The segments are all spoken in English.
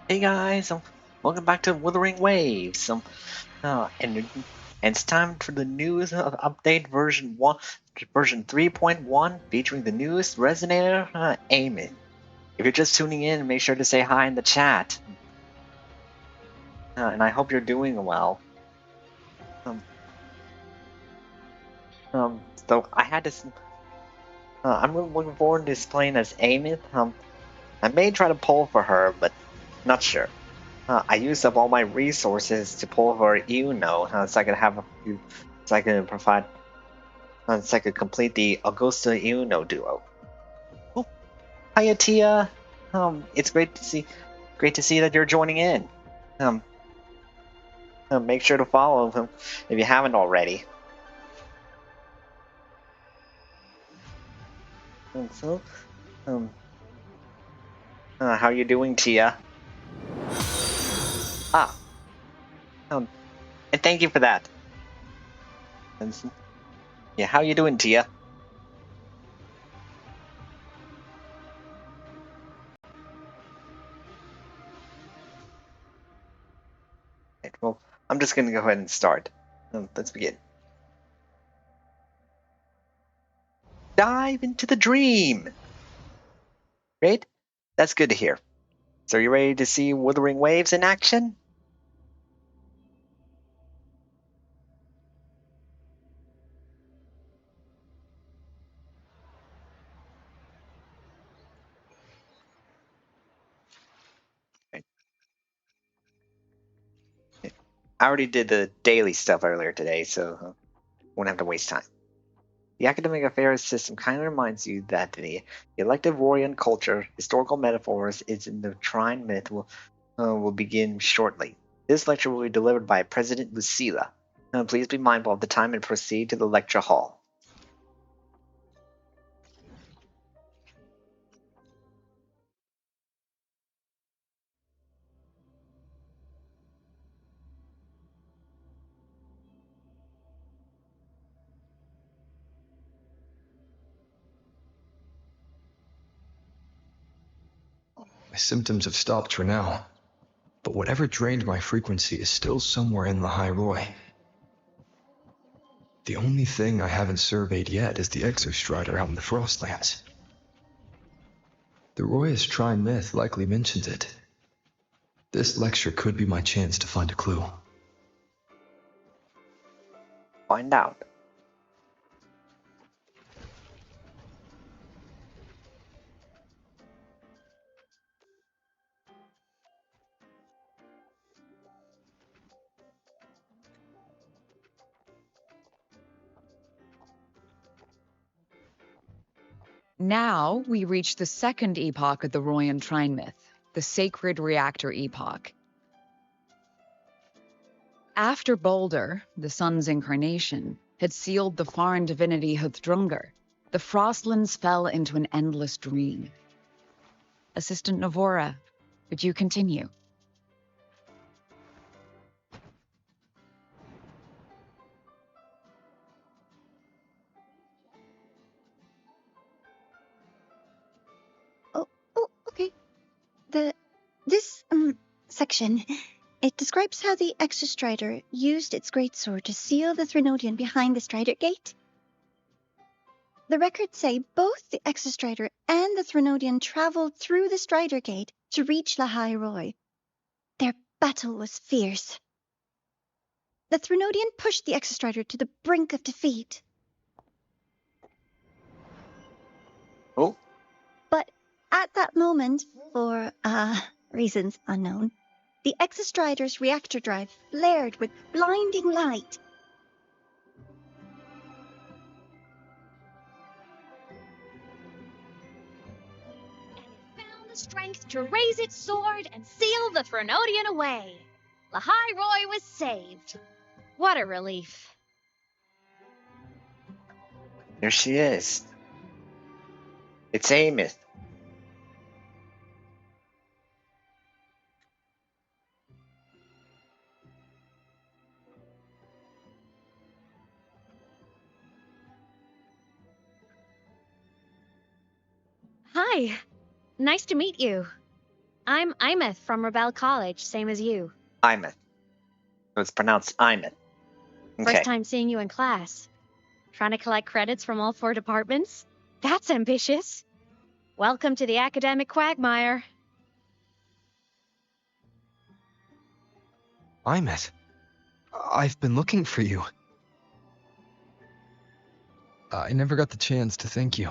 Hey guys, welcome back to Wuthering Waves. And it's time for the newest update version 3.1, featuring the newest resonator, Aemeath. If you're just tuning in, make sure to say hi in the chat. And I hope you're doing well. Um, so I had this. I'm really looking forward to playing as Aemeath. I may try to pull for her, but not sure. I used up all my resources to pull for Uno, so I could have a few, so I could provide, so I could complete the Augusta Uno duo. Oh, hiya Tia. It's great to see that you're joining in. Um, Make sure to follow him if you haven't already. So, um, how are you doing, Tia? Ah, and thank you for that. Yeah, how you doing, Tia? Right, well, I'm just gonna go ahead and start. Let's begin. Dive into the dream. Great. That's good to hear. So, are you ready to see Wuthering Waves in action? Right. I already did the daily stuff earlier today, so won't have to waste time. The academic affairs system kindly reminds you that the elective Rorian culture, historical metaphors, is in the Trine myth will begin shortly. This lecture will be delivered by President Lucilla. Please be mindful of the time and proceed to the lecture hall. My symptoms have stopped for now, but whatever drained my frequency is still somewhere in Lahai-Roi. The only thing I haven't surveyed yet is the exostrider out in the Frostlands. The Roy's Trine myth likely mentions it. This lecture could be my chance to find a clue. Find out. Now we reach the second epoch of the Royan Trine myth, the Sacred Reactor epoch. After Balder, the sun's incarnation, had sealed the foreign divinity Huthdrungr, the Frostlands fell into an endless dream. Assistant Navora, would you continue? Oh, okay. This section, it describes how the Exostrider used its greatsword to seal the Threnodian behind the Strider Gate. The records say both the Exostrider and the Threnodian traveled through the Strider Gate to reach Lahai-Roi. Their battle was fierce. The Threnodian pushed the Exostrider to the brink of defeat. Oh, But at that moment, for reasons unknown, the Exostrider's reactor drive flared with blinding light. And it found the strength to raise its sword and seal the Threnodian away. Lahai-Roi was saved. What a relief. there she is. It's Aemeath. Hi. Nice to meet you. I'm Aemeath from Rebel College, same as you. Aemeath. It's pronounced Aemeath. First Okay. time seeing you in class. Trying to collect credits from all 4 departments? That's ambitious. Welcome to the academic quagmire. Aemeath, I've been looking for you. I never got the chance to thank you.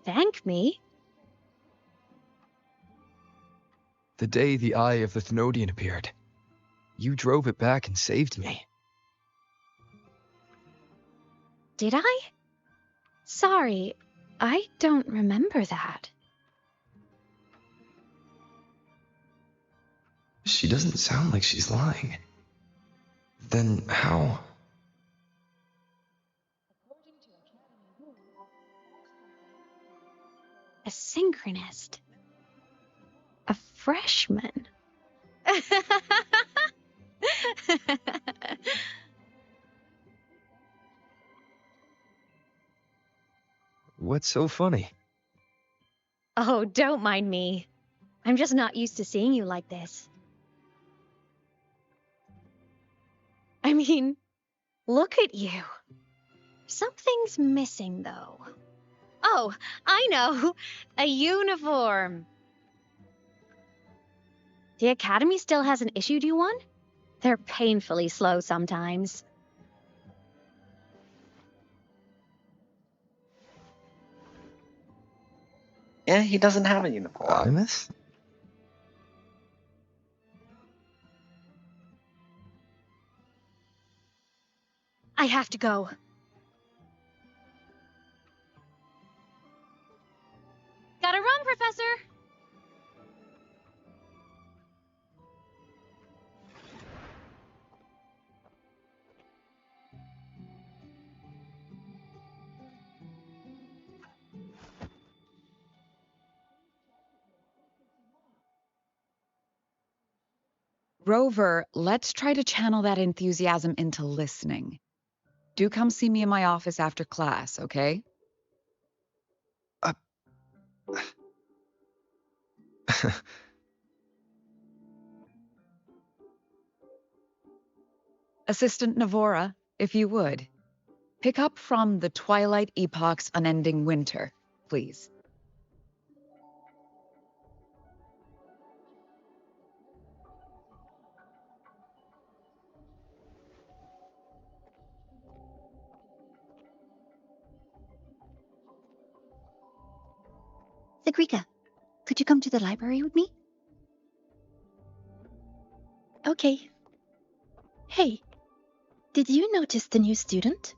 Thank me? The day the Eye of the Thenodian appeared, you drove it back and saved me. Did I? Sorry, I don't remember that. She doesn't sound like she's lying. Then how? A synchronist. A freshman. What's so funny? Oh, don't mind me. I'm just not used to seeing you like this. I mean, look at you. Something's missing, though. Oh, I know. A uniform. The Academy still hasn't issued you one? They're painfully slow sometimes. Yeah, he doesn't have a uniform. Aemeath? I have to go. Gotta run, Professor! Rover, let's try to channel that enthusiasm into listening. Do come see me in my office after class, okay? Assistant Navora, if you would. Pick up from the Twilight Epoch's Unending Winter, please. Sigrika, could you come to the library with me? Okay. Hey, did you notice the new student?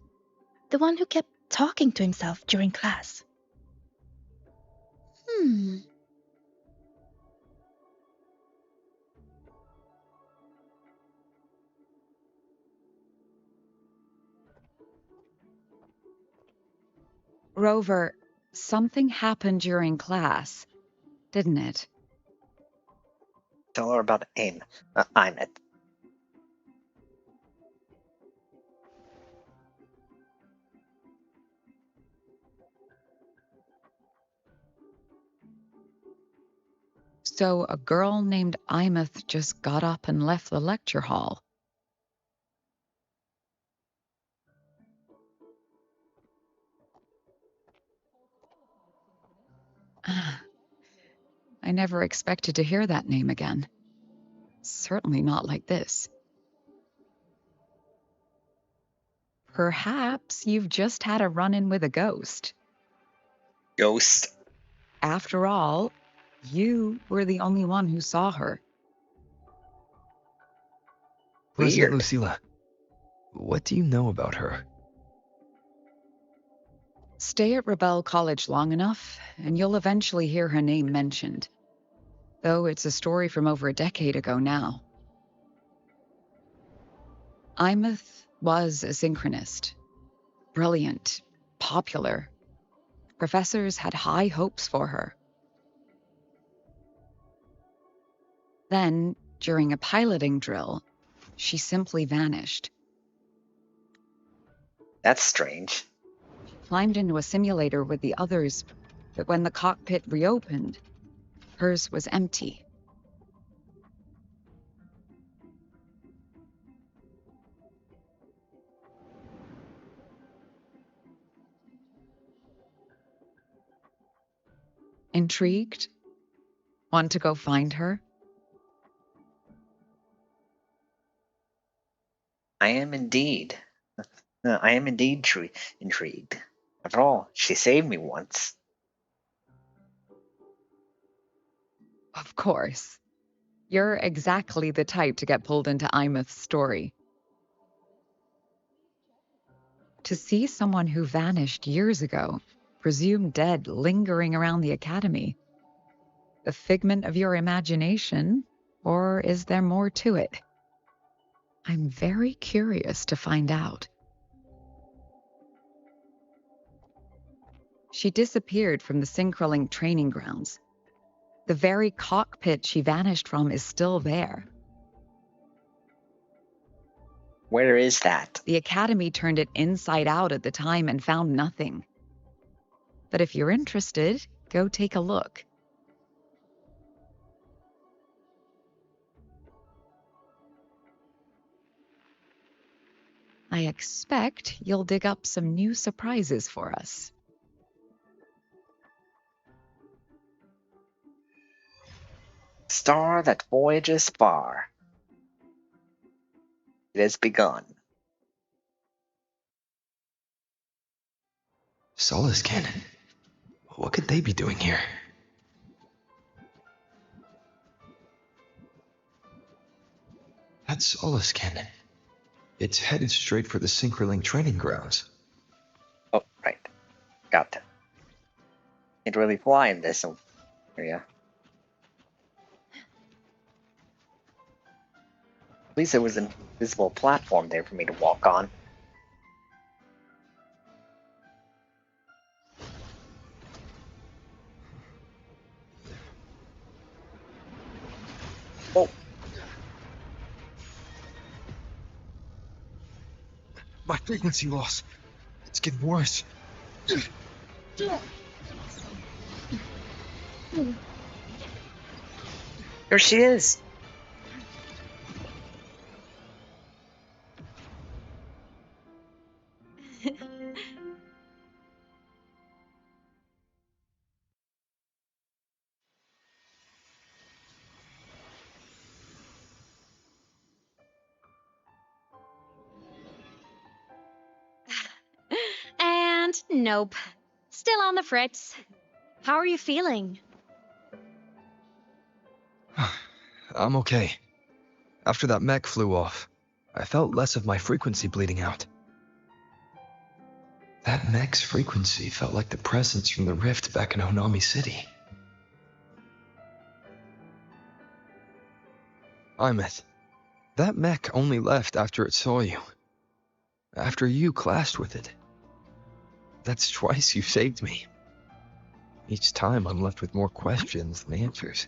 The one who kept talking to himself during class. Rover, something happened during class, didn't it? Tell her about Aemeath. So a girl named Aemeath just got up and left the lecture hall. I never expected to hear that name again. Certainly not like this. Perhaps you've just had a run-in with a ghost. Ghost. After all, you were the only one who saw her. President Weird. Lucilla, what do you know about her? Stay at Rebel College long enough, and you'll eventually hear her name mentioned. Though it's a story from over a decade ago now. Aemeath was a synchronist. Brilliant, popular. Professors had high hopes for her. Then, during a piloting drill, she simply vanished. That's strange. Climbed into a simulator with the others, But when the cockpit reopened, hers was empty. Intrigued? Want to go find her? I am indeed. Intrigued. After all, she saved me once. Of course. You're exactly the type to get pulled into Aemeath's story. To see someone who vanished years ago, presumed dead, lingering around the academy, a figment of your imagination, or is there more to it? I'm very curious to find out. She disappeared from the Synchroling training grounds. The very cockpit she vanished from is still there. Where is that? The Academy turned it inside out at the time and found nothing. But if you're interested, go take a look. I expect you'll dig up some new surprises for us. Star that voyages far. It has begun. Solace Cannon. What could they be doing here? That's Solace Cannon. It's headed straight for the Synchroling training grounds. Oh, right. Got that. Can't really fly in this area. At least there was an invisible platform there for me to walk on. Oh, My frequency loss. It's getting worse. here she is. And nope. Still on the fritz. How are you feeling? I'm okay. After that mech flew off, I felt less of my frequency bleeding out. That mech's frequency felt like the presence from the rift back in Honami City. Aemeath, that mech only left after it saw you. After you clashed with it. That's twice you saved me. Each time I'm left with more questions than answers.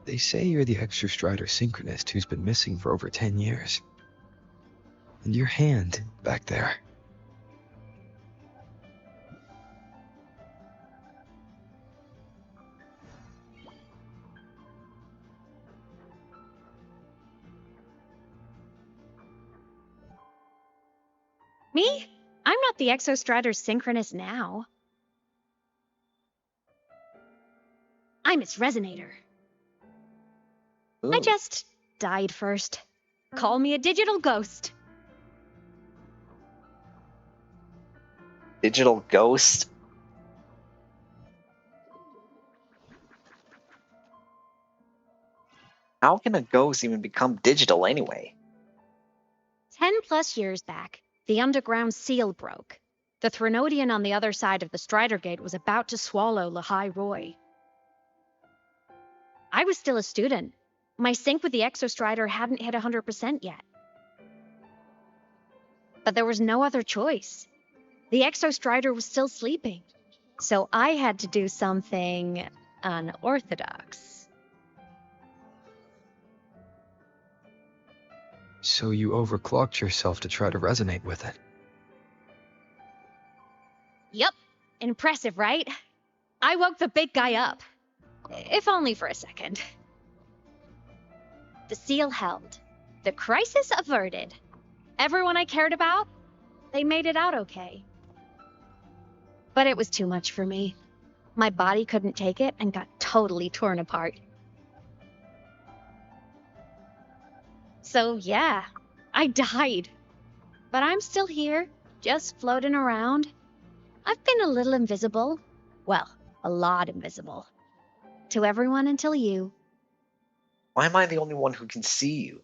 They say you're the Exostrider synchronist who's been missing for over 10 years. And your hand, back there. Me? I'm not the Exostrider synchronist now. I'm its resonator. I Ooh. just died first. Call me a digital ghost. Digital ghost. How can a ghost even become digital anyway? 10+ years back, the underground seal broke. The Threnodian on the other side of the Strider Gate was about to swallow Lahai-Roi. I was still a student. My sync with the Exostrider hadn't hit 100% yet. But there was no other choice. The Exostrider was still sleeping. So I had to do something unorthodox. So you overclocked yourself to try to resonate with it. Yup. Impressive, right? I woke the big guy up, if only for a second. The seal held. The crisis averted. Everyone I cared about, they made it out okay. But it was too much for me. My body couldn't take it and got totally torn apart. So yeah, I died. But I'm still here, just floating around. I've been a little invisible. Well, a lot invisible. To everyone until you. Why am I the only one who can see you?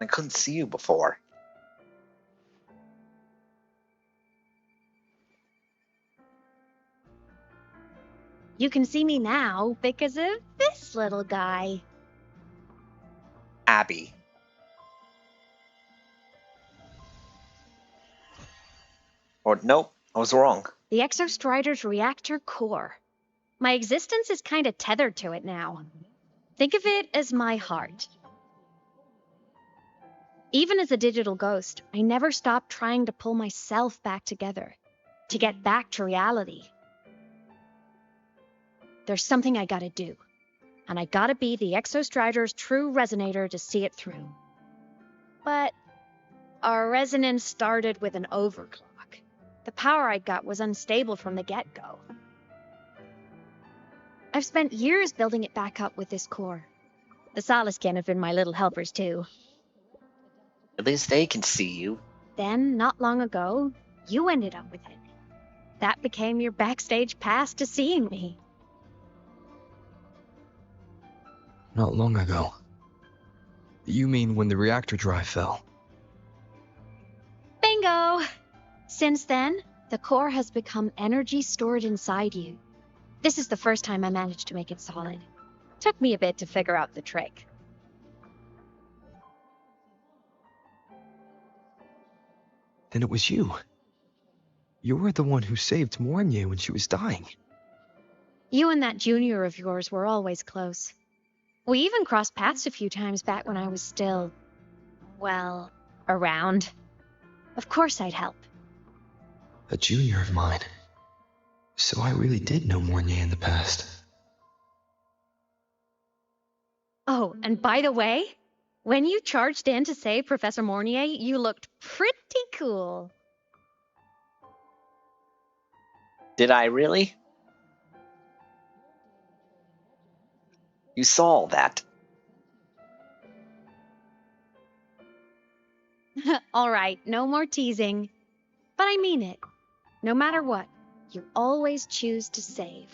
I couldn't see you before. You can see me now because of this little guy. Abby. Or nope, I was wrong. The Exostrider's reactor core. My existence is kind of tethered to it now. Think of it as my heart. Even as a digital ghost, I never stopped trying to pull myself back together, to get back to reality. There's something I gotta do, and I gotta be the Exostrider's true resonator to see it through. But our resonance started with an overclock. The power I got was unstable from the get-go. I've spent years building it back up with this core. The Soliscan have been my little helpers too. At least they can see you. Then, not long ago, you ended up with it. That became your backstage pass to seeing me. Not long ago. You mean when the reactor drive fell? Bingo! Since then, the core has become energy stored inside you. This is the first time I managed to make it solid. Took me a bit to figure out the trick. Then it was you. You were the one who saved Mornier when she was dying. You and that junior of yours were always close. We even crossed paths a few times back when I was still, well, around. Of course I'd help. A junior of mine. So I really did know Mornier in the past. Oh, and by the way, when you charged in to save Professor Mornier, you looked pretty cool. Did I really? You saw all that. All right, no more teasing. But I mean it. No matter what, you always choose to save.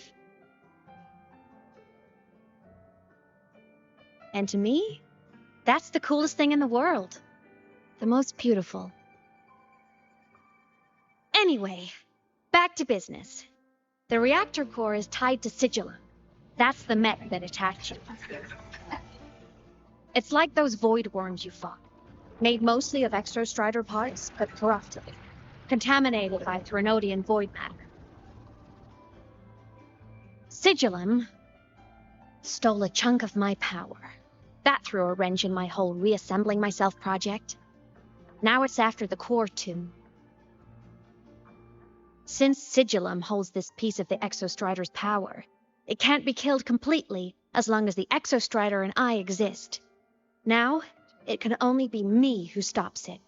And to me, that's the coolest thing in the world. The most beautiful. Anyway, back to business. The reactor core is tied to Sigillum. That's the mech that attacked you. It's like those void worms you fought. Made mostly of Exostrider parts, but corrupted. Contaminated by Threnodian void matter. Sigillum stole a chunk of my power. That threw a wrench in my whole reassembling myself project. Now it's after the core too. Since Sigillum holds this piece of the Exostrider's power, it can't be killed completely as long as the Exostrider and I exist. Now, it can only be me who stops it.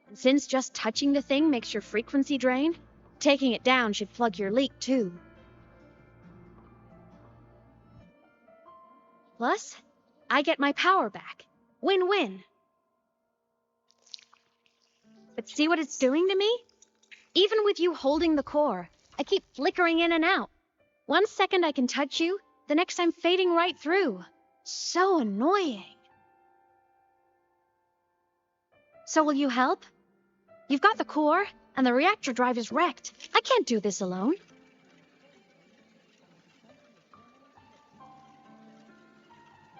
And since just touching the thing makes your frequency drain, taking it down should plug your leak too. Plus, I get my power back. Win-win. But see what it's doing to me? Even with you holding the core, I keep flickering in and out. 1 second I can touch you, the next I'm fading right through. So annoying. So will you help? You've got the core, and the reactor drive is wrecked. I can't do this alone.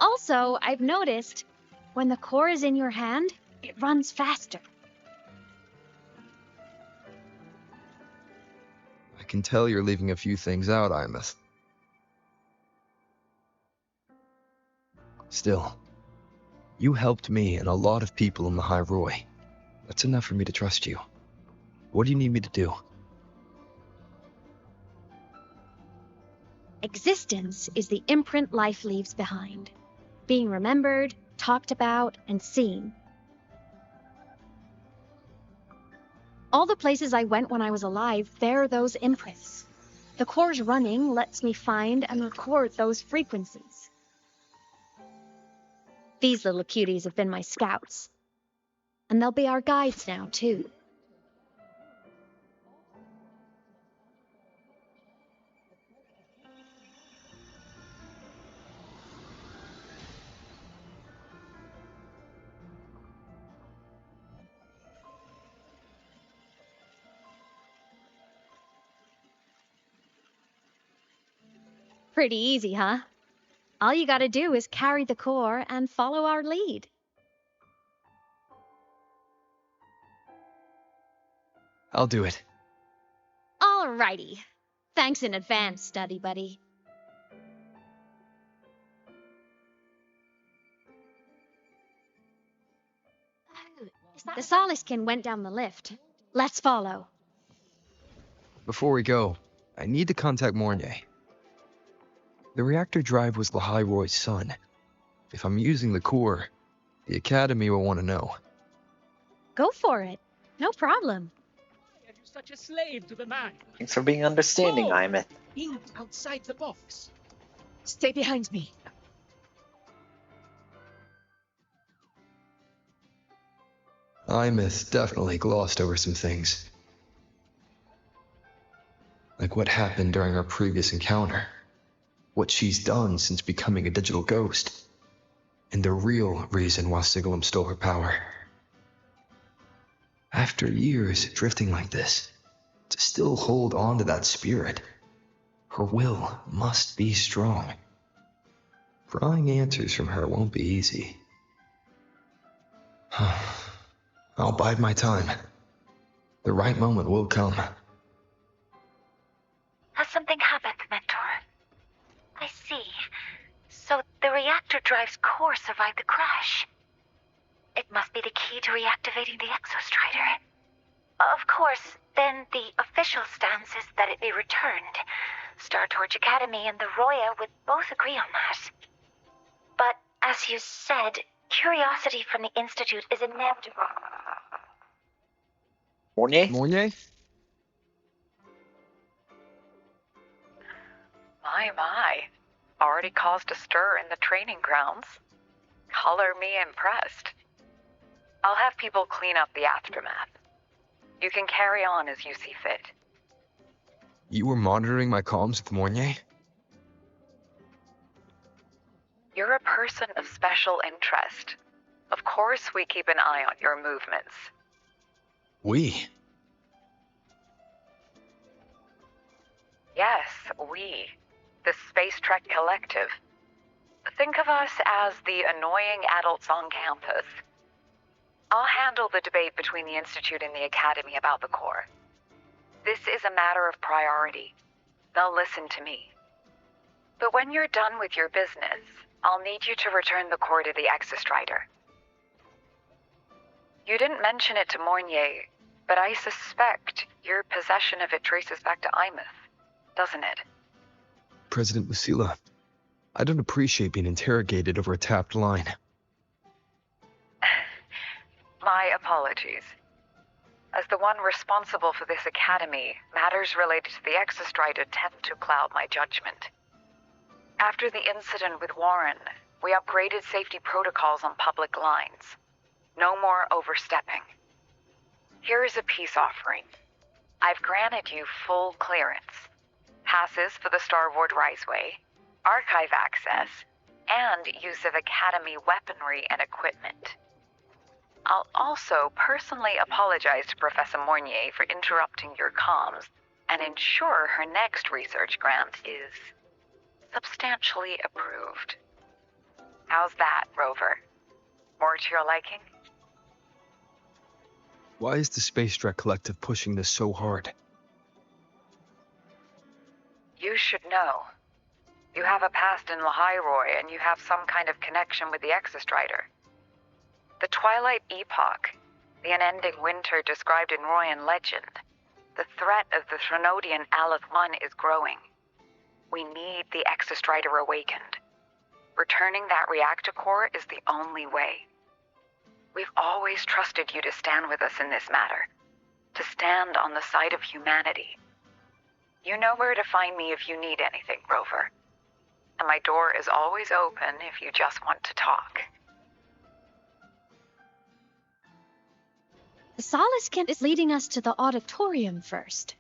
Also, I've noticed, when the core is in your hand, it runs faster. I can tell you're leaving a few things out, Aemeath. Still, you helped me and a lot of people in Lahai-Roi. That's enough for me to trust you. What do you need me to do? Existence is the imprint life leaves behind, being remembered, talked about, and seen. All the places I went when I was alive bear those imprints. The core's running lets me find and record those frequencies. These little cuties have been my scouts. And they'll be our guides now, too. Pretty easy, huh? All you gotta do is carry the core and follow our lead. I'll do it. Alrighty. Thanks in advance, study buddy. The Soliskin went down the lift. Let's follow. Before we go, I need to contact Mornier. The reactor drive was Lahai-Roi's son. If I'm using the core, the Academy will want to know. Go for it. No problem. Why are you such a slave to the man? Thanks for being understanding, Whoa. Aemeath. Think outside the box. Stay behind me. Aemeath definitely glossed over some things. Like what happened during our previous encounter. What she's done since becoming a digital ghost. And the real reason why Sigalum stole her power. After years drifting like this, to still hold on to that spirit, her will must be strong. Prying answers from her won't be easy. I'll bide my time. The right moment will come. Has something happened, Mentor? I see. So the reactor drive's core survived the crash. It must be the key to reactivating the Exostrider. Of course, then the official stance is that it be returned. Startorch Academy and the Roya would both agree on that. But, as you said, curiosity from the Institute is inevitable. Mornier? Mornier? My. Already caused a stir in the training grounds. Color me impressed. I'll have people clean up the aftermath. You can carry on as you see fit. You were monitoring my comms with Mornier? You're a person of special interest. Of course we keep an eye on your movements. We? Yes, we. The Space Trek Collective. Think of us as the annoying adults on campus. I'll handle the debate between the Institute and the Academy about the core. This is a matter of priority. They'll listen to me. But when you're done with your business, I'll need you to return the core to the Exostrider. You didn't mention it to Mornier, but I suspect your possession of it traces back to Aemeath, doesn't it? President Lucilla, I don't appreciate being interrogated over a tapped line. My apologies. As the one responsible for this academy, matters related to the Exostrider tend to cloud my judgment. After the incident with Warren, we upgraded safety protocols on public lines. No more overstepping. Here is a peace offering. I've granted you full clearance. Passes for the Starboard Riseway, archive access, and use of Academy weaponry and equipment. I'll also personally apologize to Professor Mornier for interrupting your comms and ensure her next research grant is substantially approved. How's that, Rover? More to your liking? Why is the Space Trek Collective pushing this so hard? You should know. You have a past in Lahai-Roi, and you have some kind of connection with the Exostrider. The Twilight Epoch, the unending winter described in Royan legend, the threat of the Threnodian Aleph-1 is growing. We need the Exostrider awakened. Returning that reactor core is the only way. We've always trusted you to stand with us in this matter, to stand on the side of humanity. You know where to find me if you need anything, Rover. And my door is always open if you just want to talk. The Solace Kent is leading us to the auditorium first.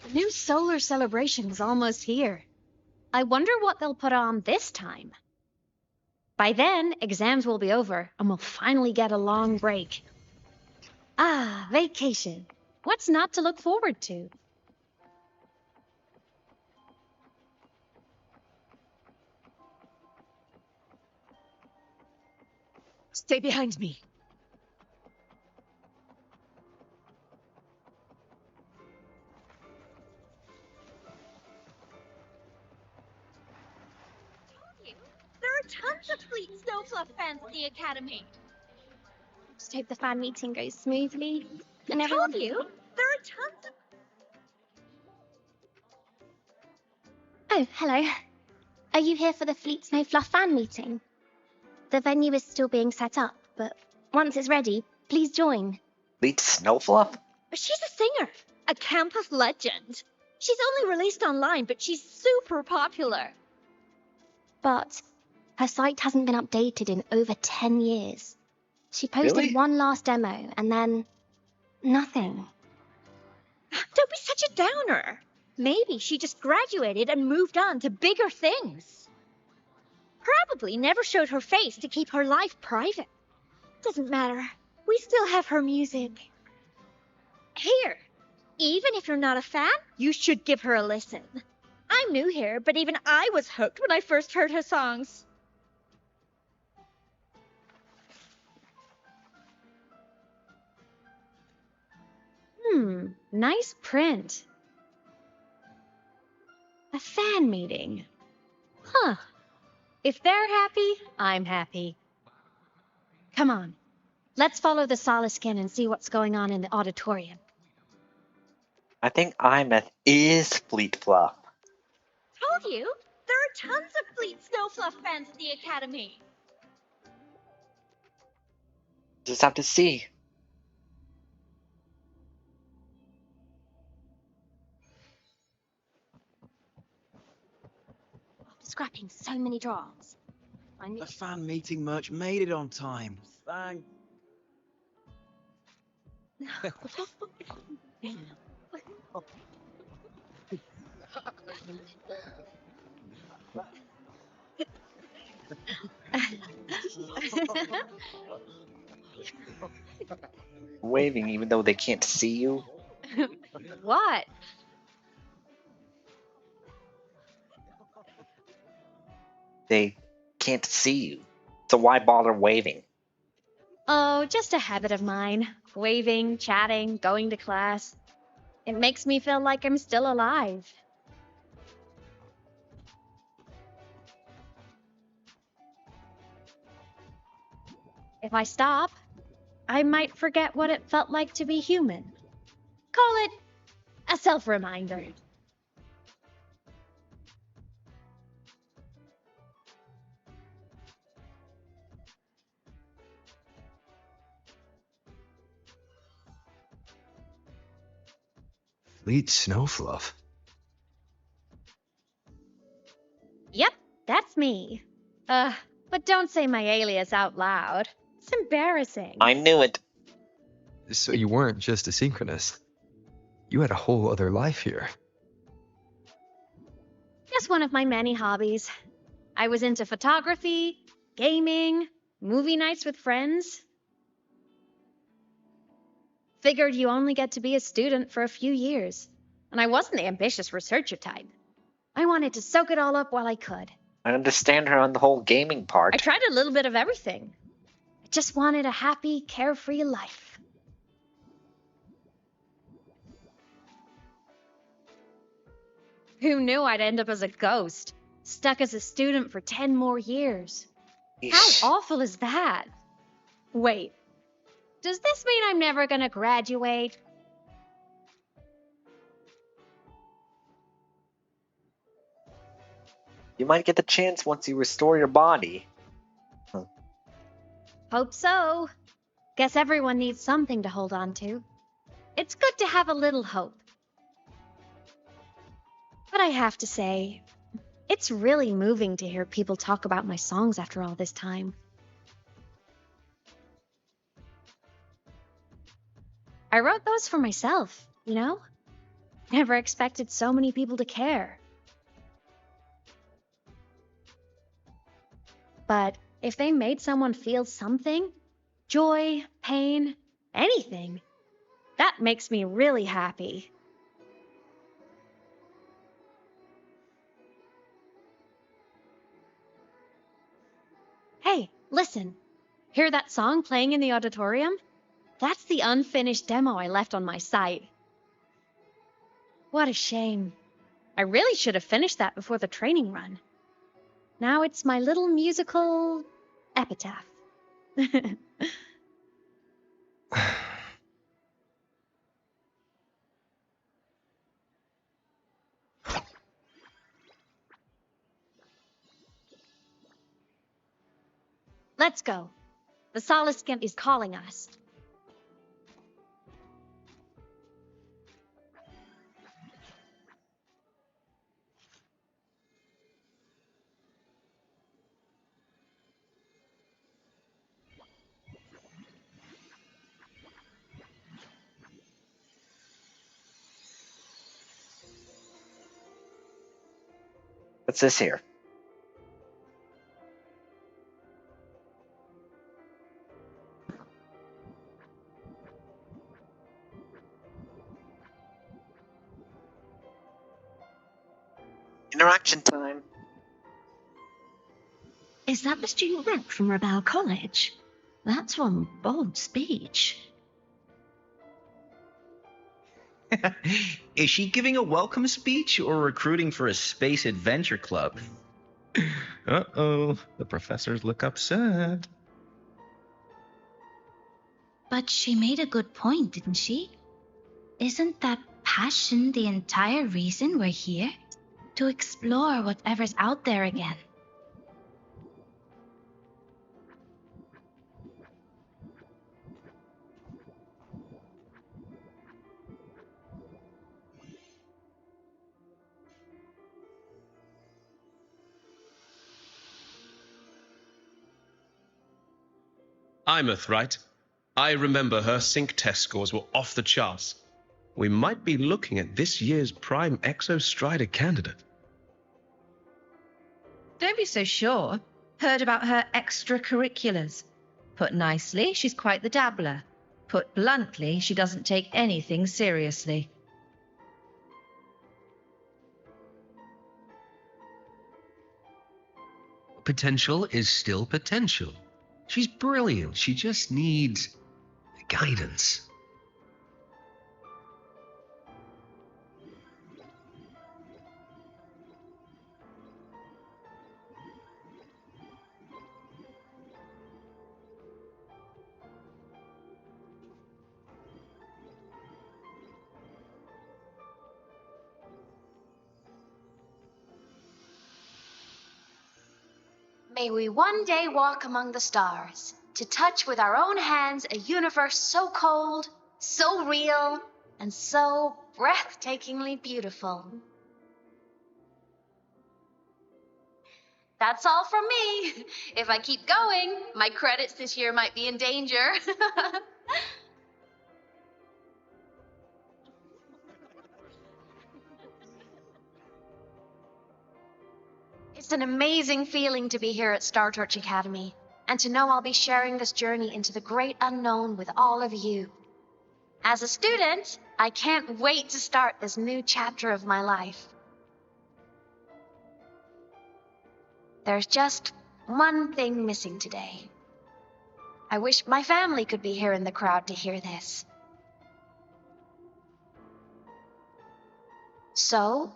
The new solar celebration is almost here. I wonder what they'll put on this time. By then, exams will be over, and we'll finally get a long break. Ah, vacation. What's not to look forward to? Stay behind me. There are tons of fleet snowfluff fans at the Academy. Just hope the fan meeting goes smoothly. And everyone... Told you, there are tons of... Oh, hello. Are you here for the Fleet Snow Fluff fan meeting? The venue is still being set up, but once it's ready, please join. Fleet Snowfluff? She's a singer, a campus legend. She's only released online, but she's super popular. But her site hasn't been updated in over 10 years. She posted Really? one last demo, and then nothing. Don't be such a downer. Maybe she just graduated and moved on to bigger things. Probably never showed her face to keep her life private. Doesn't matter. We still have her music. Here, even if you're not a fan, you should give her a listen. I'm new here, but even I was hooked when I first heard her songs. Nice print. A fan meeting. Huh. If they're happy, I'm happy. Come on. Let's follow the Solace Skin and see what's going on in the auditorium. I think Aemeath is Fleet Fluff. Told you, there are tons of Fleet Snowfluff fans at the Academy. Just have to see. Scrapping so many drawings. The fan meeting merch made it on time. Thank. Waving even though they can't see you. What? They can't see you. So why bother waving? Oh, just a habit of mine. Waving, chatting, going to class. It makes me feel like I'm still alive. If I stop, I might forget what it felt like to be human. Call it a self-reminder. Fleet Snowfluff. Yep, that's me. But don't say my alias out loud. It's embarrassing. I knew it. So you weren't just a synchronist. You had a whole other life here. Just one of my many hobbies. I was into photography, gaming, movie nights with friends. Figured you only get to be a student for a few years. And I wasn't the ambitious researcher type. I wanted to soak it all up while I could. I understand her on the whole gaming part. I tried a little bit of everything. I just wanted a happy, carefree life. Who knew I'd end up as a ghost, stuck as a student for 10 more years? Eesh. How awful is that? Wait, does this mean I'm never gonna graduate? You might get the chance once you restore your body. Hope so. Guess everyone needs something to hold on to. It's good to have a little hope. But I have to say, it's really moving to hear people talk about my songs after all this time. I wrote those for myself, you know? Never expected so many people to care. But if they made someone feel something, joy, pain, anything, that makes me really happy. Hey, listen. Hear that song playing in the auditorium? That's the unfinished demo I left on my site. What a shame. I really should have finished that before the training run. Now it's my little musical epitaph. Let's go. The Solace Skimp is calling us. What's this here? Interaction time. Is that the student rep from Rebel College? That's one bold speech. Is she giving a welcome speech or recruiting for a space adventure club? Uh-oh, the professors look upset. But she made a good point, didn't she? Isn't that passion the entire reason we're here? To explore whatever's out there again. Aemeath, right? I remember her sync test scores were off the charts. We might be looking at this year's prime Exostrider candidate. Don't be so sure. Heard about her extracurriculars. Put nicely, she's quite the dabbler. Put bluntly, she doesn't take anything seriously. Potential is still potential. She's brilliant. She just needs guidance. May we one day walk among the stars, to touch with our own hands a universe so cold, so real, and so breathtakingly beautiful. That's all from me. If I keep going, my credits this year might be in danger. It's an amazing feeling to be here at Star Torch Academy, and to know I'll be sharing this journey into the great unknown with all of you. As a student, I can't wait to start this new chapter of my life. There's just one thing missing today. I wish my family could be here in the crowd to hear this. So,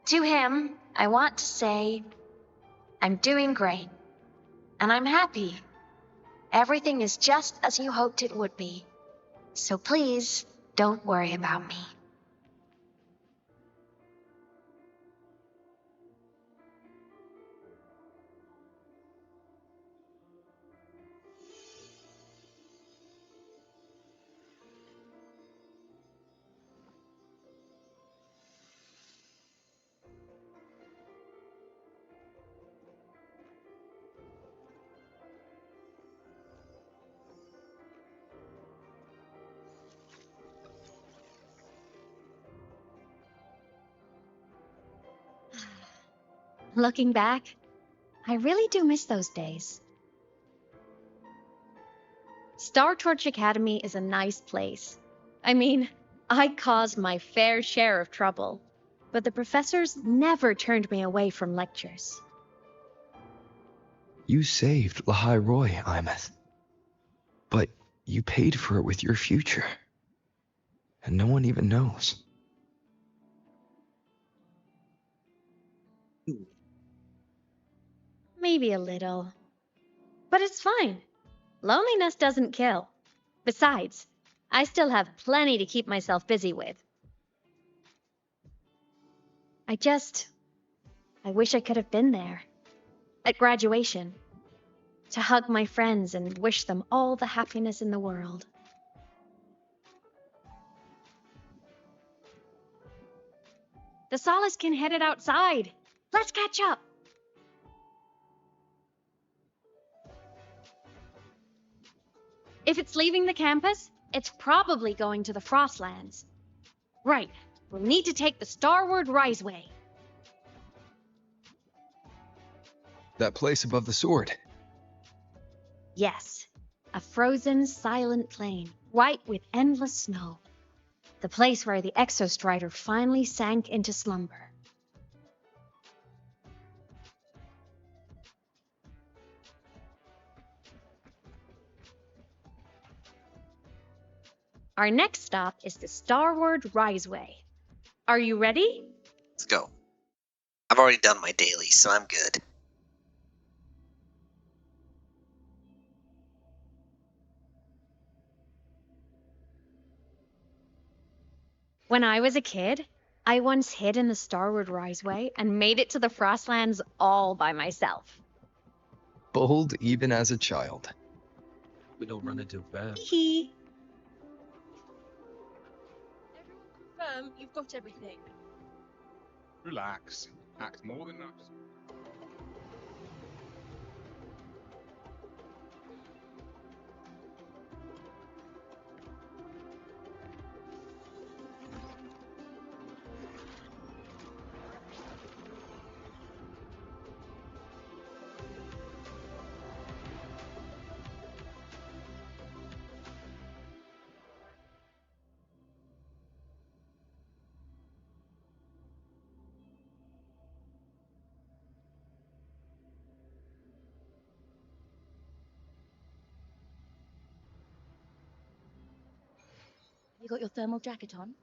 to him, I want to say, I'm doing great, and I'm happy. Everything is just as you hoped it would be. So please, don't worry about me. Looking back, I really do miss those days. Star Torch Academy is a nice place. I mean, I caused my fair share of trouble, but the professors never turned me away from lectures. You saved Lahai-Roi, Aemeath. But you paid for it with your future. And no one even knows. Maybe a little. But it's fine. Loneliness doesn't kill. Besides, I still have plenty to keep myself busy with. I wish I could have been there. At graduation. To hug my friends and wish them all the happiness in the world. The Solace can headed outside. Let's catch up. If it's leaving the campus, it's probably going to the Frostlands. Right, we'll need to take the Starward Riseway. That place above the sword. Yes, a frozen, silent plain, white with endless snow. The place where the Exostrider finally sank into slumber. Our next stop is the Starward Riseway. Are you ready? Let's go. I've already done my daily, so I'm good. When I was a kid, I once hid in the Starward Riseway and made it to the Frostlands all by myself. Bold even as a child. We don't run into bear. Hee. Everyone confirm you've got everything. Relax. Act more than nice. You got your thermal jacket on?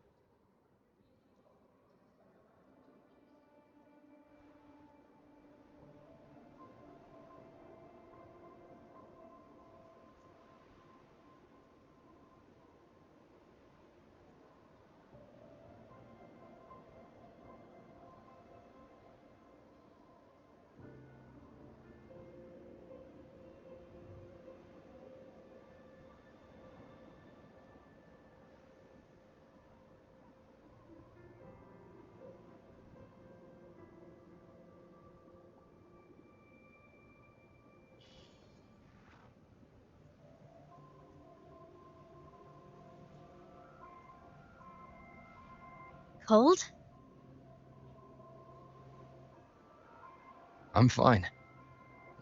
Cold? I'm fine.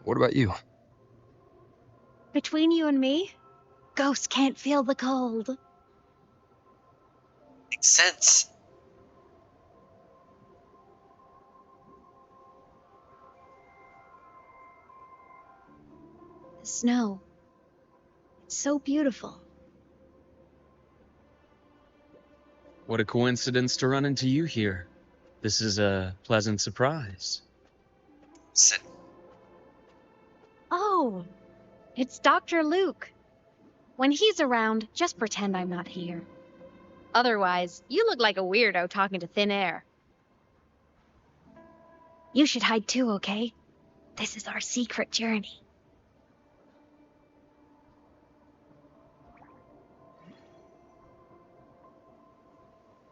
What about you? Between you and me, ghosts can't feel the cold. Makes sense. The snow. It's so beautiful. What a coincidence to run into you here. This is a pleasant surprise. Sit. Oh, it's Dr. Luke. When he's around, just pretend I'm not here. Otherwise, you look like a weirdo talking to thin air. You should hide too, okay? This is our secret journey.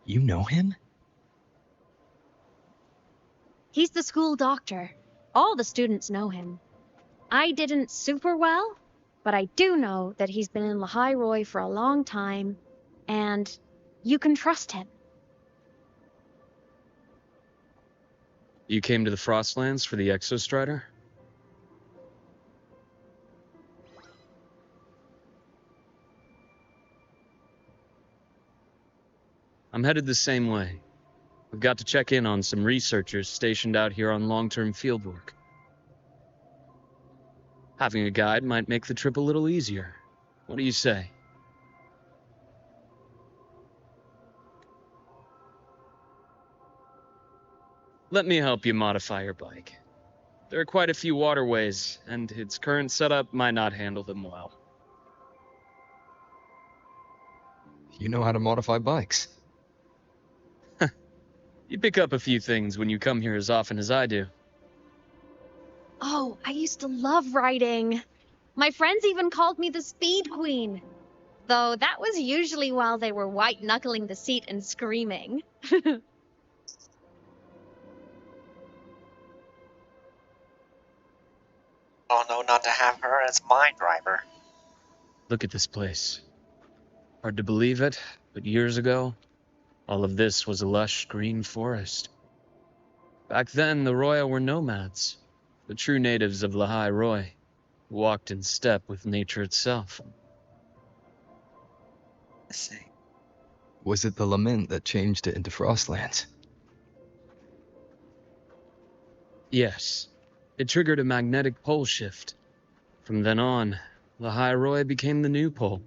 You know him? He's the school doctor. All the students know him. I didn't super well, but I do know that he's been in Lahai-Roi for a long time, and you can trust him. You came to the Frostlands for the Exostrider? I'm headed the same way. We've got to check in on some researchers stationed out here on long-term fieldwork. Having a guide might make the trip a little easier. What do you say? Let me help you modify your bike. There are quite a few waterways, and its current setup might not handle them well. You know how to modify bikes. You pick up a few things when you come here as often as I do. Oh, I used to love riding. My friends even called me the Speed Queen. Though that was usually while they were white-knuckling the seat and screaming. Oh no, not to have her as my driver. Look at this place. Hard to believe it, but years ago, all of this was a lush green forest. Back then, the Roya were nomads, the true natives of Lahai-Roi, who walked in step with nature itself. I see. Was it the lament that changed it into Frostlands? Yes, it triggered a magnetic pole shift. From then on, Lahai-Roi became the new pole.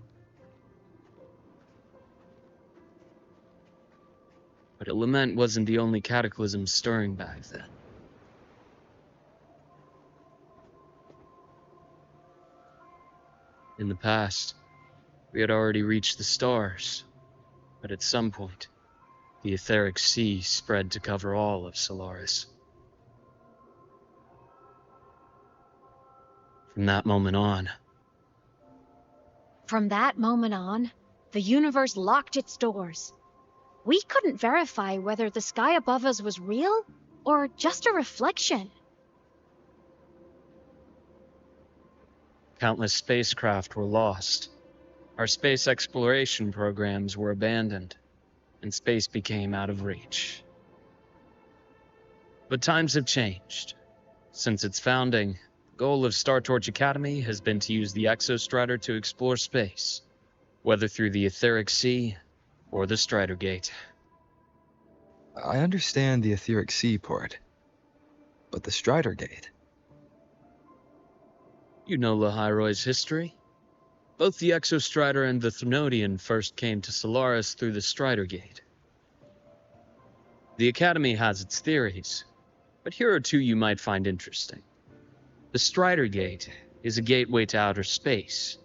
But a lament wasn't the only cataclysm stirring back then. In the past, we had already reached the stars, but at some point, the etheric sea spread to cover all of Solaris. From that moment on, the universe locked its doors. We couldn't verify whether the sky above us was real or just a reflection. countless spacecraft were lost. Our space exploration programs were abandoned, and space became out of reach. But times have changed. Since its founding, the goal of Star Torch Academy has been to use the Exostrider to explore space, whether through the etheric sea or the Strider Gate. I understand the etheric sea part, but the Strider Gate? You know Lahai-Roi's history? Both the Exostrider and the Thrunodian first came to Solaris through the Strider Gate. The Academy has its theories, but here are two you might find interesting. The Strider Gate is a gateway to outer space,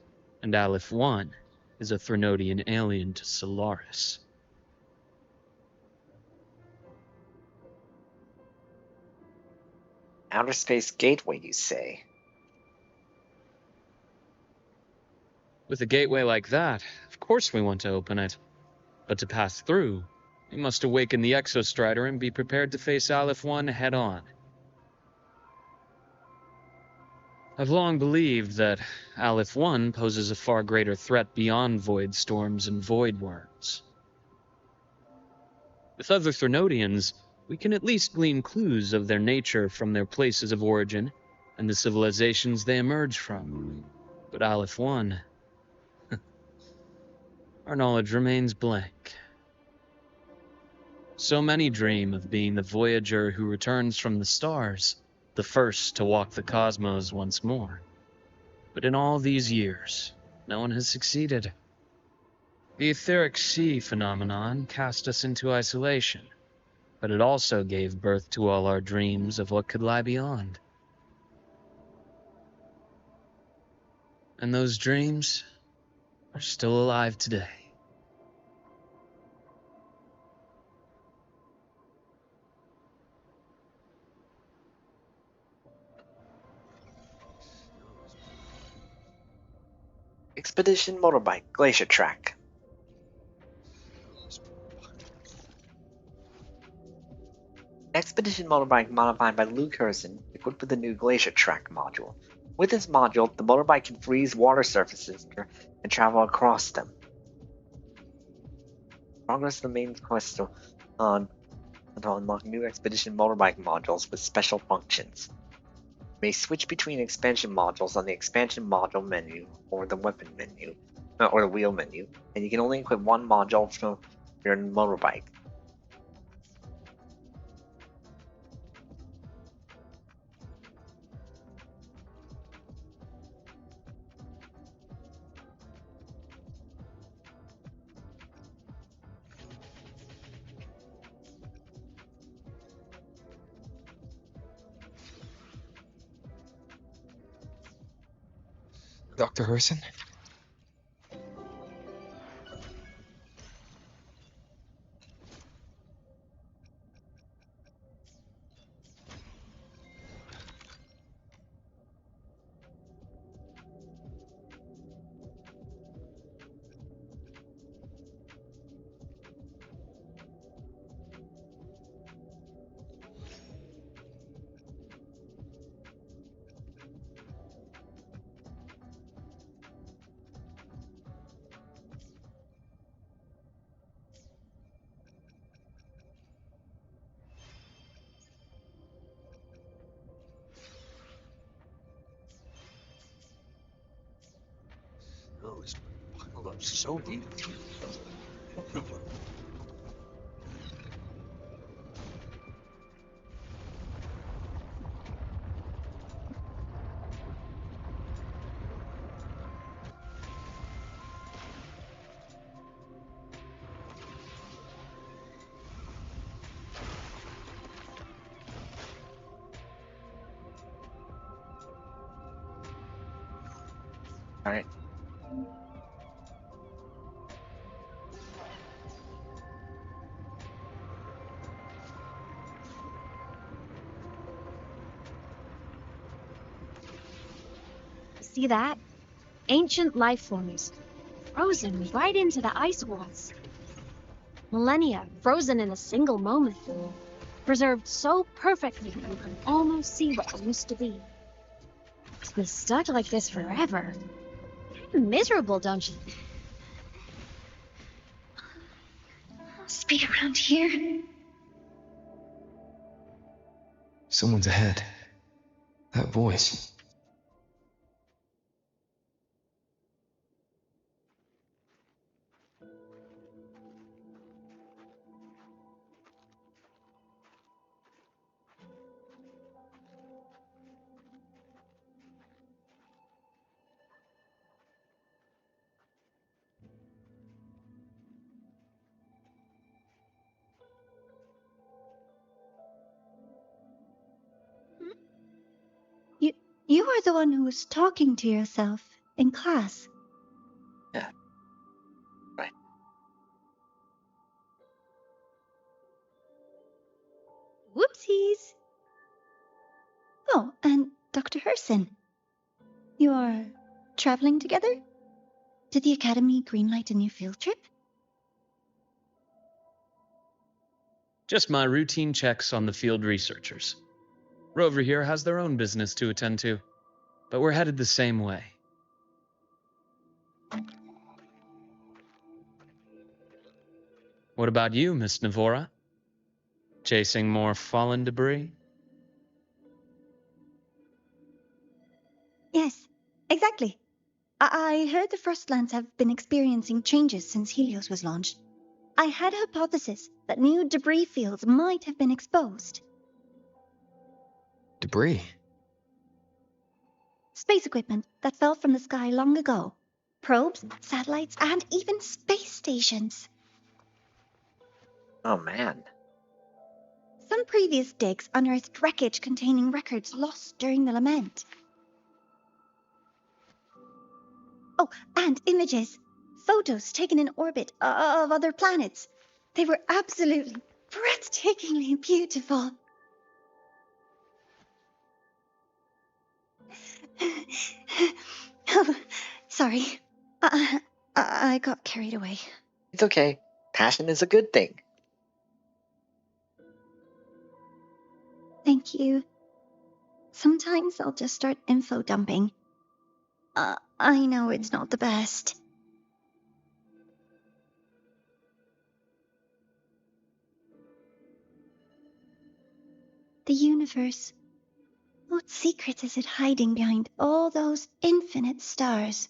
and Aleph 1 is a Thrunodian alien to Solaris. Outer space gateway, you say? With a gateway like that, of course we want to open it. But to pass through, we must awaken the Exostrider and be prepared to face Aleph 1 head-on. I've long believed that Aleph 1 poses a far greater threat beyond void storms and void worms. With other Thrunodians, we can at least glean clues of their nature from their places of origin and the civilizations they emerge from. But Aleph 1... our knowledge remains blank. So many dream of being the voyager who returns from the stars, the first to walk the cosmos once more. But in all these years, no one has succeeded. The etheric sea phenomenon cast us into isolation, but it also gave birth to all our dreams of what could lie beyond. And those dreams are still alive today. Expedition motorbike, glacier track. Expedition motorbike modified by Luke Herson, equipped with the new glacier track module. With this module, the motorbike can freeze water surfaces and travel across them. Progress of the main quest on and to unlock new expedition motorbike modules with special functions. You may switch between expansion modules on the expansion module menu or the weapon menu, or the wheel menu, and you can only equip one module for your motorbike. Dr. Herson? Oh, it's piled up so deep. Alright. See that? Ancient life forms, frozen right into the ice walls. Millennia frozen in a single moment, preserved so perfectly that you can almost see what it used to be. It's been stuck like this forever. Miserable, don't you? Must be around here. Someone's ahead. That voice. You are the one who was talking to yourself in class. Yeah. Right. Whoopsies. Oh, and Dr. Herson. You are traveling together? Did the Academy greenlight a new field trip? Just my routine checks on the field researchers. Rover here has their own business to attend to, but we're headed the same way. What about you, Miss Navora? Chasing more fallen debris? Yes, exactly. I heard the Frostlands have been experiencing changes since Helios was launched. I had a hypothesis that new debris fields might have been exposed. Debris? Space equipment that fell from the sky long ago. Probes, satellites, and even space stations. Oh man. Some previous digs unearthed wreckage containing records lost during the lament. Oh, and images. Photos taken in orbit of other planets. They were absolutely breathtakingly beautiful. Oh, sorry. I got carried away. It's okay. Passion is a good thing. Thank you. Sometimes I'll just start info dumping. I know it's not the best. The universe. What secret is it hiding behind all those infinite stars?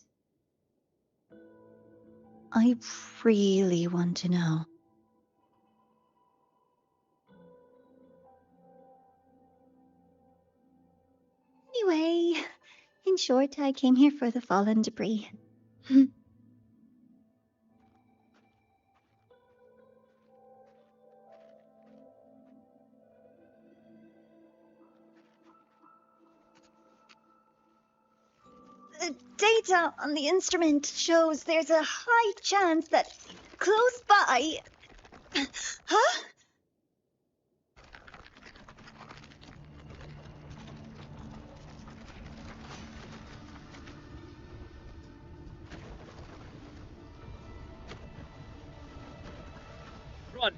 I really want to know. Anyway, in short, I came here for the fallen debris. The data on the instrument shows there's a high chance that close by... Huh? Run!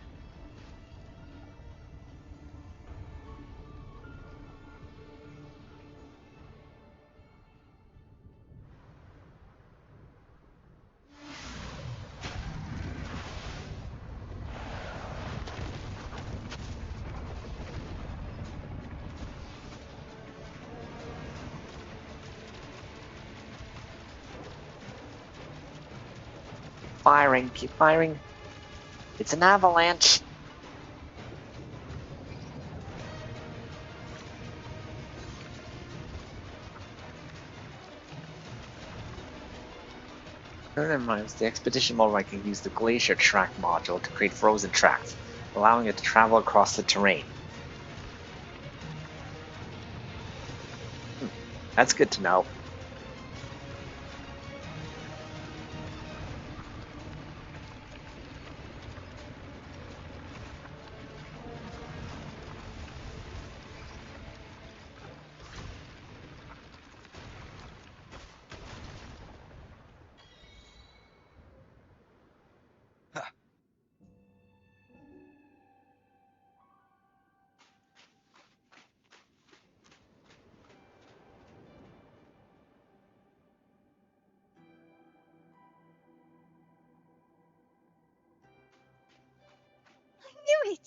Firing, keep firing. It's an avalanche. Never mind, the expedition model can use the glacier track module to create frozen tracks, allowing it to travel across the terrain. That's good to know. I knew it!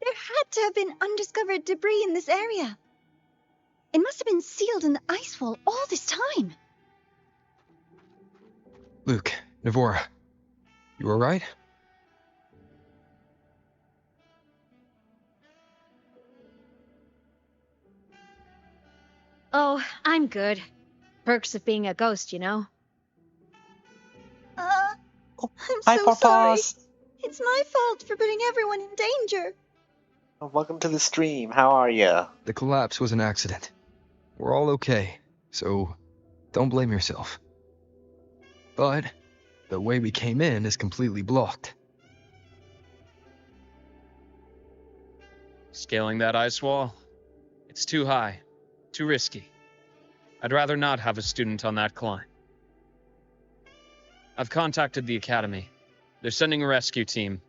There had to have been undiscovered debris in this area. It must have been sealed in the ice wall all this time. Luke, Navora, you alright? Oh, I'm good. Perks of being a ghost, you know? I'm Hi, so sorry. Portos. It's my fault for putting everyone in danger. Welcome to the stream. How are you? The collapse was an accident. We're all okay, so don't blame yourself. But the way we came in is completely blocked. Scaling that ice wall? It's too high. Too risky. I'd rather not have a student on that climb. I've contacted the Academy. They're sending a rescue team.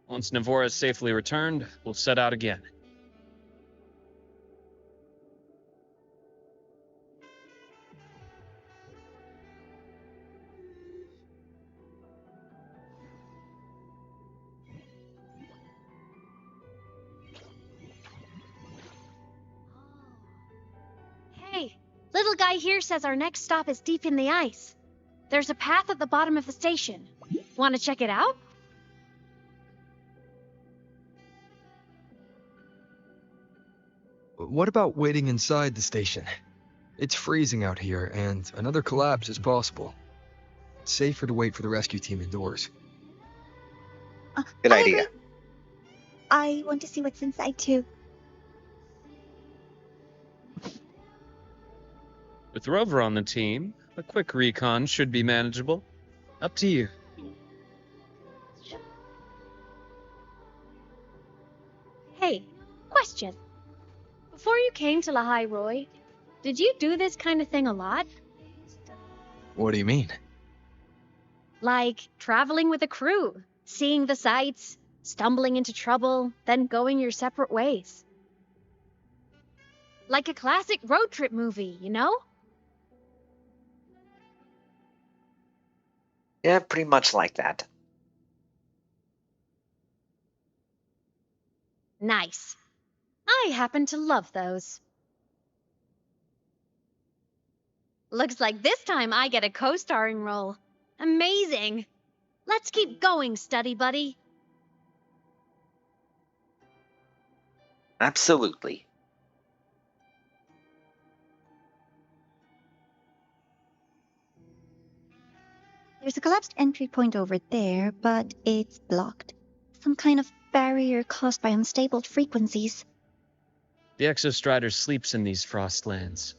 Once Navora is safely returned, we'll set out again. Hey, little guy here says our next stop is deep in the ice. There's a path at the bottom of the station. Want to check it out? What about waiting inside the station? It's freezing out here, and another collapse is possible. It's safer to wait for the rescue team indoors. Good I idea. agree. I want to see what's inside too. With Rover on the team, a quick recon should be manageable. Up to you. Hey, question. Before you came to Lahai-Roi, did you do this kind of thing a lot? What do you mean? Like traveling with a crew, seeing the sights, stumbling into trouble, then going your separate ways. Like a classic road trip movie, you know? Yeah, pretty much like that. Nice. I I happen to love those. Looks like this time I get a co-starring role. Amazing! Let's keep going, study buddy. Absolutely. There's a collapsed entry point over there, but it's blocked. Some kind of barrier caused by unstable frequencies. The Exostrider sleeps in these frostlands.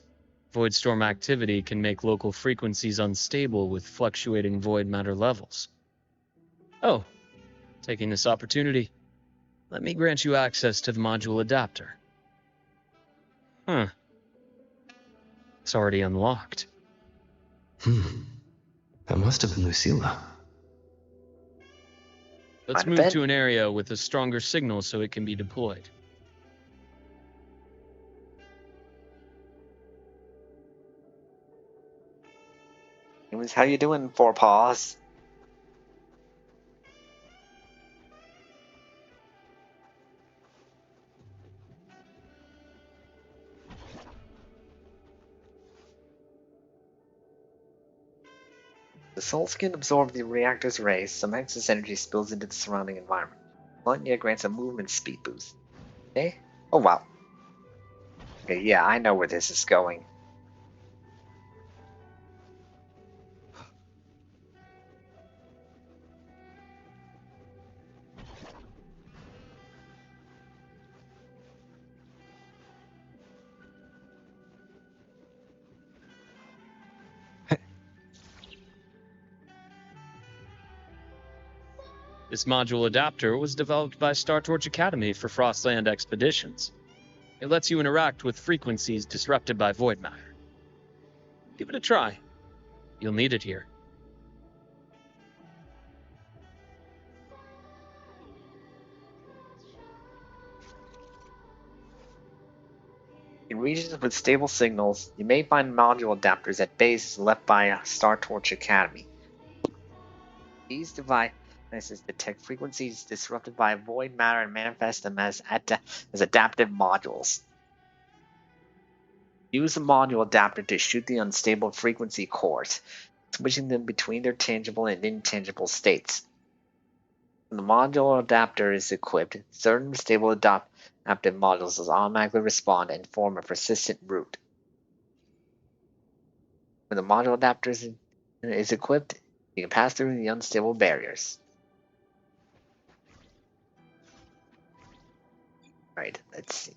Void storm activity can make local frequencies unstable with fluctuating void matter levels. Oh, taking this opportunity, let me grant you access to the module adapter. Huh. It's already unlocked. That must have been Lucilla. Let's move to an area with a stronger signal so it can be deployed. How you doing, Four Paws? The soul skin absorbs the reactor's rays. Some excess energy spills into the surrounding environment. Lightning grants a movement speed boost. Okay? Oh wow. Okay, yeah, I know where this is going. This module adapter was developed by Star Torch Academy for Frostland expeditions. It lets you interact with frequencies disrupted by void matter. Give it a try. You'll need it here. In regions with stable signals, you may find module adapters at bases left by Star Torch Academy. These devices detect frequencies disrupted by void matter and manifest them as adaptive modules. Use the module adapter to shoot the unstable frequency cores, switching them between their tangible and intangible states. When the module adapter is equipped, certain stable adaptive modules will automatically respond and form a persistent route. When the module adapter is equipped, you can pass through the unstable barriers. Right, let's see.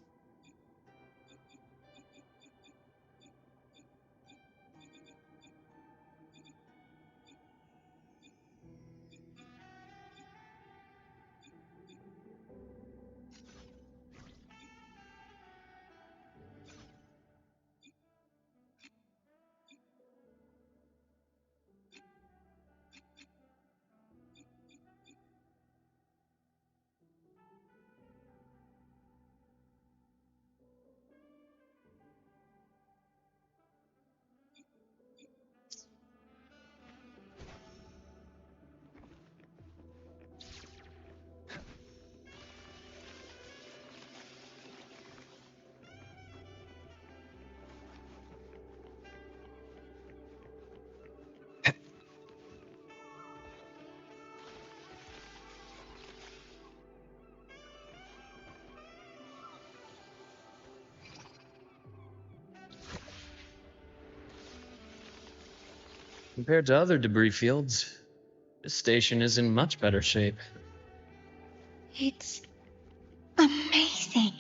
Compared to other debris fields, this station is in much better shape. It's amazing.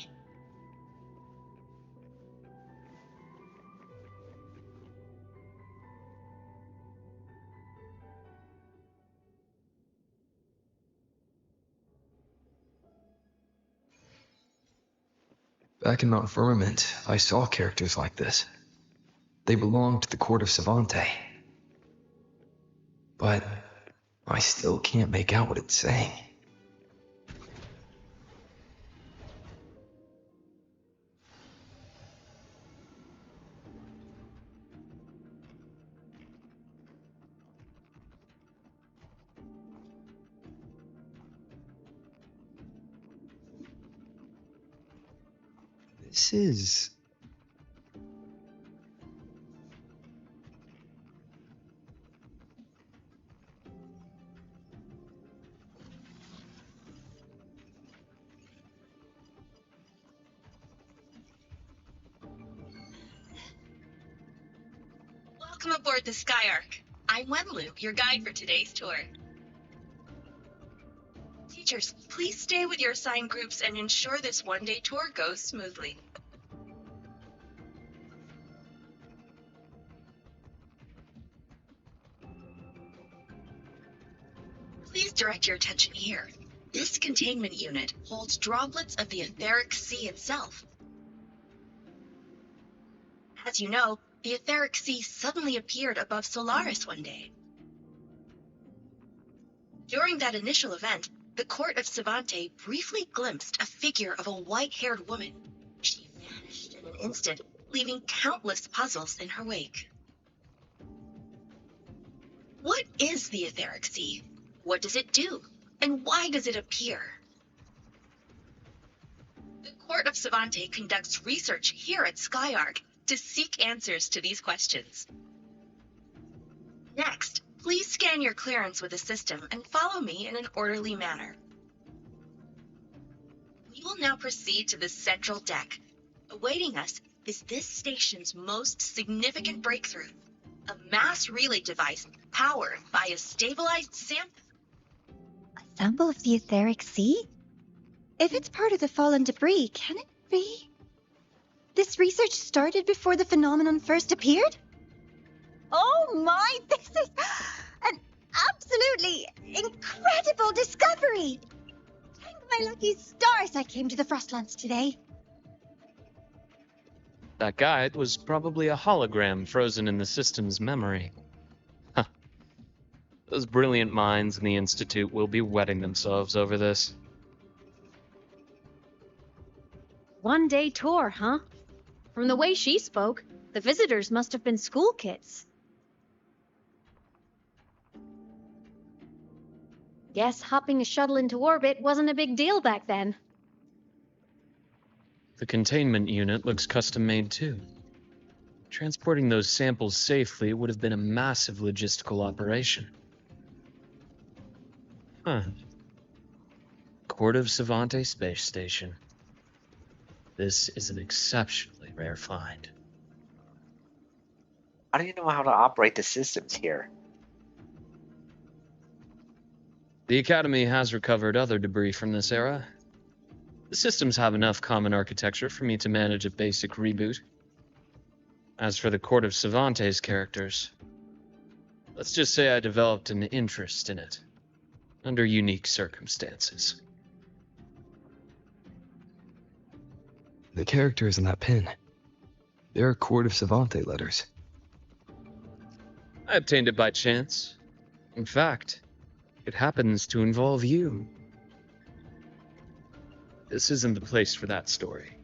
Back in Mount Firmament, I saw characters like this. They belonged to the court of Savante. But I still can't make out what it's saying. This is... Welcome aboard the Skyark. I'm Wenlu, your guide for today's tour. Teachers, please stay with your assigned groups and ensure this one-day tour goes smoothly. Please direct your attention here. This containment unit holds droplets of the etheric sea itself. As you know, the etheric sea suddenly appeared above Solaris one day. During that initial event, the court of Savante briefly glimpsed a figure of a white-haired woman. She vanished in an instant, leaving countless puzzles in her wake. What is the etheric sea? What does it do? And why does it appear? The court of Savante conducts research here at Skyark to seek answers to these questions. Next, please scan your clearance with the system and follow me in an orderly manner. We will now proceed to the central deck. Awaiting us is this station's most significant breakthrough, a mass relay device powered by a stabilized sample. A sample of the etheric sea? If it's part of the fallen debris, can it be? This research started before the phenomenon first appeared? Oh my, this is an absolutely incredible discovery! Thank my lucky stars I came to the Frostlands today. That guide was probably a hologram frozen in the system's memory. Huh. Those brilliant minds in the Institute will be wetting themselves over this. One-day tour, huh? From the way she spoke, the visitors must have been school kids. Guess hopping a shuttle into orbit wasn't a big deal back then. The containment unit looks custom-made too. Transporting those samples safely would have been a massive logistical operation. Huh. Court of Savante Space Station. This is an exceptionally rare find. How do you know how to operate the systems here? The Academy has recovered other debris from this era. The systems have enough common architecture for me to manage a basic reboot. As for the Court of Savante's characters, let's just say I developed an interest in it, under unique circumstances. The characters in that pin. They're Court of Savante letters. I obtained it by chance. In fact, it happens to involve you. This isn't the place for that story.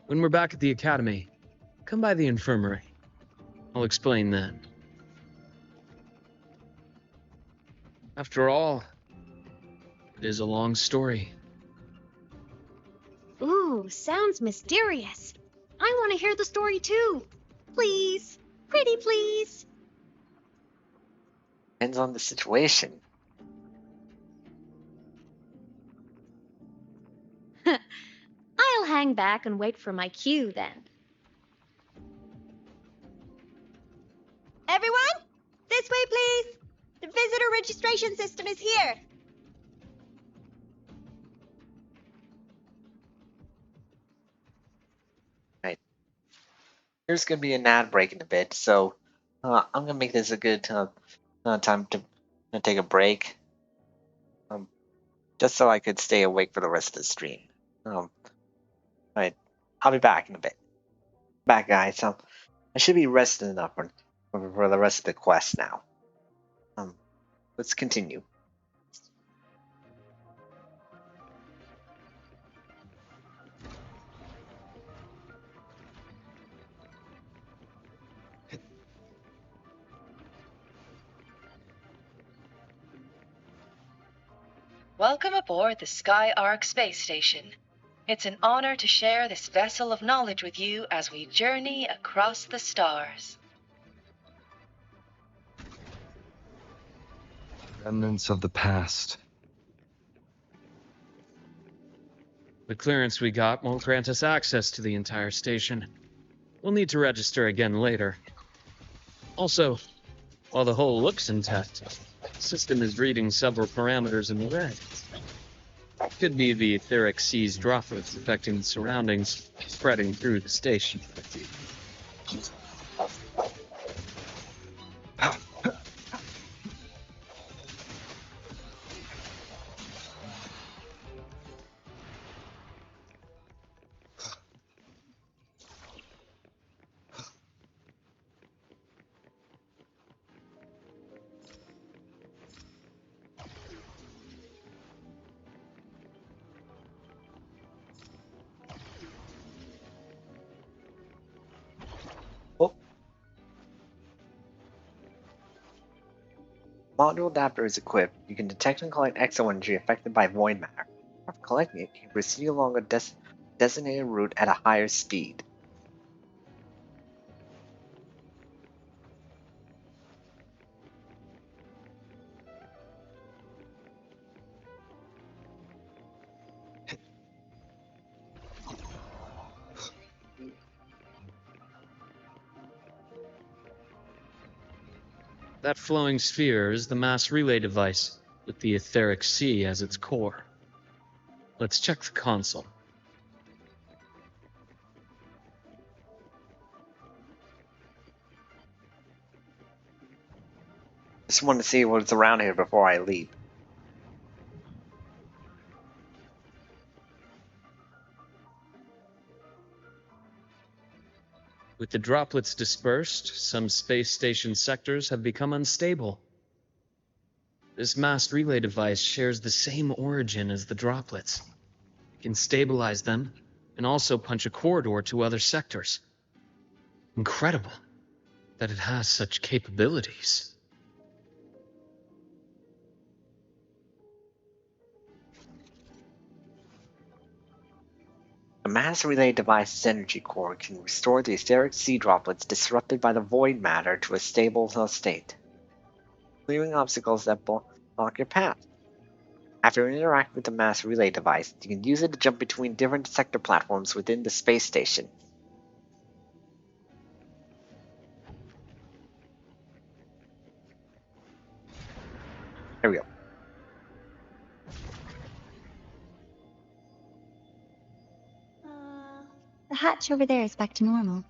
When we're back at the Academy, come by the infirmary. I'll explain then. After all, it is a long story. Ooh, sounds mysterious. I want to hear the story too. Please. Pretty please. Depends on the situation. I'll hang back and wait for my cue then. Everyone, this way please. The visitor registration system is here. Right. There's gonna be an ad break in a bit, so I'm gonna make this a good time to take a break, just so I could stay awake for the rest of the stream. Right, I'll be back in a bit. Back, guys. I should be rested enough for the rest of the quest now. Let's continue. Welcome aboard the Skyark space station. It's an honor to share this vessel of knowledge with you as we journey across the stars. Remnants of the past. The clearance we got won't grant us access to the entire station. We'll need to register again later. Also, while the hull looks intact, the system is reading several parameters in the red. Could be the etheric sea's droplets affecting the surroundings, spreading through the station. Module adapter is equipped. You can detect and collect exo-energy affected by void matter. After collecting it, you can proceed along a designated route at a higher speed. That flowing sphere is the mass relay device, with the etheric sea as its core. Let's check the console. Just want to see what's around here before I leave. With the droplets dispersed, some space station sectors have become unstable. This mass relay device shares the same origin as the droplets. It can stabilize them, and also punch a corridor to other sectors. Incredible that it has such capabilities. The mass relay device's energy core can restore the etheric sea droplets disrupted by the void matter to a stable state, clearing obstacles that block your path. After you interact with the mass relay device, you can use it to jump between different sector platforms within the space station. There we go. The hatch over there is back to normal.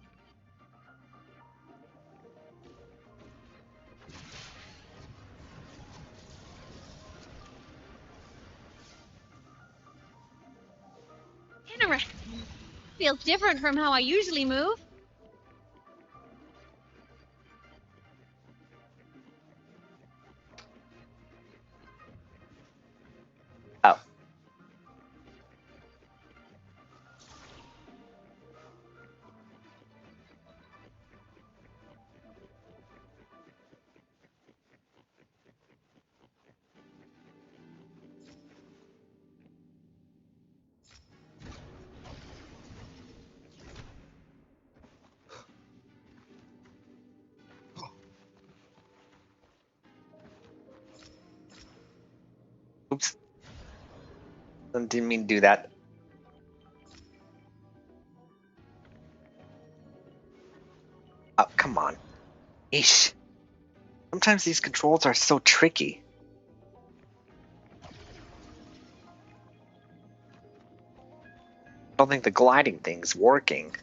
Interesting. Feels different from how I usually move. Oh. Oops. Didn't mean to do that. Oh, come on. Eesh. Sometimes these controls are so tricky. I don't think the gliding thing's working.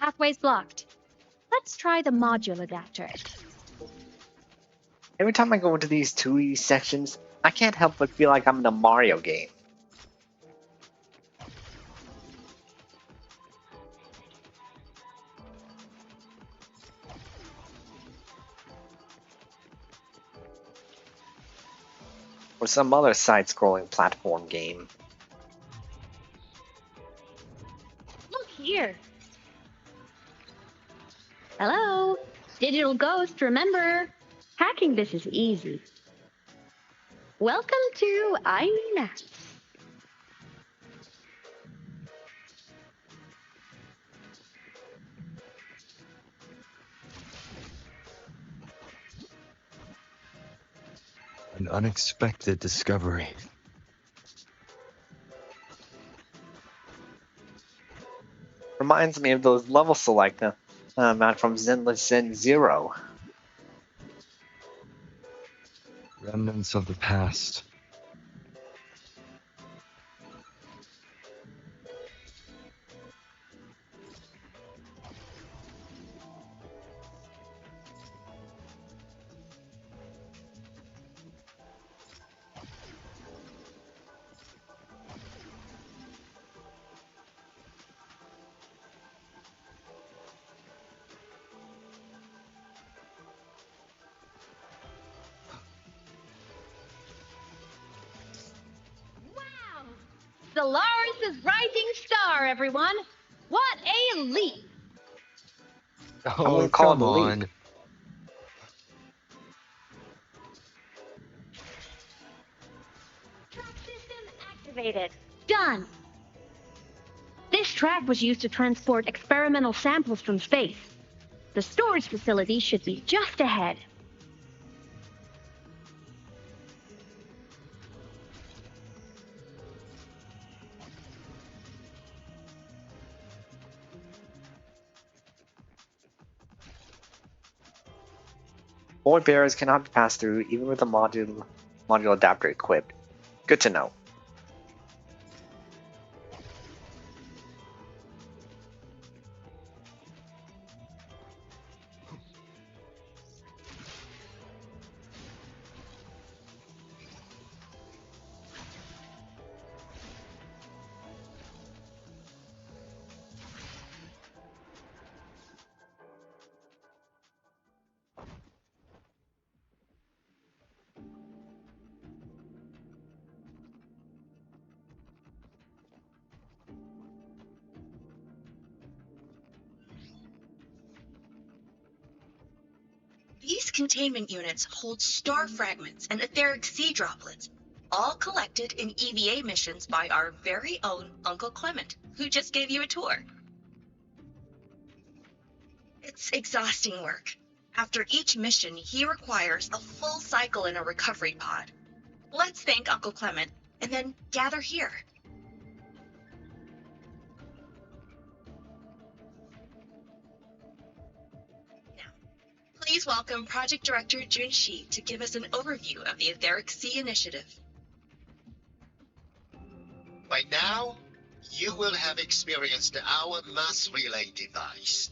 Pathway's blocked. Let's try the module adapter. Every time I go into these 2D sections, I can't help but feel like I'm in a Mario game. or some other side-scrolling platform game. Look here. Hello? Digital ghost, remember? Hacking this is easy. Welcome to Aemeath. An unexpected discovery. Reminds me of those level selector map from Zenless Zen Zero. Remnants of the past. Wow! Solaris' rising star, everyone! What a leap! I Oh, wouldn't call come it a leap. on. Track system activated. Done! This track was used to transport experimental samples from space. The storage facility should be just ahead. Void barriers cannot be passed through even with a module adapter equipped. Good to know. These containment units hold star fragments and etheric sea droplets, all collected in EVA missions by our very own Uncle Clement, who just gave you a tour. It's exhausting work. After each mission, he requires a full cycle in a recovery pod. Let's thank Uncle Clement, and then gather here. Please welcome Project Director Jun Shi to give us an overview of the Etheric Sea Initiative. By now, you will have experienced our mass relay device.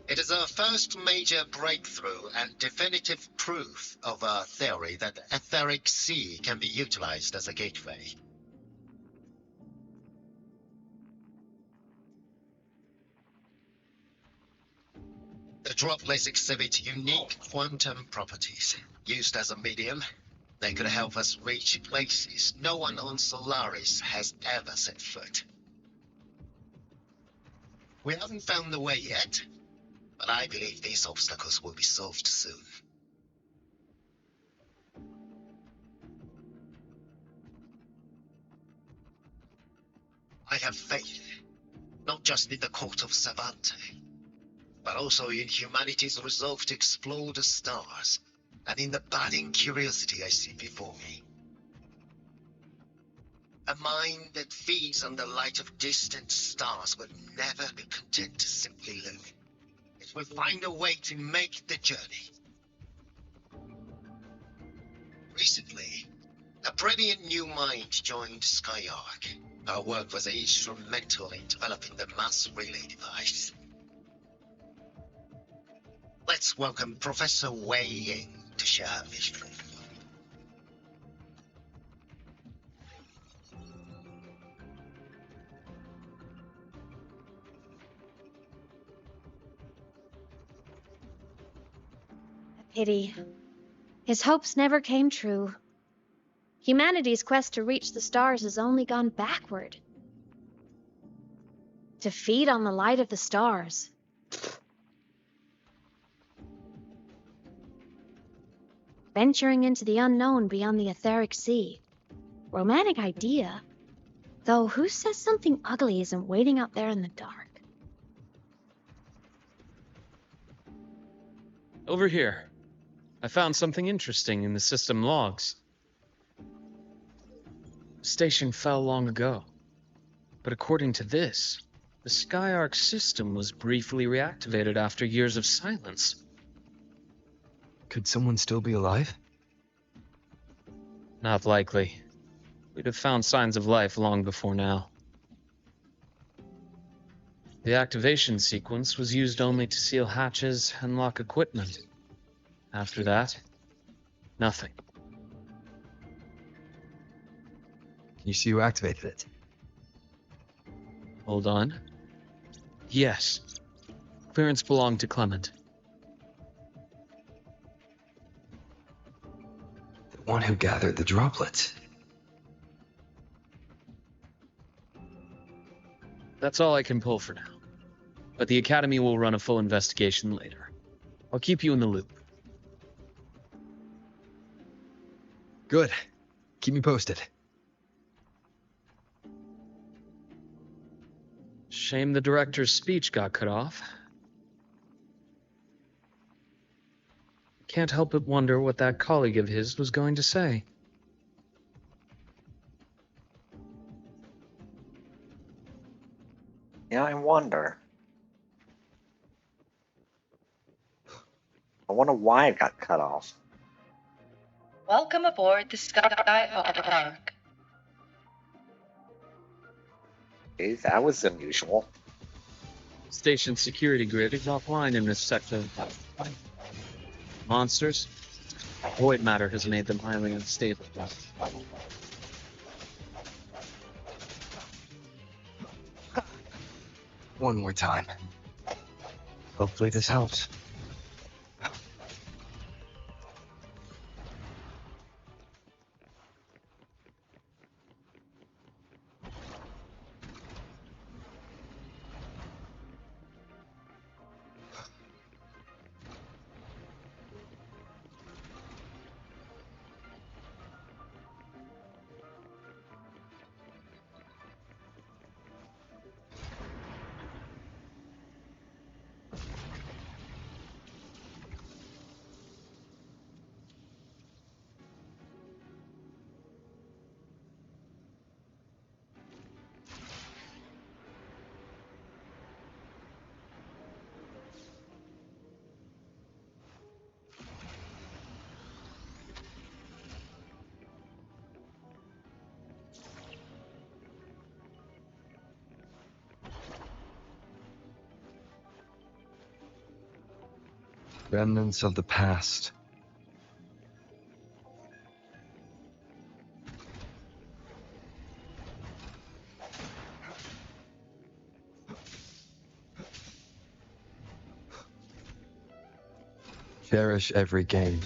It is our first major breakthrough and definitive proof of our theory that the Etheric Sea can be utilized as a gateway. The droplets exhibit unique quantum properties. Used as a medium, they could help us reach places no one on Solaris has ever set foot. We haven't found the way yet, but I believe these obstacles will be solved soon. I have faith, not just in the court of Savante, but also in humanity's resolve to explore the stars, and in the budding curiosity I see before me. A mind that feeds on the light of distant stars would never be content to simply live. It will find a way to make the journey. Recently, a brilliant new mind joined Skyark. Our work was instrumental in developing the mass relay device. Let's welcome Professor Wei Ying to share her vision. Pity. His hopes never came true. Humanity's quest to reach the stars has only gone backward. To feed on the light of the stars. Venturing into the unknown beyond the etheric sea. Romantic idea. Though who says something ugly isn't waiting out there in the dark? Over here. I found something interesting in the system logs. The station fell long ago. But according to this, the Skyark system was briefly reactivated after years of silence. Could someone still be alive? Not likely. We'd have found signs of life long before now. The activation sequence was used only to seal hatches and lock equipment. After that, nothing. Can you see who activated it? Hold on. Yes. Clearance belonged to Clement. The one who gathered the droplets. That's all I can pull for now. But the Academy will run a full investigation later. I'll keep you in the loop. Good. Keep me posted. Shame the director's speech got cut off. Can't help but wonder what that colleague of his was going to say. Yeah, I wonder. I wonder why it got cut off. Welcome aboard the Skyark. Okay, that was unusual. Station security grid is offline in this sector. Monsters? Void matter has made them highly unstable. One more time. Hopefully this helps. Remnants of the past. Cherish every game.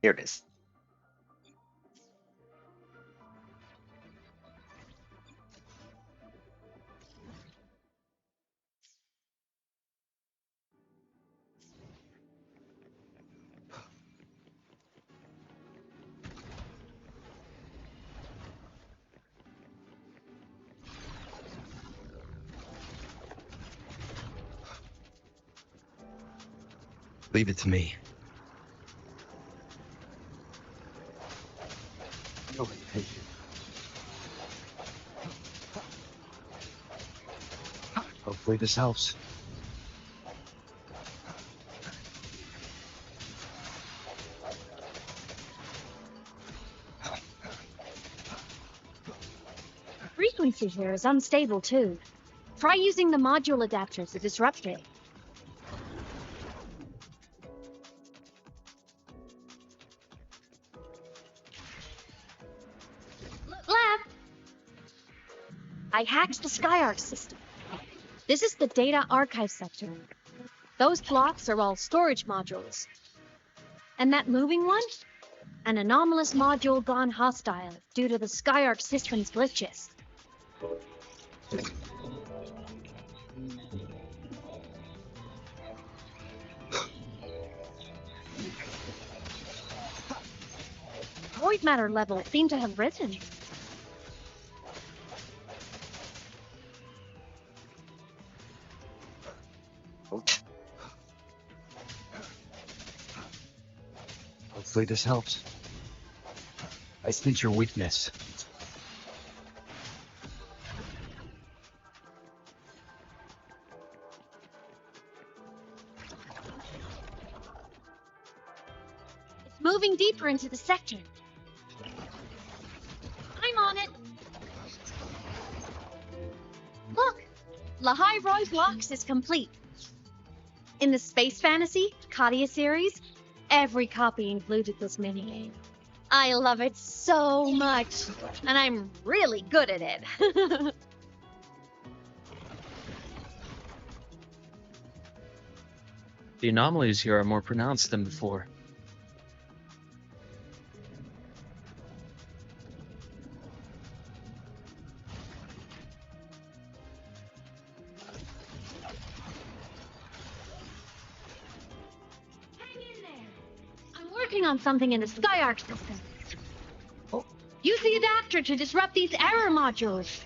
Here it is. Leave it to me. No hesitation. Hopefully this helps. frequency here is unstable too. Try using the module adapter to disrupt it. Look left! I hacked the SkyArc system. This is the data archive sector. Those blocks are all storage modules. And that moving one? An anomalous module gone hostile due to the SkyArc system's glitches. Void matter levels seem to have risen. Hopefully this helps. I sense your weakness. It's moving deeper into the sector. I'm on it. Look, Lahai-Roi blocks is complete. In the Space Fantasy Katia series, every copy included this minigame. I love it so much, and I'm really good at it. The anomalies here are more pronounced than before. I'm working on something in the SkyArc system. Use the adapter to disrupt these error modules.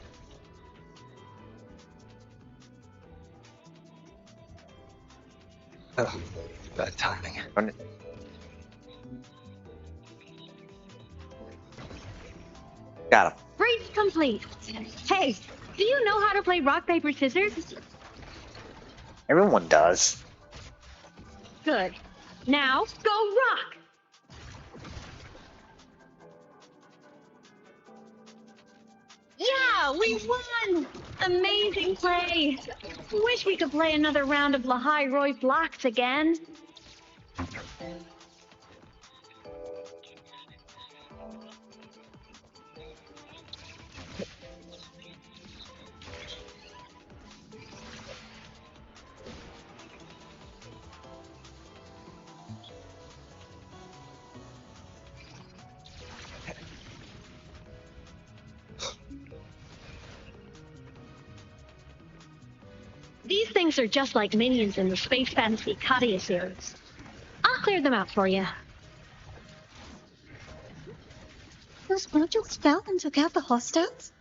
Oh, bad timing. Got him. Race complete. Hey, do you know how to play rock, paper, scissors? Everyone does. Good. Now, go rock! Yeah, we won! Amazing play! Wish we could play another round of Lahai-Roi blocks again. These things are just like minions in the Space Fantasy Katia series. I'll clear them out for you. Those modules fell and took out the hostiles?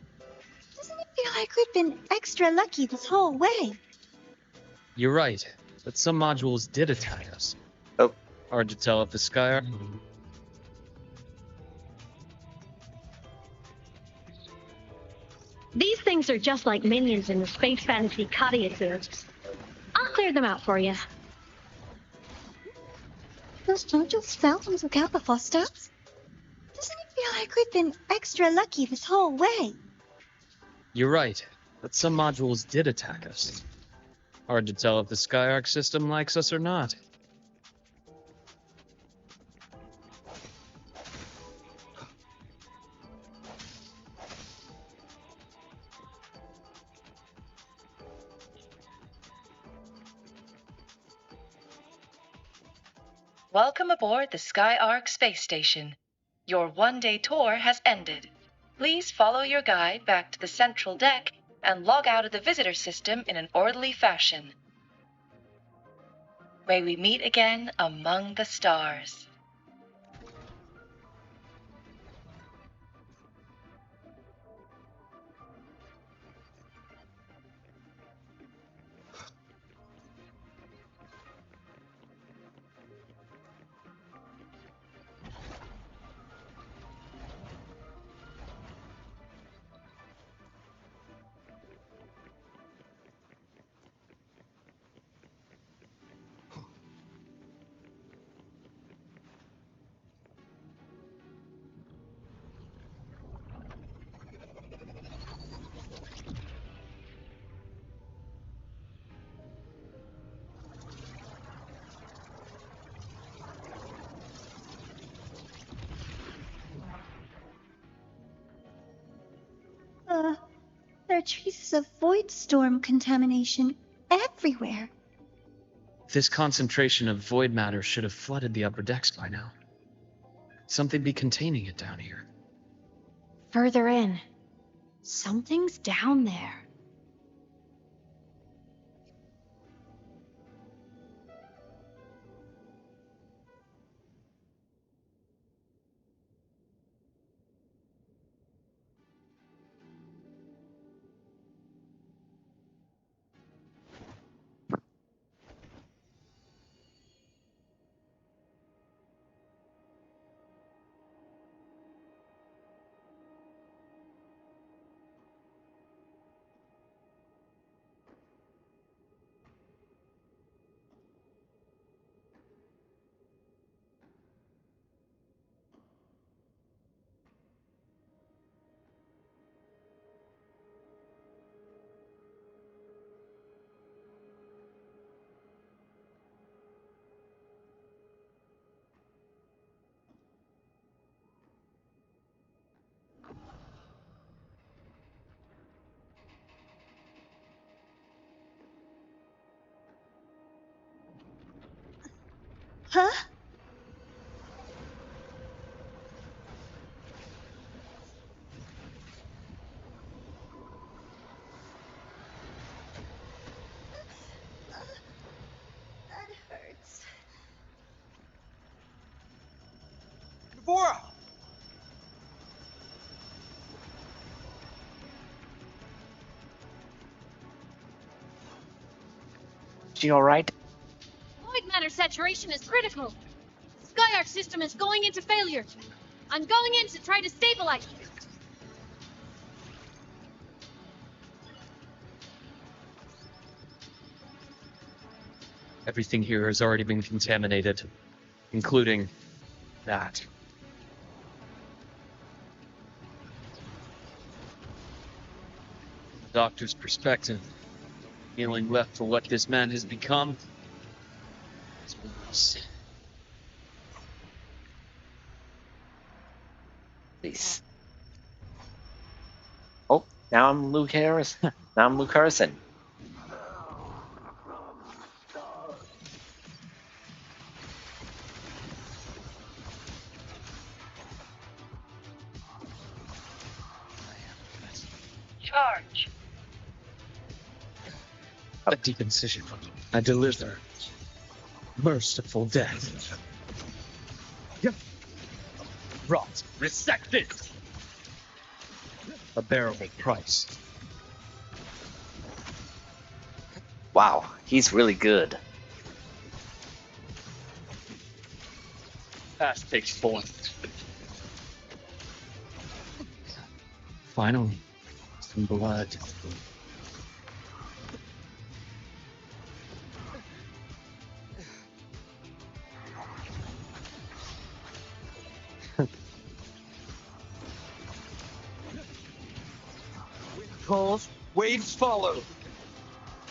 Doesn't it feel like we've been extra lucky this whole way? You're right, but some modules did attack us. Oh. Hard to tell if the SkyArc... These things are just like minions in the Space Fantasy Katia series. I'll clear them out for you. Those modules fell and took out the hostiles? Doesn't it feel like we've been extra lucky this whole way? You're right, but some modules did attack us. Hard to tell if the SkyArc system likes us or not. Welcome aboard the SkyArc space station. Your one-day tour has ended. Please follow your guide back to the central deck and log out of the visitor system in an orderly fashion. May we meet again among the stars. There are traces of void storm contamination everywhere. This concentration of void matter should have flooded the upper decks by now. Something be containing it down here. Further in. Something's down there. Huh? That hurts. Navora! She alright? Void matter saturation is critical. The Skyark system is going into failure. I'm going in to try to stabilize it. Everything here has already been contaminated, including that. The doctor's perspective, feeling left for what this man has become, is worse. Please. Oh, now I'm Luke Harris. Now I'm Luke Harrison. Charge. A deep incision. I deliver. Merciful death. Yep. Rot. Resected. A bearable price. Wow, he's really good. Fast takes form. Finally, some blood. Calls, waves follow.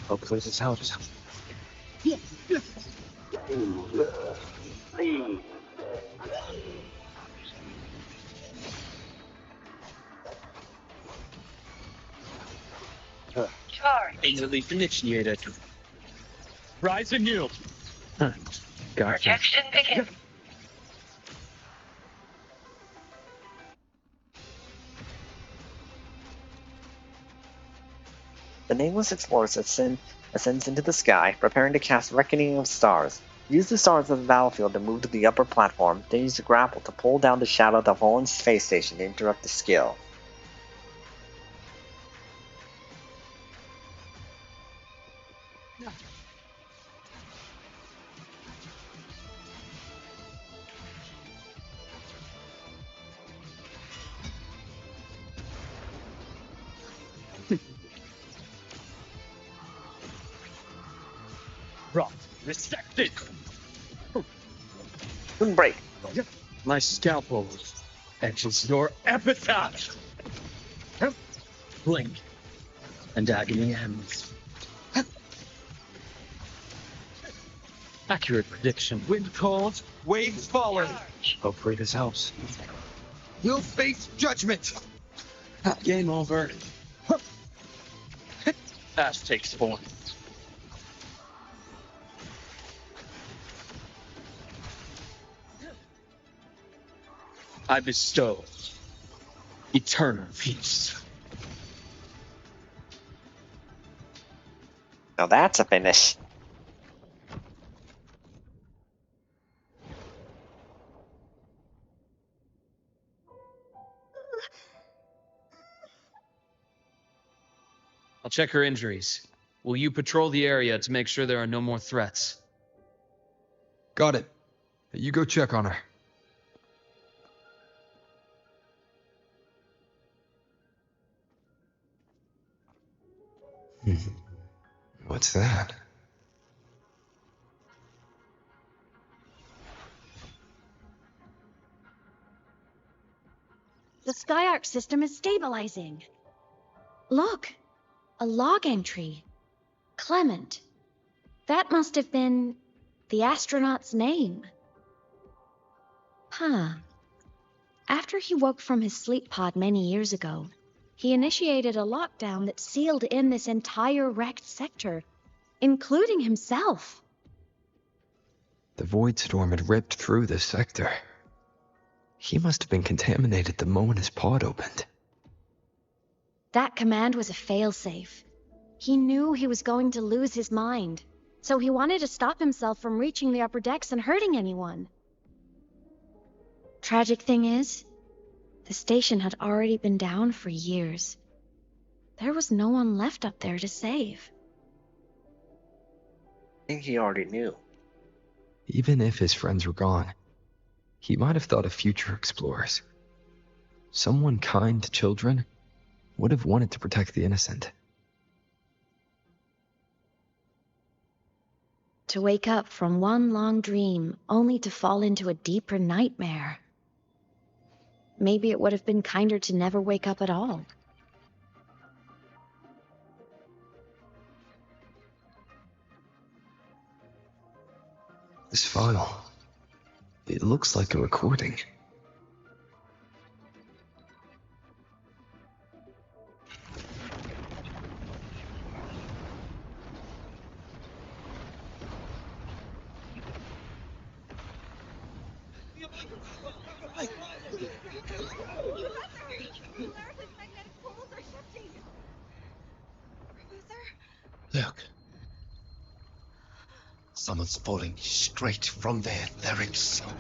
Hopefully this helps. Charge. Angel Leaf initiated. Rise anew. Gotcha. Projection begin. The nameless explorer ascends into the sky, preparing to cast Reckoning of Stars. Use the stars as a battlefield to move to the upper platform, then use the grapple to pull down the shadow of the fallen space station to interrupt the skill. Rot. Resected. Moon break. My scalpel etches your epitaph. Blink, and agony ends. Accurate prediction. Wind calls, waves follow. Hopefully this helps. You'll face judgment. Game over. as takes form. I bestow eternal peace. Now that's a finish. I'll check her injuries. Will you patrol the area to make sure there are no more threats? Got it. You go check on her. What's that? The Skyark system is stabilizing. Look, a log entry. Clement. That must have been the astronaut's name. Huh. After he woke from his sleep pod many years ago, he initiated a lockdown that sealed in this entire wrecked sector, including himself. The void storm had ripped through this sector. He must have been contaminated the moment his pod opened. That command was a failsafe. He knew he was going to lose his mind, so he wanted to stop himself from reaching the upper decks and hurting anyone. Tragic thing is, the station had already been down for years. There was no one left up there to save. I think he already knew. Even if his friends were gone, he might have thought of future explorers. Someone kind to children would have wanted to protect the innocent. To wake up from one long dream only to fall into a deeper nightmare. Maybe it would have been kinder to never wake up at all. This file, it looks like a recording. Look. Someone's falling straight from the etheric sun.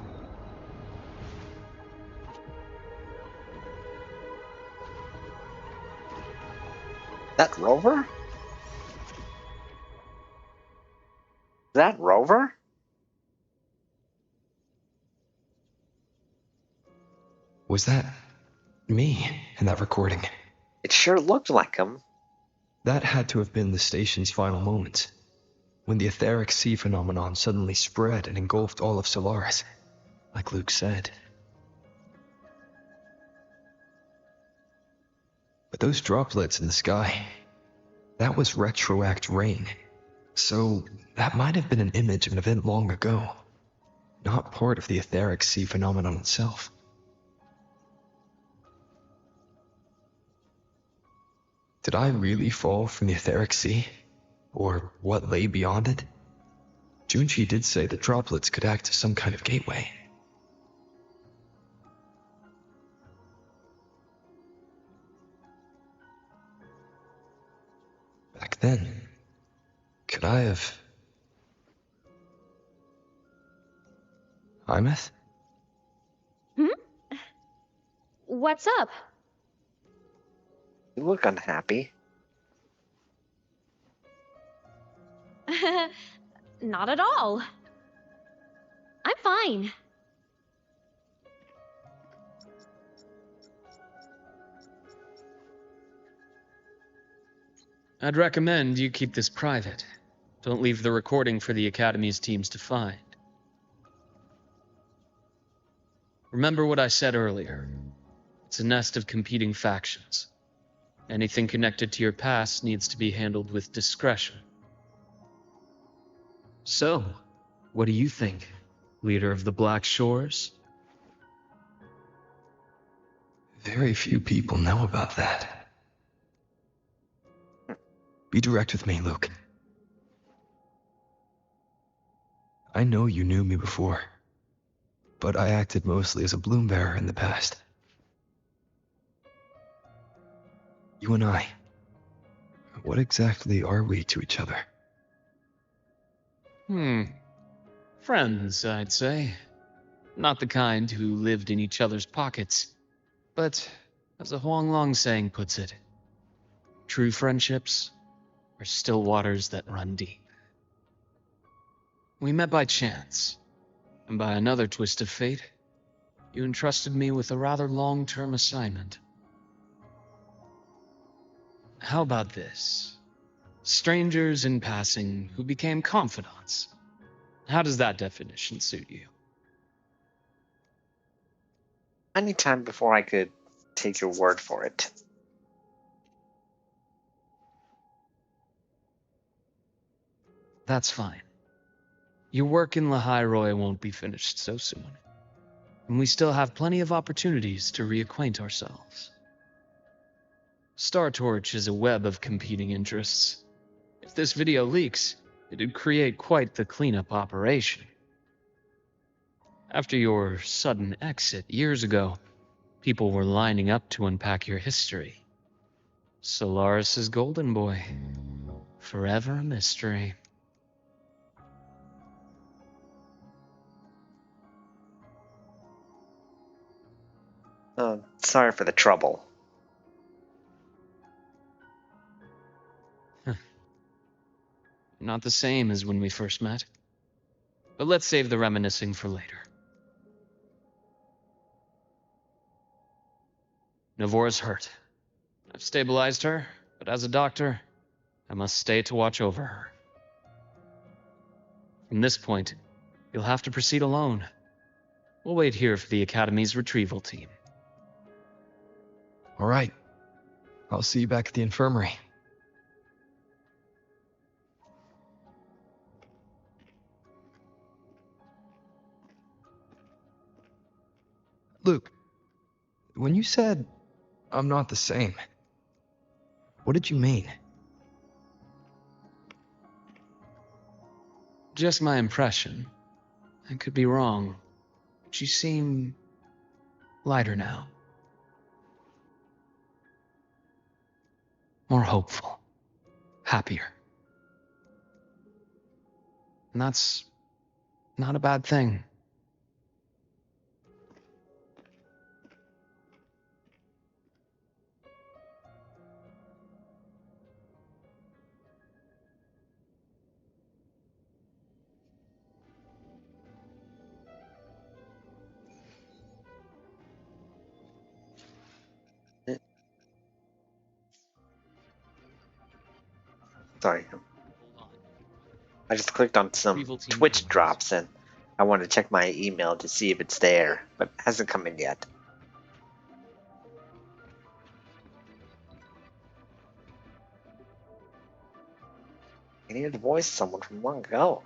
That Rover? That Rover? Was that me in that recording? It sure looked like him. That had to have been the station's final moments, when the etheric sea phenomenon suddenly spread and engulfed all of Solaris, like Luke said. But those droplets in the sky, that was retroact rain. So that might have been an image of an event long ago, not part of the etheric sea phenomenon itself. Did I really fall from the etheric sea? Or what lay beyond it? Junchi did say the droplets could act as some kind of gateway. Back then, could I have... Aemeath? What's up? You look unhappy. Not at all. I'm fine. I'd recommend you keep this private. Don't leave the recording for the Academy's teams to find. Remember what I said earlier. It's a nest of competing factions. Anything connected to your past needs to be handled with discretion. So, what do you think, leader of the Black Shores? Very few people know about that. Be direct with me, Luke. I know you knew me before, but I acted mostly as a bloom bearer in the past. You and I, what exactly are we to each other? Friends, I'd say. Not the kind who lived in each other's pockets, but as the Huanglong saying puts it, true friendships are still waters that run deep. We met by chance, and by another twist of fate, you entrusted me with a rather long-term assignment. How about this? Strangers in passing who became confidants. How does that definition suit you? I need time before I could take your word for it. That's fine. Your work in Lahai-Roi won't be finished so soon, and we still have plenty of opportunities to reacquaint ourselves. Star Torch is a web of competing interests. If this video leaks, it'd create quite the cleanup operation. After your sudden exit years ago, people were lining up to unpack your history. Solaris's golden boy. Forever a mystery. Sorry for the trouble. Not the same as when we first met. But let's save the reminiscing for later. Navora's hurt. I've stabilized her, but as a doctor, I must stay to watch over her. From this point, you'll have to proceed alone. We'll wait here for the Academy's retrieval team. All right. I'll see you back at the infirmary. Luke, when you said, I'm not the same, what did you mean? Just my impression. I could be wrong. But you seem lighter now. More hopeful. Happier. And that's not a bad thing. Sorry. I just clicked on some Twitch drops and I want to check my email to see if it's there, but it hasn't come in yet. I hear the voice of someone from long ago.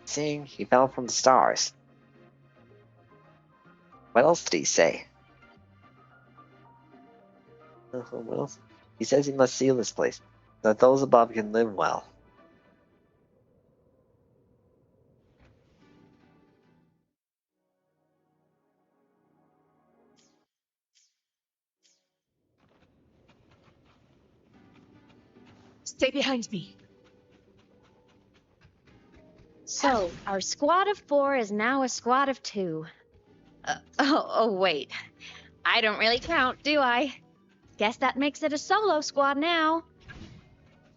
Saying he fell from the stars. What else did he say? Well, he says he must seal this place, so that those above can live well. Stay behind me. So, our squad of 4 is now a squad of 2. Wait. I don't really count, do I? Guess that makes it a solo squad now.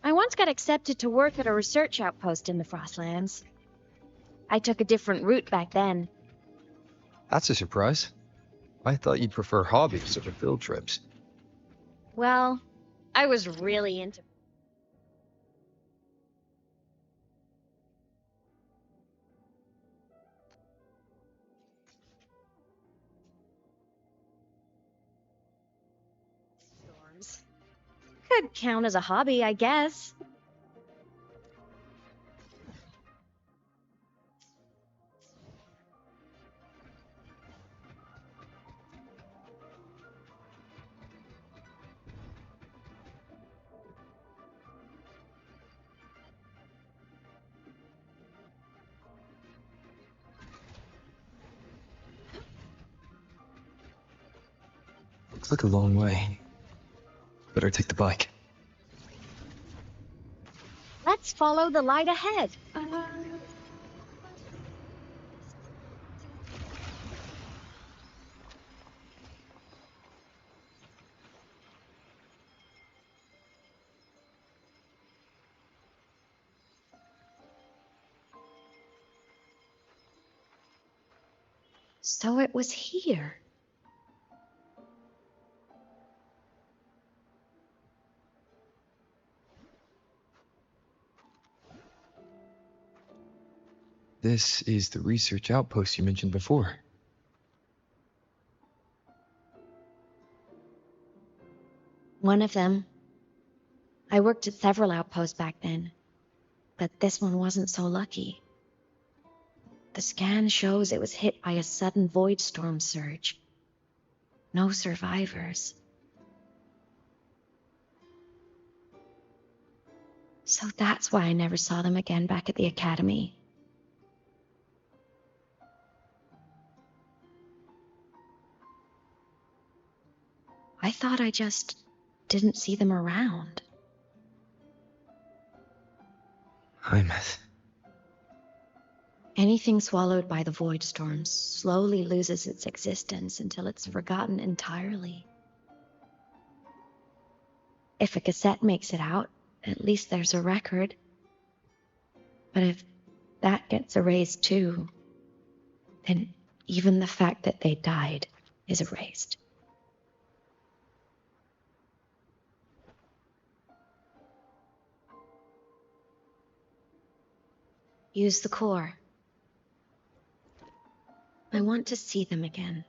I once got accepted to work at a research outpost in the Frostlands. I took a different route back then. That's a surprise. I thought you'd prefer hobbies over field trips. Well, I was really into storms. Could count as a hobby, I guess. Looks like a long way. Better take the bike. Let's follow the light ahead. So it was here. This is the research outpost you mentioned before. One of them. I worked at several outposts back then, but this one wasn't so lucky. The scan shows it was hit by a sudden void storm surge. No survivors. So that's why I never saw them again back at the academy. I thought I just didn't see them around. Aemeath. Anything swallowed by the void storms slowly loses its existence until it's forgotten entirely. If a cassette makes it out, at least there's a record. But if that gets erased too, then even the fact that they died is erased. Use the core. I want to see them again.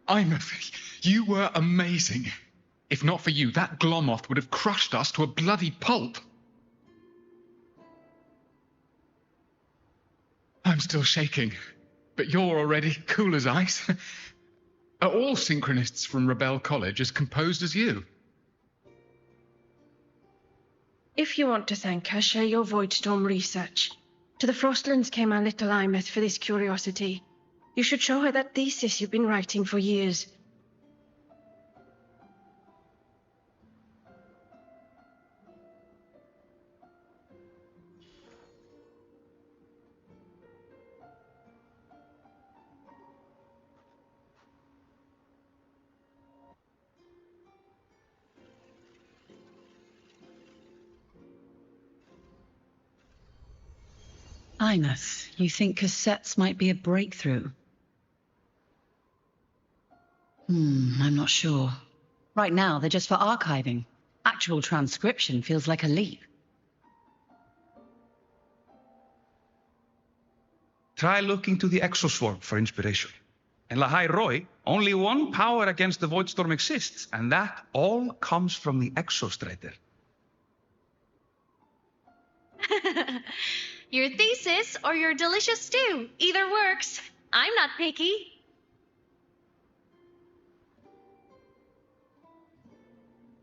Aemeath, you were amazing. If not for you, that Glomoth would have crushed us to a bloody pulp. I'm still shaking, but you're already cool as ice. Are all synchronists from Rebel College as composed as you? If you want to thank her, share your Voidstorm research. To the Frostlands came our little Aemeath for this curiosity. You should show her that thesis you've been writing for years. Aemeath, you think cassettes might be a breakthrough? I'm not sure. Right now, they're just for archiving. Actual transcription feels like a leap. Try looking to the exoswarm for inspiration. In Lahai-Roi, only one power against the Voidstorm exists, and that all comes from the exostrider. Your thesis or your delicious stew. Either works. I'm not picky.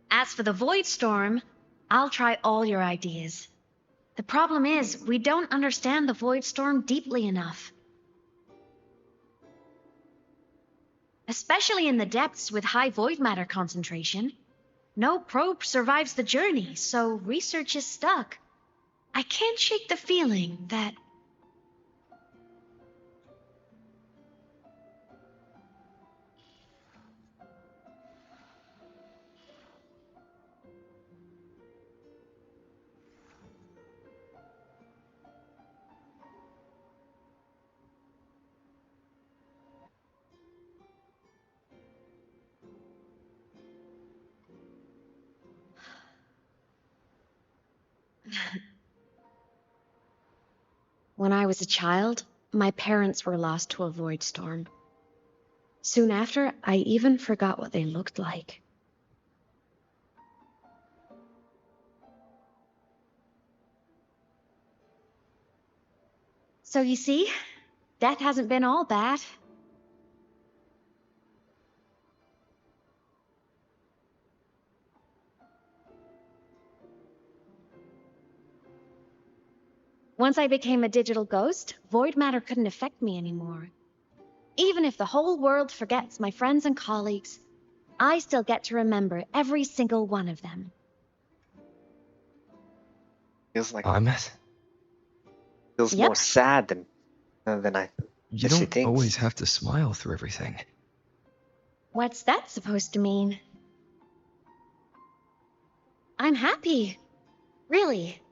As for the Void Storm, I'll try all your ideas. The problem is, we don't understand the Void Storm deeply enough. Especially in the depths with high void matter concentration. No probe survives the journey, so research is stuck. I can't shake the feeling that when I was a child, my parents were lost to a void storm. Soon after, I even forgot what they looked like. So you see, death hasn't been all bad. Once I became a digital ghost, void matter couldn't affect me anymore. Even if the whole world forgets my friends and colleagues, I still get to remember every single one of them. Feels like Aemeath? feels Yep. more sad than You she don't thinks. always have to smile through everything. What's that supposed to mean? I'm happy. Really.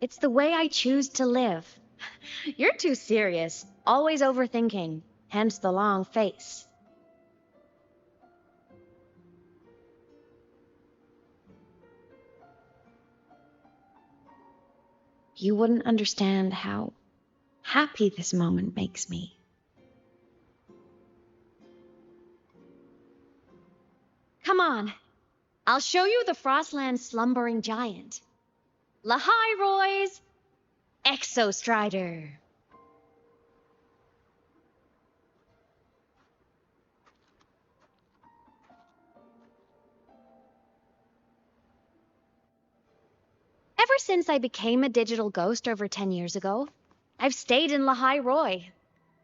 It's the way I choose to live. You're too serious, always overthinking, hence the long face. You wouldn't understand how happy this moment makes me. Come on, I'll show you the Frostland's slumbering giant. Lahai-Roi's Exostrider. Ever since I became a digital ghost over 10 years ago, I've stayed in Lahai-Roi.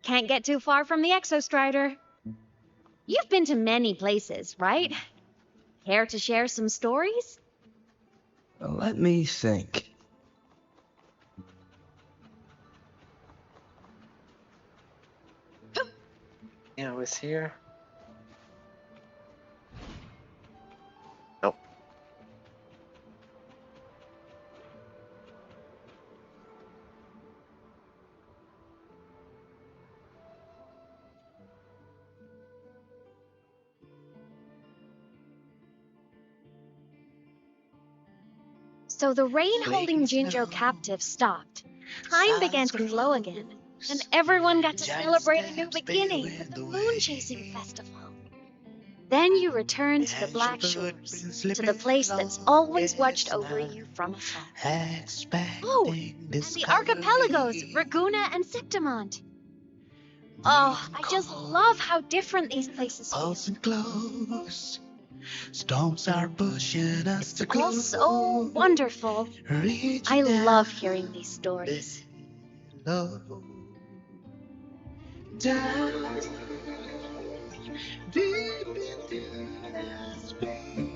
Can't get too far from the Exostrider. You've been to many places, right? Care to share some stories? Let me think. Yeah, I was here. Nope. So the rain holding Jinjo captive stopped. Time began to flow again, and everyone got to celebrate a new beginning at the Moon Chasing Festival. Then you returned to the Black Shores, to the place that's always watched over you from afar. Oh, and the archipelagos, Raguna and Septimont. Oh, I just love how different these places feel. Storms are pushing us to It's all so wonderful. I love hearing these stories. down deep into the space,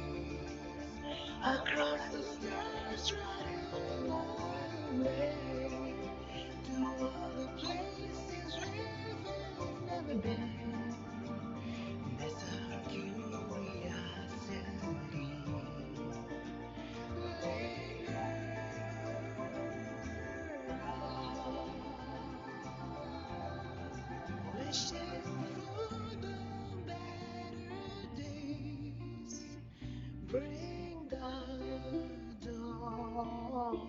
across the stars, running away to all the places we've never been. That's our curiosity. Wishing for the better days. Bring the dawn.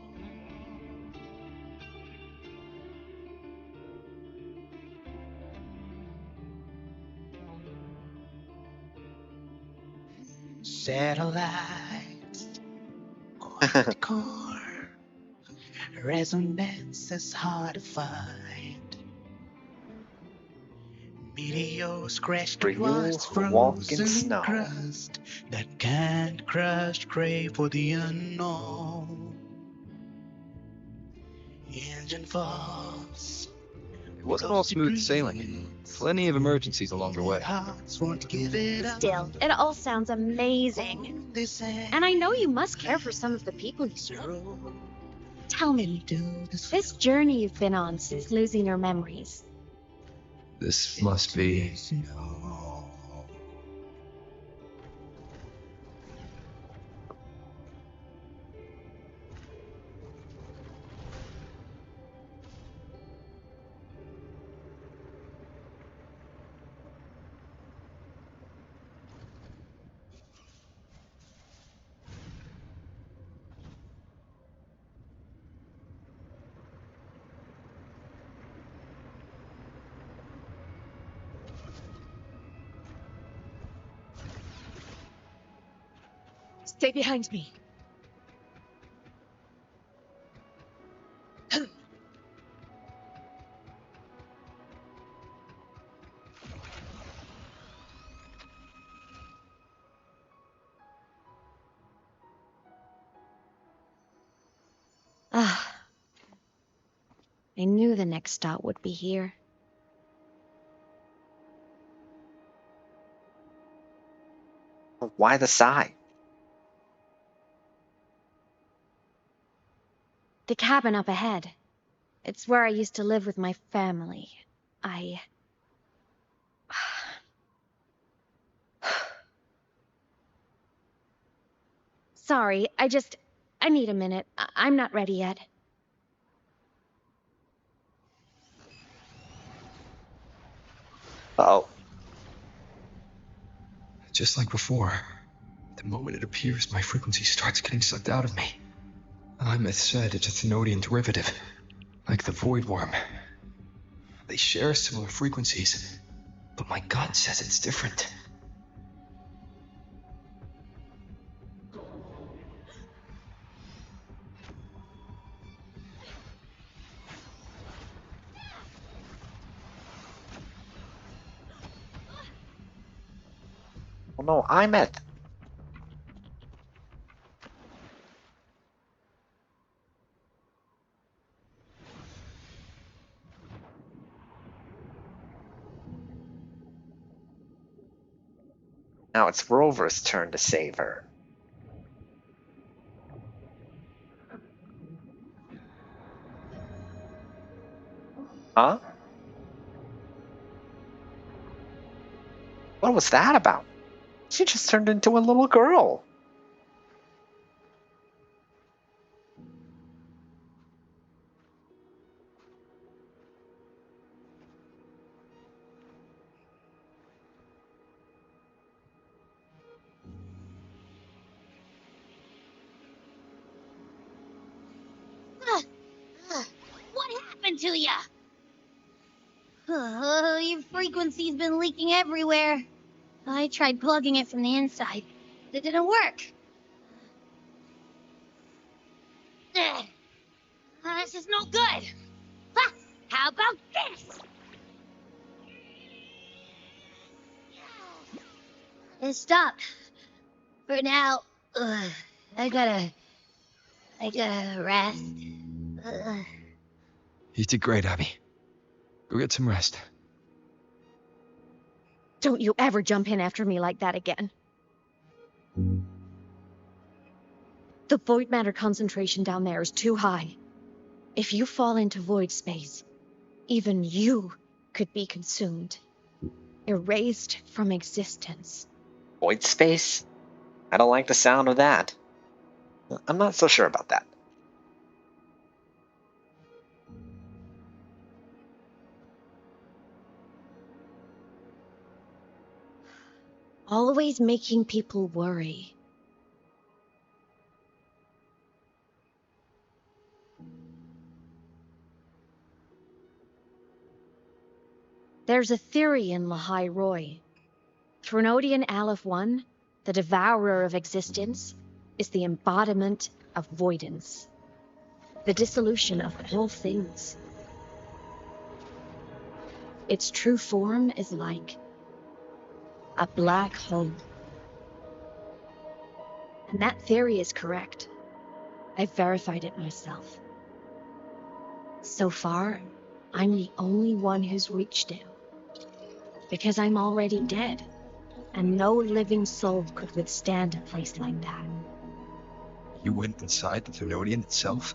Satellites on the core. Resonance is hard to find. Meteors crash towards frozen crust that can't crush, crave for the unknown. Engine falls. It wasn't all smooth sailing. Plenty of emergencies along the way. Still, it all sounds amazing. And I know you must care for some of the people you know. Tell me, this journey you've been on since losing your memories. This must be... Stay behind me. Ah. I knew the next stop would be here. Why the sigh? The cabin up ahead. It's where I used to live with my family. Sorry, I need a minute. I'm not ready yet. Uh-oh. Just like before, the moment it appears, my frequency starts getting sucked out of me. Aemeath said it's a Thenodian derivative, like the Void Worm. They share similar frequencies, but my gut says it's different. Oh no, Aemeath. Now it's Rover's turn to save her. Huh? What was that about? She just turned into a little girl. What happened to ya? Your frequency's been leaking everywhere. I tried plugging it from the inside. It didn't work. This is no good. How about this? It stopped. For now, I gotta rest. You did great, Abby. Go get some rest. Don't you ever jump in after me like that again. The void matter concentration down there is too high. If you fall into void space, even you could be consumed. Erased from existence. Void space? I don't like the sound of that. I'm not so sure about that. Always making people worry. There's a theory in Lahai-Roi. Thenodian Aleph-1, the devourer of existence, is the embodiment of voidance. The dissolution of all things. Its true form is like a black hole. And that theory is correct. I've verified it myself. So far, I'm the only one who's reached it. Because I'm already dead, and no living soul could withstand a place like that. You went inside the Thenodian itself?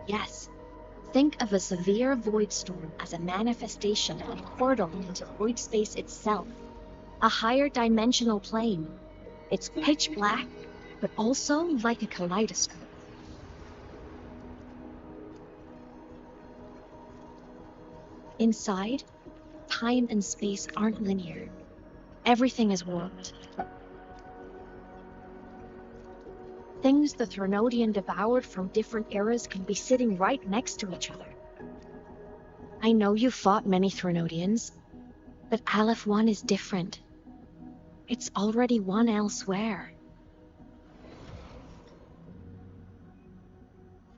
Yes. Think of a severe void storm as a manifestation of a portal into void space itself. A higher dimensional plane. It's pitch black, but also like a kaleidoscope. Inside, time and space aren't linear. Everything is warped. Things the Thenodian devoured from different eras can be sitting right next to each other. I know you fought many Thenodians, but Aleph-1 is different. It's already won elsewhere.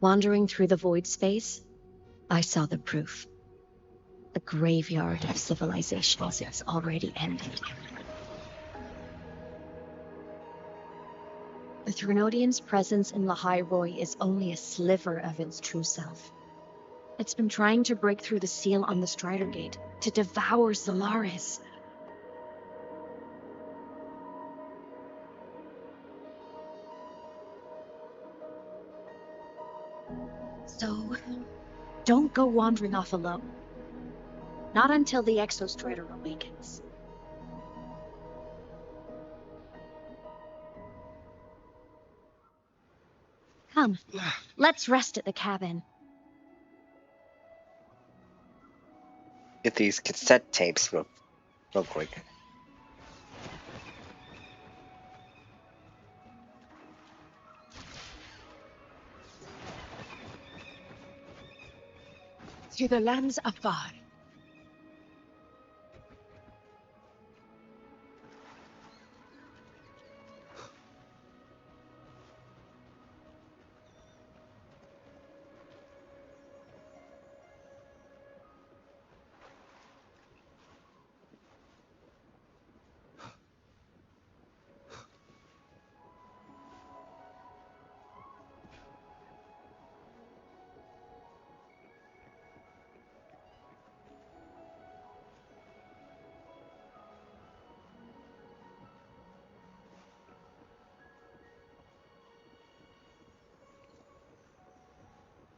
Wandering through the void space, I saw the proof. The graveyard of civilizations is already ended. The Threnodian's presence in Lahai-Roi is only a sliver of its true self. It's been trying to break through the seal on the Strider Gate, to devour Solaris. So, don't go wandering off alone. Not until the Exostrider awakens. Come, let's rest at the cabin. Get these cassette tapes real quick. To the lands afar.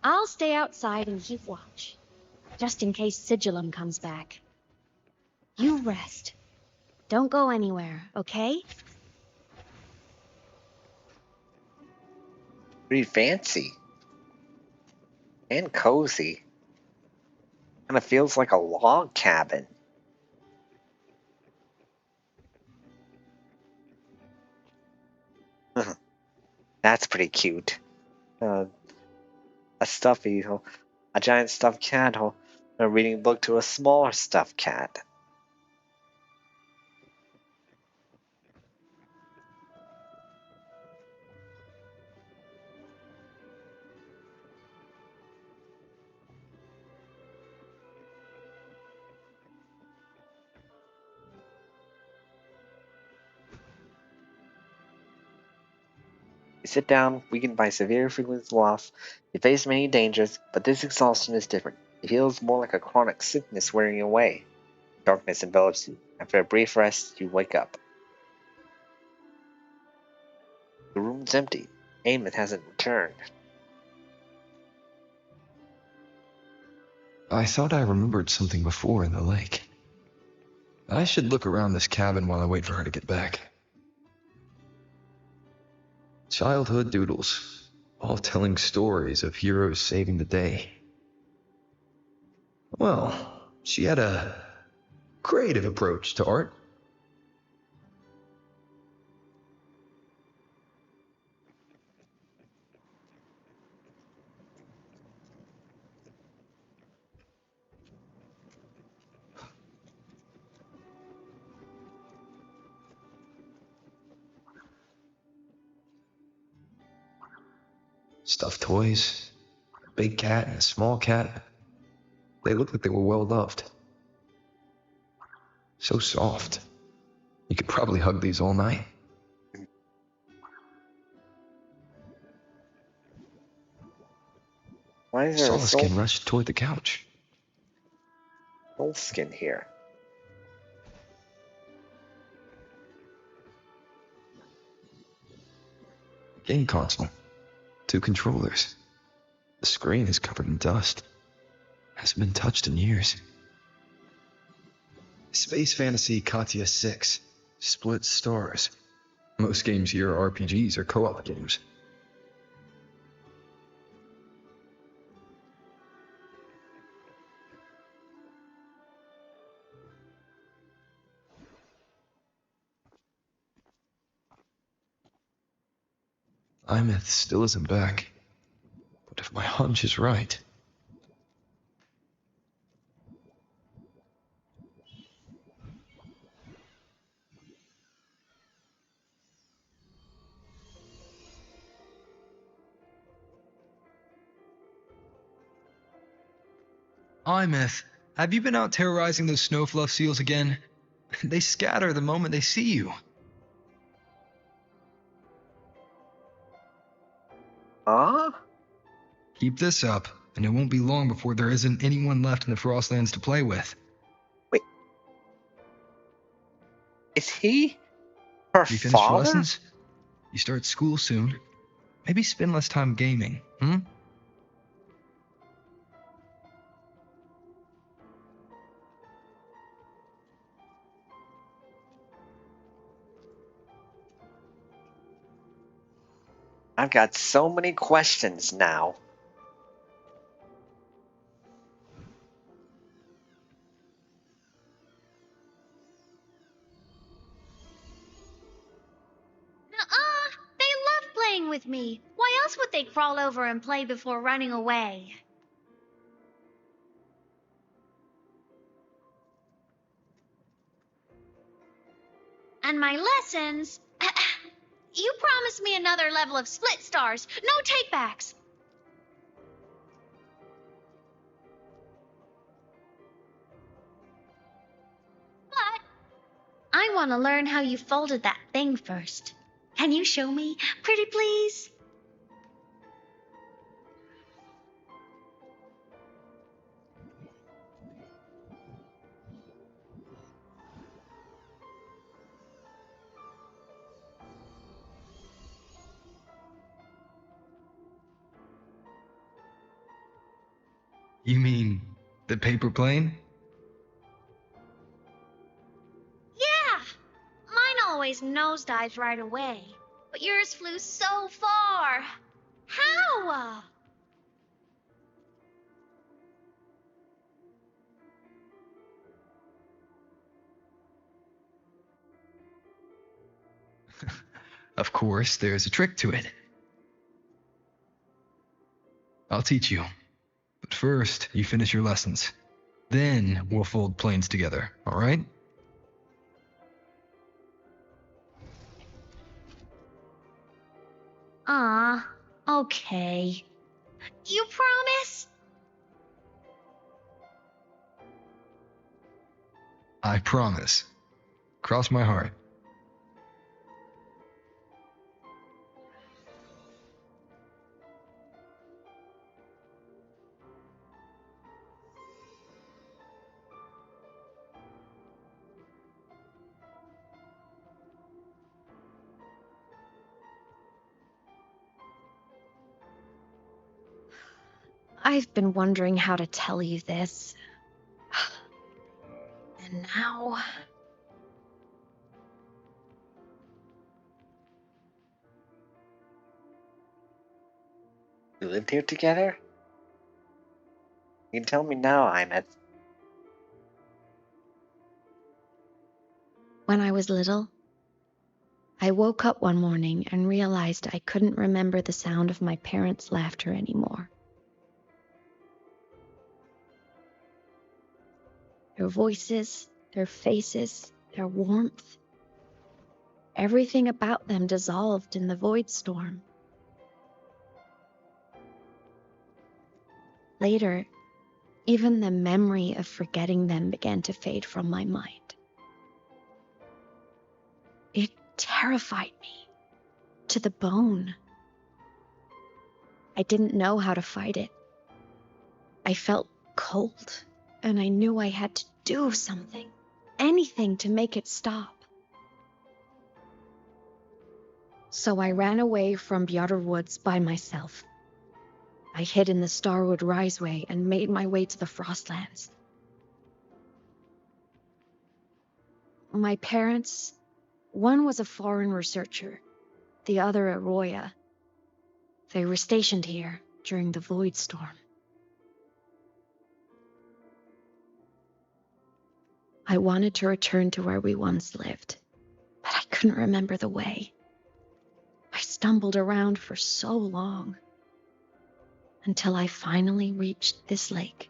I'll stay outside and keep watch, just in case Sigillum comes back. You rest. Don't go anywhere, okay? Pretty fancy. And cozy. Kinda feels like a log cabin. That's pretty cute. A stuffy, a giant stuffed cat, reading a book to a smaller stuffed cat. You sit down, weakened by severe frequency loss. You face many dangers, but this exhaustion is different. It feels more like a chronic sickness wearing you away. Darkness envelops you. After a brief rest, you wake up. The room's empty. Aemeath hasn't returned. I thought I remembered something before in the lake. I should look around this cabin while I wait for her to get back. Childhood doodles, all telling stories of heroes saving the day. Well, she had a creative approach to art. Stuffed toys, a big cat and a small cat. They looked like they were well loved. So soft. You could probably hug these all night. Why is there a Skin rushed toward the couch. soul skin here? Game console. 2 controllers. The screen is covered in dust. Hasn't been touched in years. Space Fantasy Katya 6. Split stars. Most games here are RPGs or co-op games. Aemeath still isn't back. But if my hunch is right... Aemeath, have you been out terrorizing those snowfluff seals again? They scatter the moment they see you. Keep this up, and it won't be long before there isn't anyone left in the Frostlands to play with. Wait. Is he her You finish your father? lessons? You start school soon. Maybe spend less time gaming, hmm? I've got so many questions now. Nuh-uh! They love playing with me. Why else would they crawl over and play before running away? And my lessons... You promised me another level of split stars. No takebacks. But I want to learn how you folded that thing first. Can you show me, pretty please? You mean the paper plane? Yeah! Mine always nosedives right away. But yours flew so far. How? Of course, there's a trick to it. I'll teach you. But first, you finish your lessons. Then we'll fold planes together, alright? Okay. You promise? I promise. Cross my heart. I've been wondering how to tell you this. And now... You lived here together? You can tell me now, Aemeath. When I was little, I woke up one morning and realized I couldn't remember the sound of my parents' laughter anymore. Their voices, their faces, their warmth. Everything about them dissolved in the void storm. Later, even the memory of forgetting them began to fade from my mind. It terrified me to the bone. I didn't know how to fight it. I felt cold, and I knew I had to do something, anything to make it stop. So I ran away from Bjotr Woods by myself. I hid in the Starwood Riseway and made my way to the Frostlands. My parents, one was a foreign researcher, the other a Roya. They were stationed here during the Void Storm. I wanted to return to where we once lived, but I couldn't remember the way. I stumbled around for so long, until I finally reached this lake.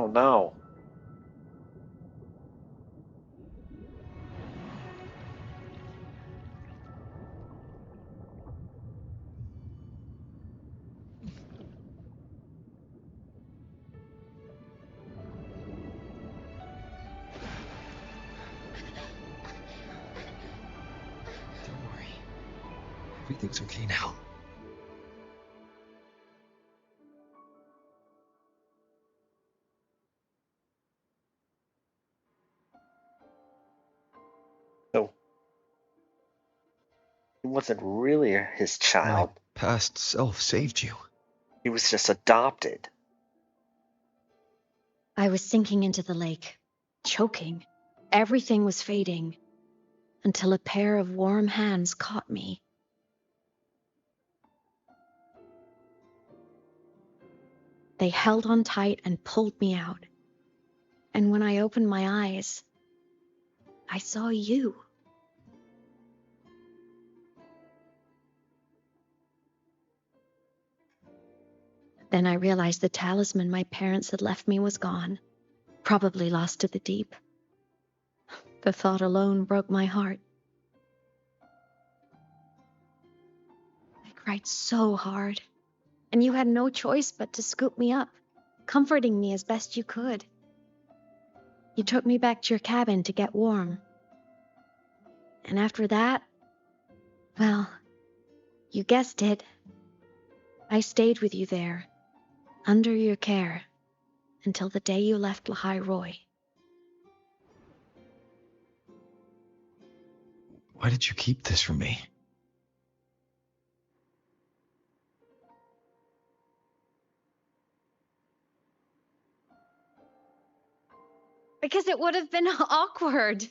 Oh no. Don't worry. Everything's okay now. So, he wasn't really his My child. past self saved you. He was just adopted. I was sinking into the lake, choking. Everything was fading, until a pair of warm hands caught me. They held on tight and pulled me out. And when I opened my eyes, I saw you. Then I realized the talisman my parents had left me was gone, probably lost to the deep. The thought alone broke my heart. I cried so hard, and you had no choice but to scoop me up, comforting me as best you could. You took me back to your cabin to get warm. And after that, well, you guessed it. I stayed with you there, under your care, until the day you left Lahai-Roi. Why did you keep this from me? Because it would have been awkward.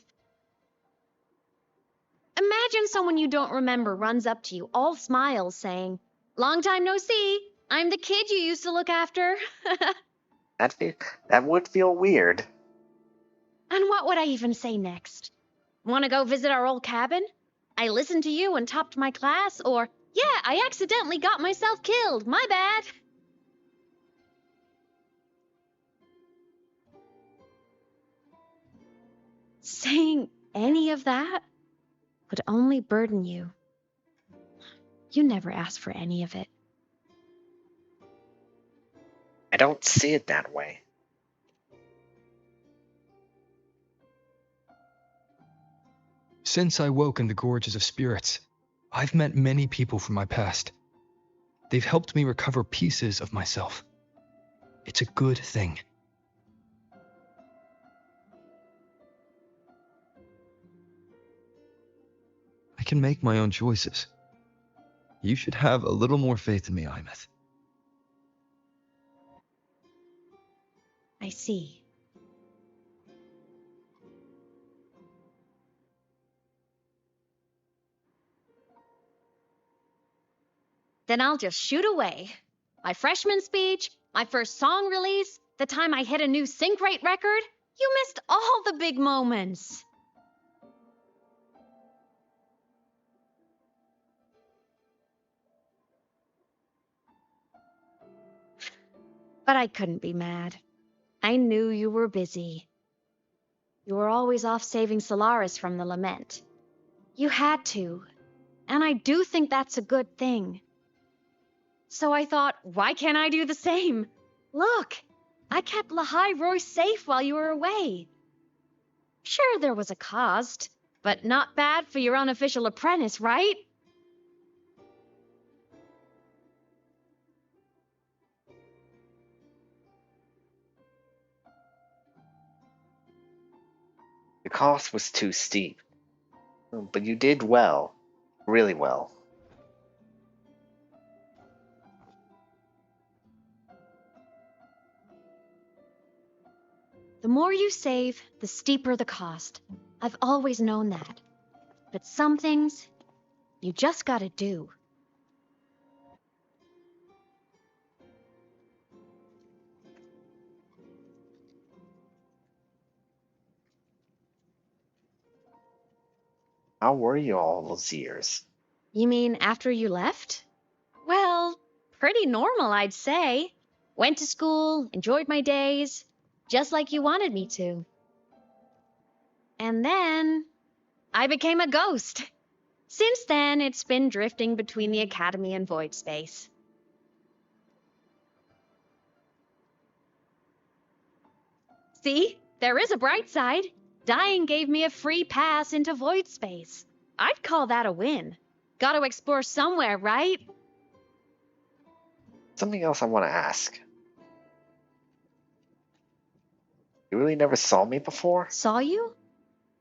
Imagine someone you don't remember runs up to you, all smiles, saying, "Long time no see. I'm the kid you used to look after." That would feel weird. And what would I even say next? Want to go visit our old cabin? I listened to you and topped my class, or, yeah, I accidentally got myself killed. My bad. Saying any of that would only burden you. You never asked for any of it. I don't see it that way. Since I woke in the Gorges of Spirits, I've met many people from my past. They've helped me recover pieces of myself. It's a good thing. I can make my own choices. You should have a little more faith in me, Aemeath. I see. Then I'll just shoot away. My freshman speech, my first song release, the time I hit a new sync rate record. You missed all the big moments. But I couldn't be mad. I knew you were busy. You were always off saving Solaris from the lament. You had to, and I do think that's a good thing. So I thought, why can't I do the same? Look, I kept Lahai-Roi safe while you were away. Sure, there was a cost, but not bad for your unofficial apprentice, right? The cost was too steep. But you did well. Really well. The more you save, the steeper the cost. I've always known that. But some things, you just gotta do. How were you all those years? You mean after you left? Well, pretty normal, I'd say. Went to school, enjoyed my days. just like you wanted me to. And then I became a ghost. Since then, it's been drifting between the Academy and void space. See, there is a bright side. Dying gave me a free pass into void space. I'd call that a win. Gotta explore somewhere, right? Something else I want to ask. You really never saw me before? Saw you?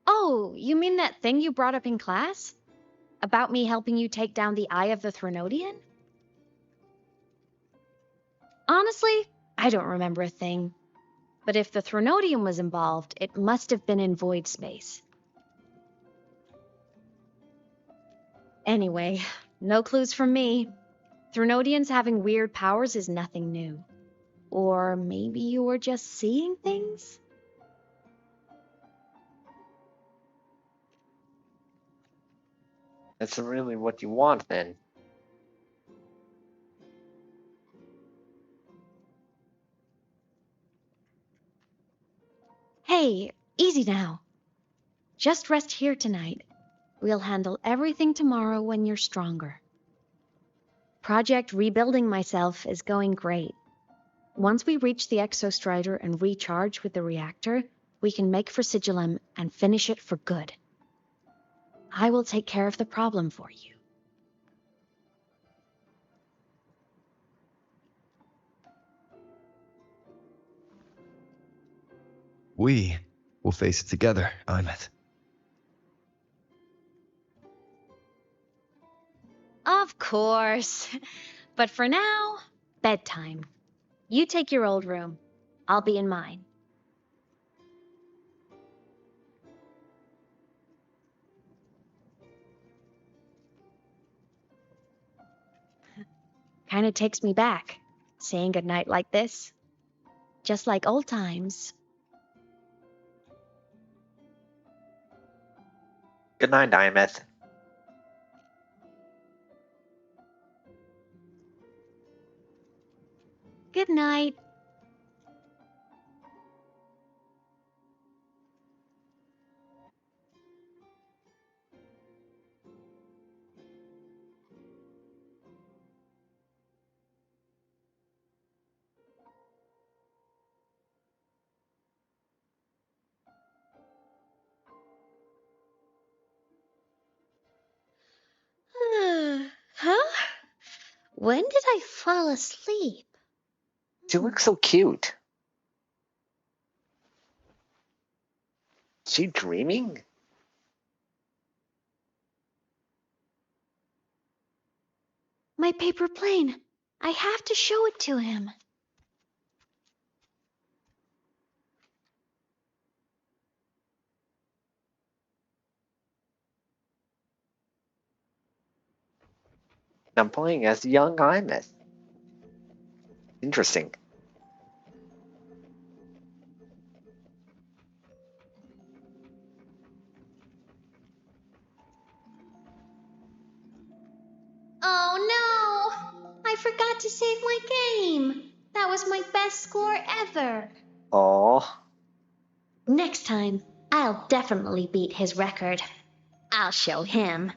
Oh, you mean that thing you brought up in class? About me helping you take down the Eye of the Threnodian? Honestly, I don't remember a thing. But if the Threnodian was involved, it must have been in void space. Anyway, no clues from me. Threnodians having weird powers is nothing new. Or maybe you were just seeing things? That's really what you want, then. Hey, easy now. Just rest here tonight. We'll handle everything tomorrow when you're stronger. Project Rebuilding Myself is going great. Once we reach the Exostrider and recharge with the reactor, we can make for Sigillum and finish it for good. I will take care of the problem for you. We will face it together, Aemeath. Of course. But for now, bedtime. You take your old room. I'll be in mine. Kinda takes me back, saying goodnight like this. Just like old times. Good night, Aemeath. Good night. Huh? When did I fall asleep? She looks so cute. Is she dreaming? My paper plane. I have to show it to him. I'm playing as young Aemeath. Interesting. Oh no! I forgot to save my game. That was my best score ever. Aww. Next time, I'll definitely beat his record. I'll show him.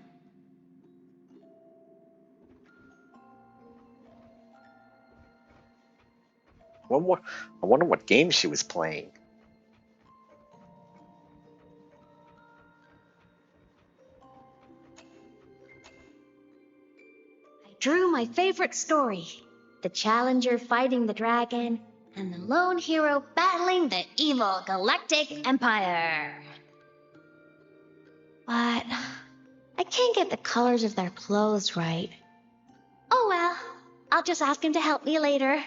I wonder what game she was playing. I drew my favorite story. The Challenger fighting the dragon, and the lone hero battling the evil Galactic Empire. But I can't get the colors of their clothes right. Oh well, I'll just ask him to help me later.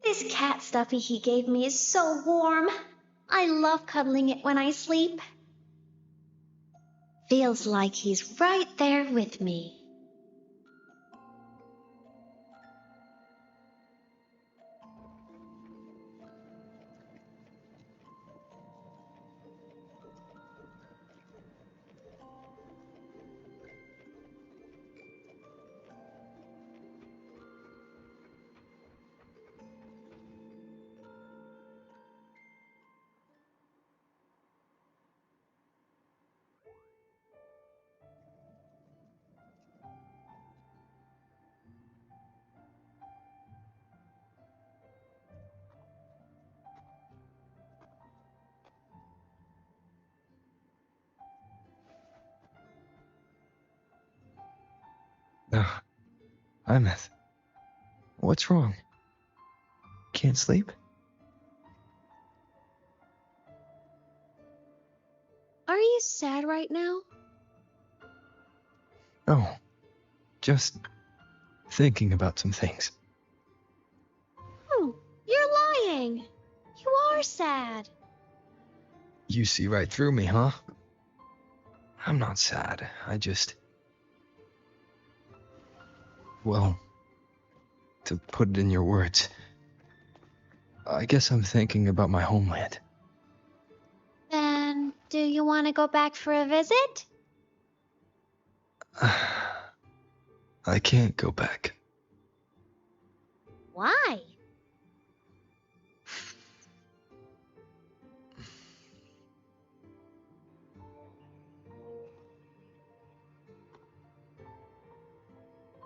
This cat stuffy he gave me is so warm. I love cuddling it when I sleep. Feels like he's right there with me. Aemeath, what's wrong? Can't sleep? Are you sad right now? No, just thinking about some things. Oh, you're lying. You are sad. You see right through me, huh? I'm not sad. Well, to put it in your words, I guess I'm thinking about my homeland. Then, do you want to go back for a visit? I can't go back. Why?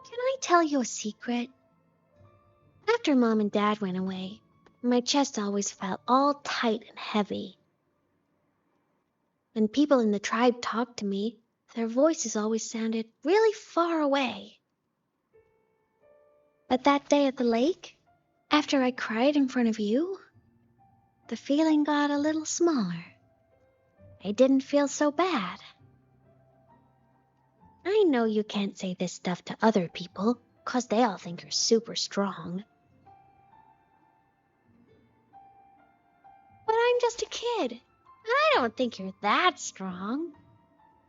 Can I tell you a secret? After Mom and Dad went away, my chest always felt all tight and heavy. When people in the tribe talked to me, their voices always sounded really far away. But that day at the lake, after I cried in front of you, the feeling got a little smaller. I didn't feel so bad. I know you can't say this stuff to other people, 'cause they all think you're super strong. But I'm just a kid, and I don't think you're that strong.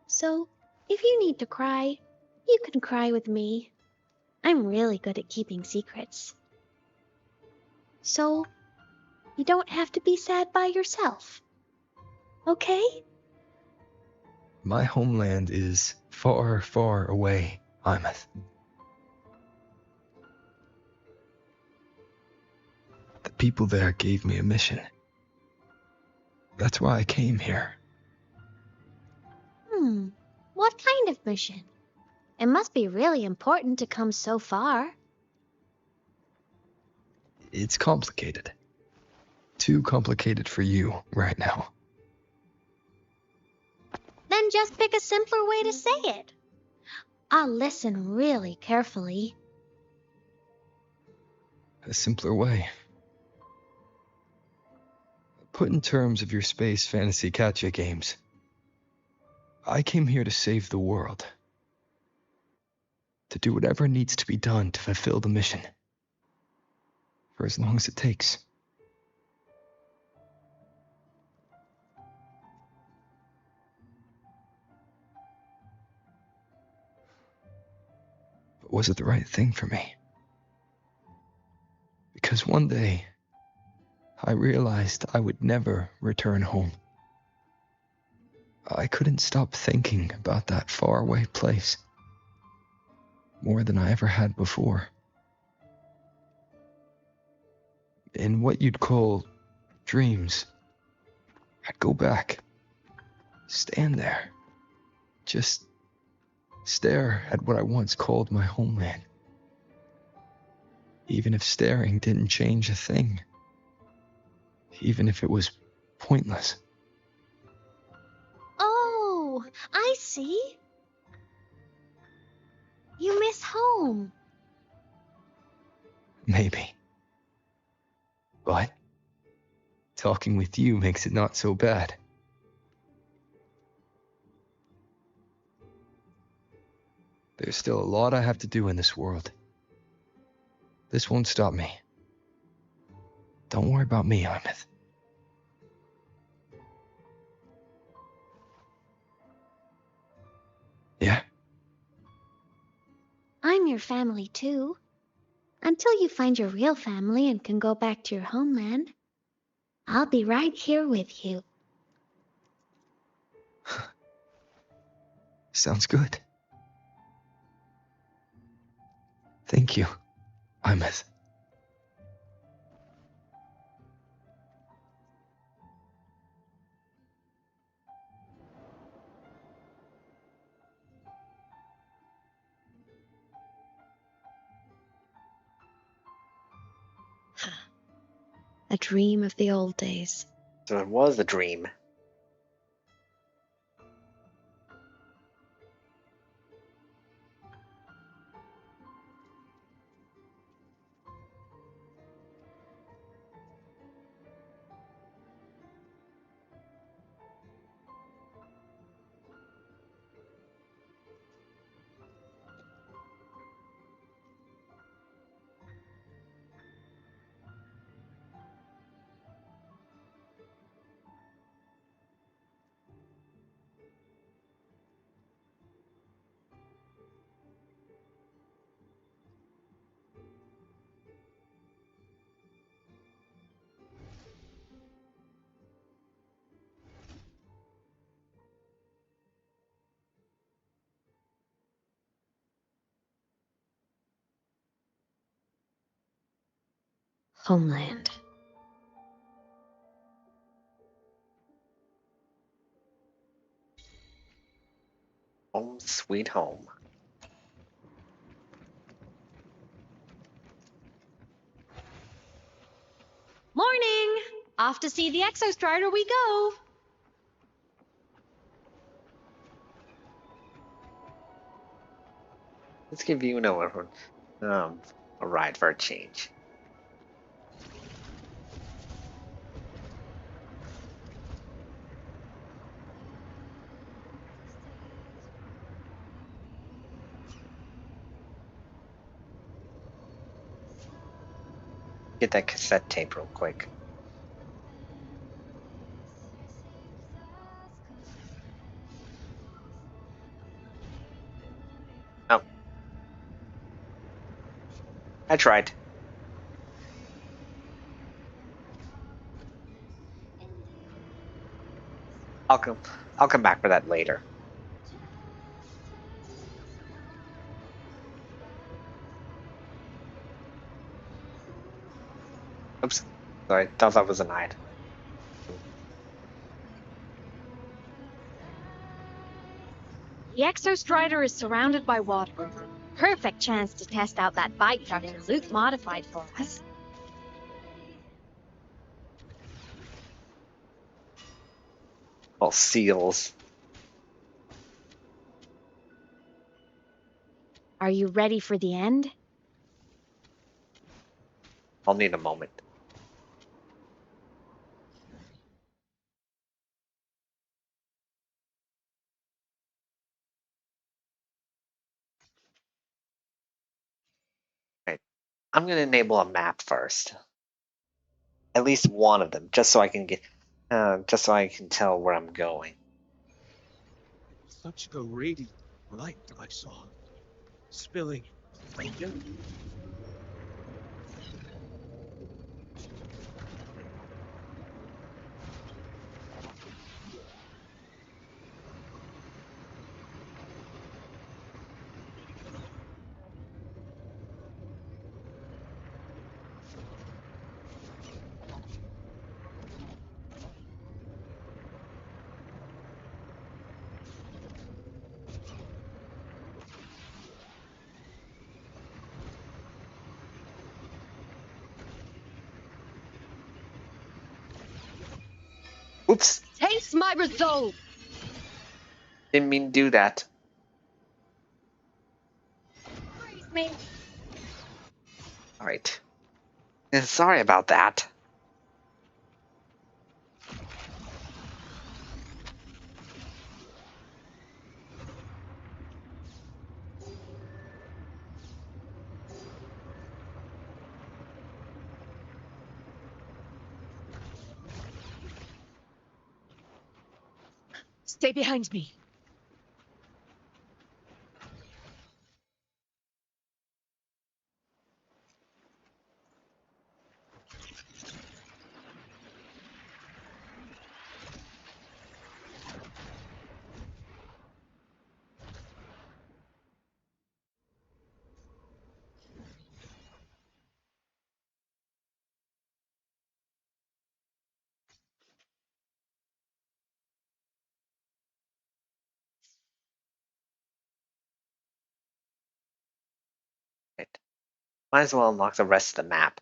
So, if you need to cry, you can cry with me. I'm really good at keeping secrets. So, you don't have to be sad by yourself. Okay? My homeland is far, far away, Aemeath. The people there gave me a mission. That's why I came here. What kind of mission? It must be really important to come so far. It's complicated. Too complicated for you right now. Then just pick a simpler way to say it. I'll listen really carefully. A simpler way. Put in terms of your space fantasy catch-up games. I came here to save the world. To do whatever needs to be done to fulfill the mission. For as long as it takes. But was it the right thing for me? Because one day, I realized I would never return home. I couldn't stop thinking about that faraway place. More than I ever had before. In what you'd call dreams, I'd go back, stand there, just stare at what I once called my homeland. Even if staring didn't change a thing. Even if it was pointless. Oh, I see. You miss home. Maybe. But talking with you makes it not so bad. There's still a lot I have to do in this world. This won't stop me. Don't worry about me, Aemeath. Yeah? I'm your family too. Until you find your real family and can go back to your homeland, I'll be right here with you. Sounds good. Thank you, Aemeath. A dream of the old days. So it was a dream. Homeland. Home sweet home. Morning! Off to see the Exostrider we go! Let's give you a ride for a change. Get that cassette tape real quick. Oh. I tried. I'll come back for that later. Oops. Sorry, thought that was an hide. The Exostrider is surrounded by water. Perfect chance to test out that bike truck Luke modified for us. Well, seals. Are you ready for the end? I'll need a moment. Right. I'm gonna enable a map first. At least one of them, just so I can tell where I'm going. Such a radiant light I saw, spilling. Oops! Taste my resolve! Didn't mean to do that. Me. Alright. Sorry about that. Stay behind me. Right. Might as well unlock the rest of the map.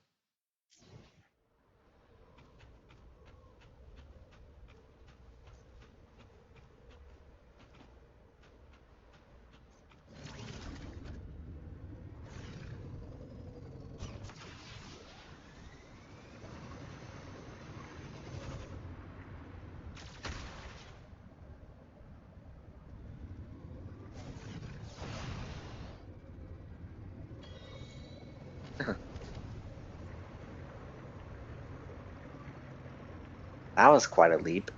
That was quite a leap.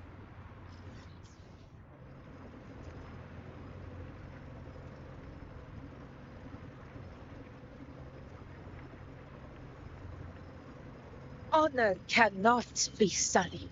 Honor cannot be sullied.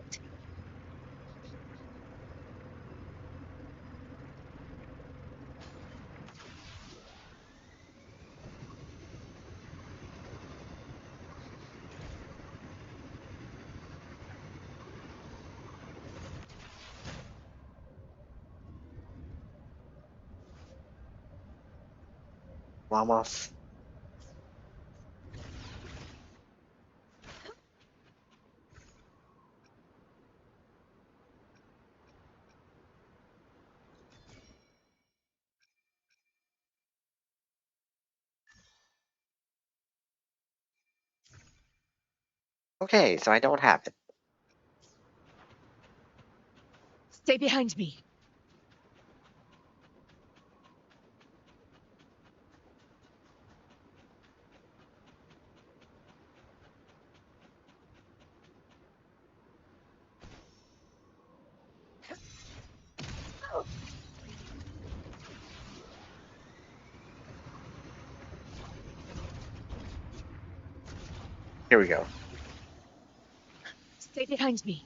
Vamos. Okay, so I don't have it. Stay behind me. Here we go. Stay behind me.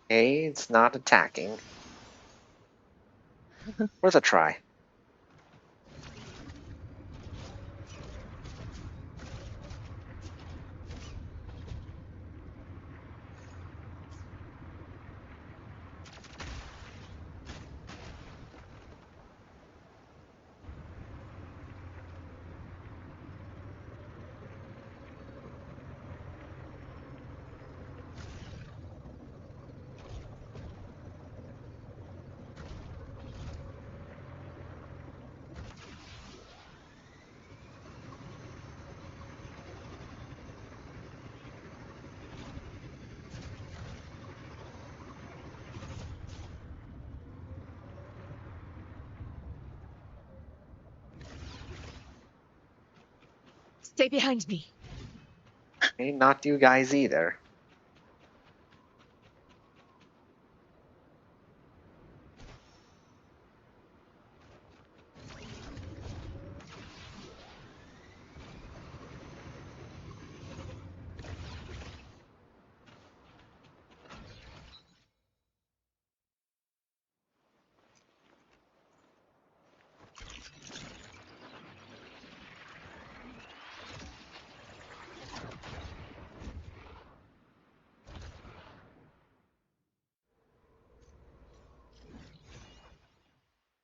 Okay, it's not attacking. Worth a try. Stay behind me. Okay, not you guys either.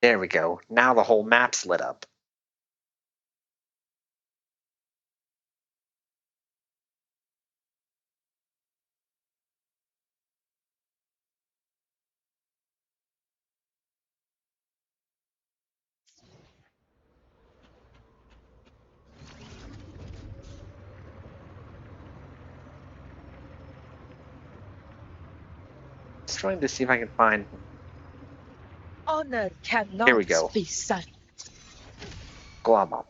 There we go. Now the whole map's lit up. Just trying to see if I can find. Honor cannot Here we go. be silent. Global.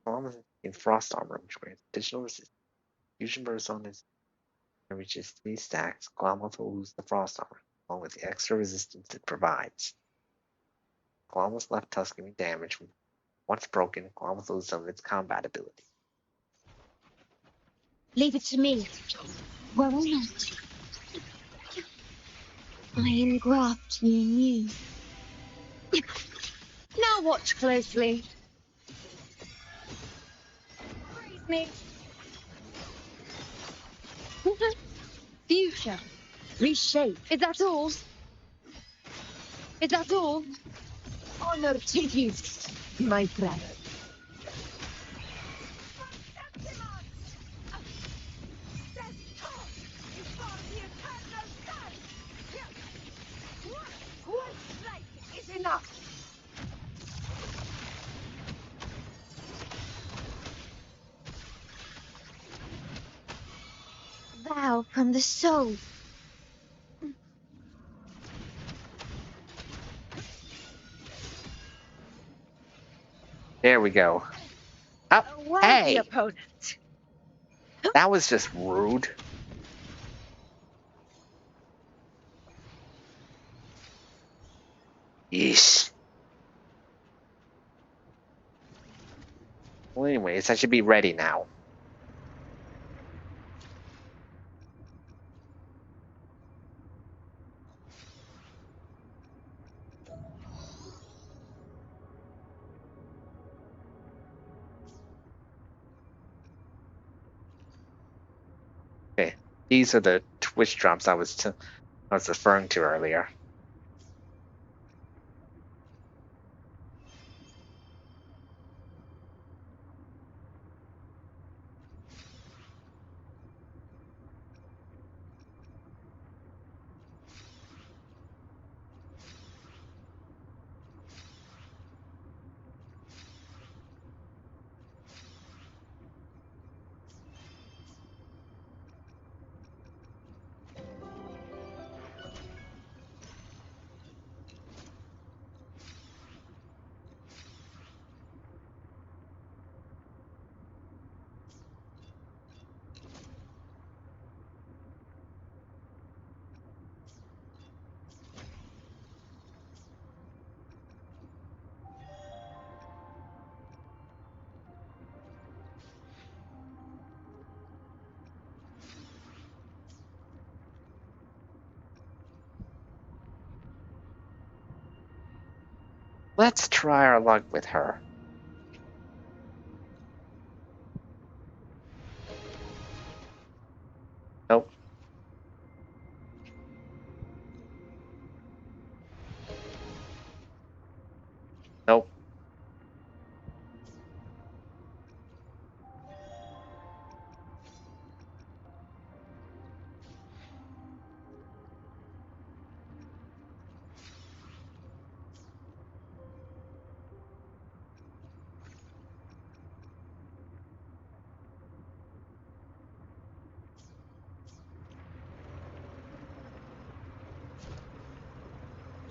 Global in frost armor, which grants additional resistance. Fusion burst on his reaches 3 stacks. Global will lose the frost armor, along with the extra resistance it provides. Global's left tusk giving damage. Once broken, Global loses some of its combat ability. Leave it to me. Where am I? I engraft you new. Now watch closely. Praise me. Future. Reshape. Is that all? Is that all? Honor to you, my friend. Is enough. Vow from the soul. There we go. Oh, A worthy hey! opponent. That was just rude. Yeesh. Well, anyways, I should be ready now. These are the twitch drops I was referring to earlier. Let's try our luck with her. Nope. Nope.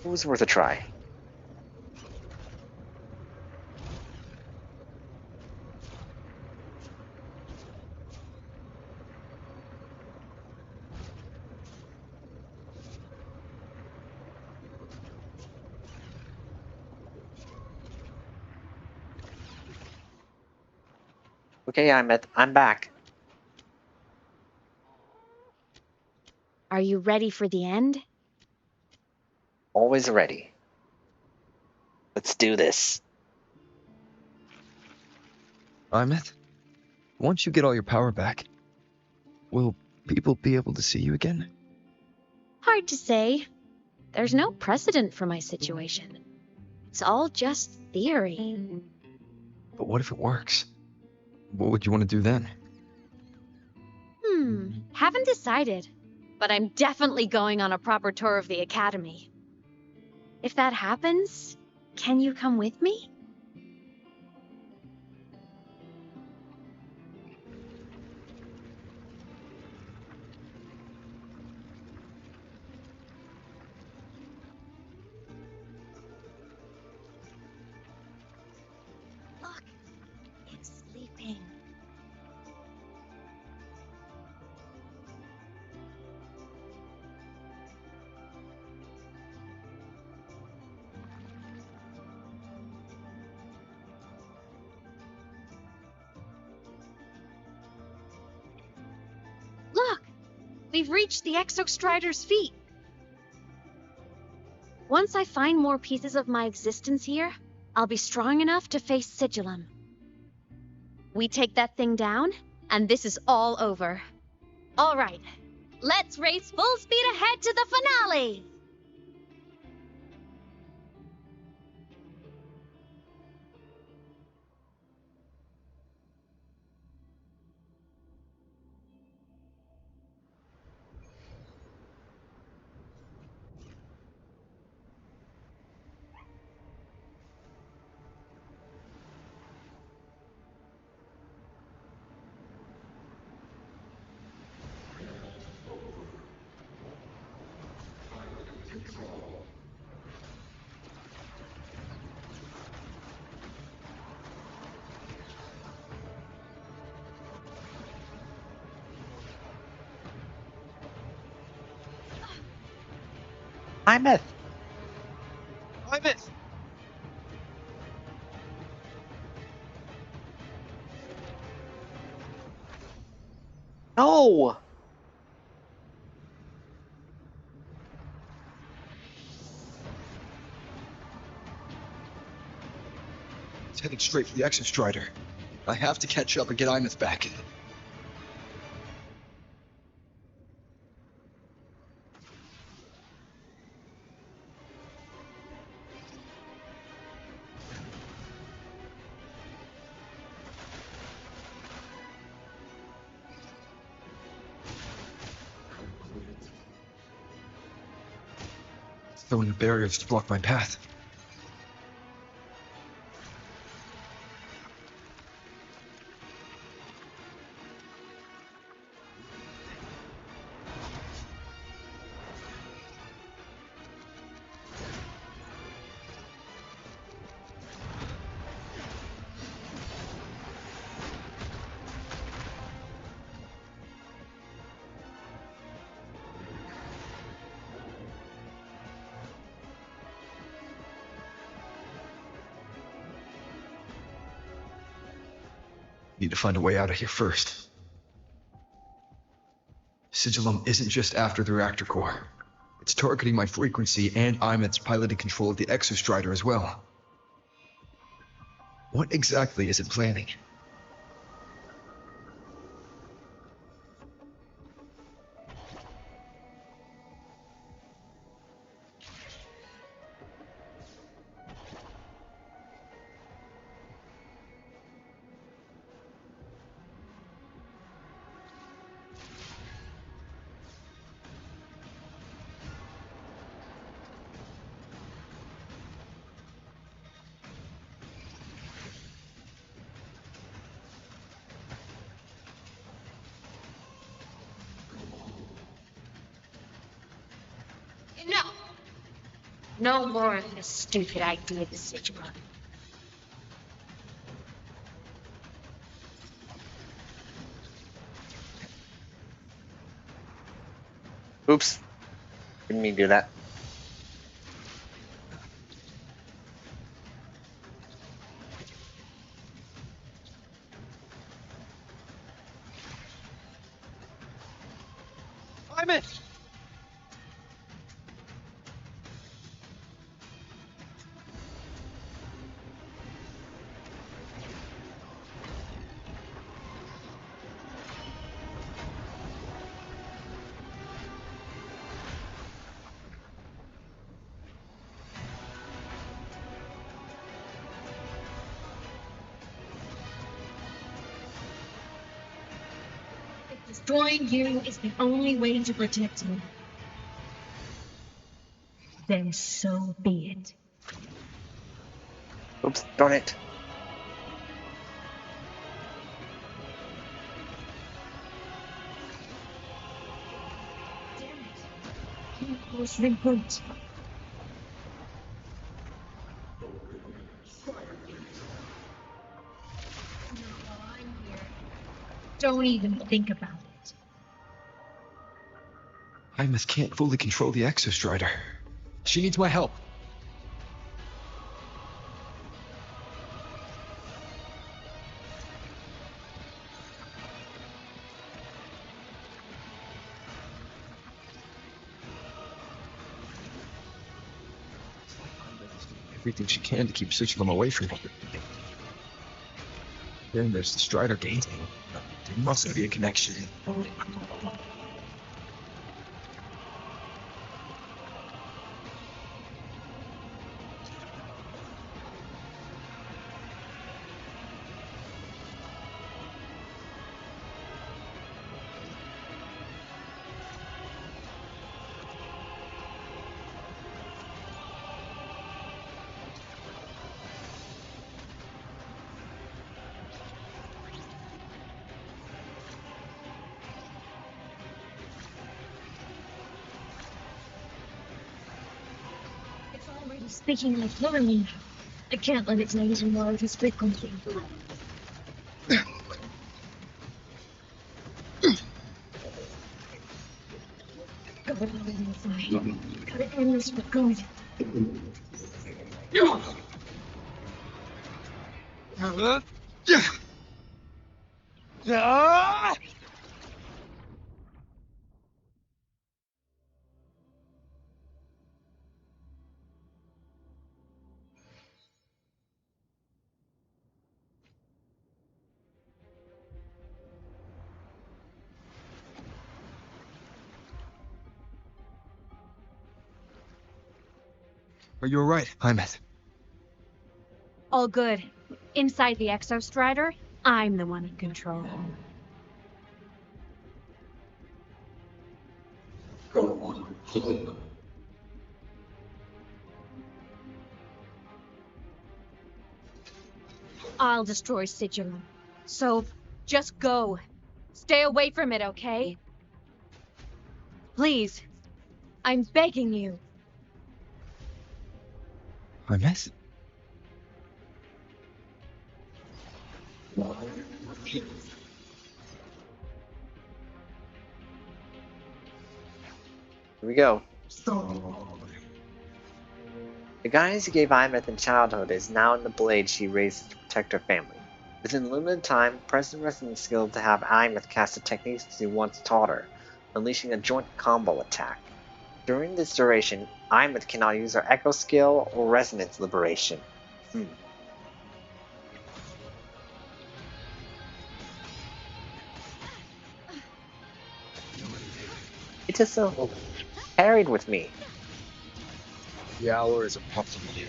It was worth a try. Okay, Aemeath, I'm back. Are you ready for the end? Always ready. Let's do this. Aemeath, once you get all your power back, will people be able to see you again? Hard to say. There's no precedent for my situation. It's all just theory. But what if it works? What would you want to do then? Haven't decided. But I'm definitely going on a proper tour of the Academy. If that happens, can you come with me? Look, it's sleeping. Look! We've reached the Exostrider's feet. Once I find more pieces of my existence here, I'll be strong enough to face Sigillum. We take that thing down, and this is all over. All right, let's race full speed ahead to the finale! Aemeath! Aemeath! No! It's heading straight for the Exostrider. I have to catch up and get Aemeath back. throwing barriers to block my path. Need to find a way out of here first. Sigillum isn't just after the reactor core. It's targeting my frequency and Aemeath's piloted control of the Exostrider as well. What exactly is it planning? No! No more of this stupid idea, Sigma. Oops. Didn't mean to do that. Aemeath! Destroying you is the only way to protect me. Then so be it. Oops, darn it. You must reboot. Don't even think about it. Aemeath can't fully control the Exostrider. She needs my help. Aemeath is doing everything she can to keep Sigillum away from me. Then there's the Strider Gate. There must be a connection. It's already speaking like fluently. I can't let it lose more of his frequency. Gotta let it inside. Gotta end this for good. Are you alright, Aemeath? All good. Inside the Exostrider, I'm the one in control. I'll destroy Sigilum. So, just go. Stay away from it, okay? Please. I'm begging you. Aemeath? Here we go. The guidance he gave Aemeath in childhood is now in the blade she raised to protect her family. Within limited time, press the resonance skill to have Aemeath cast the techniques he once taught her, unleashing a joint combo attack. During this duration, Aemeath cannot use her Echo skill or Resonance Liberation. It just so carried with me. The hour is upon you.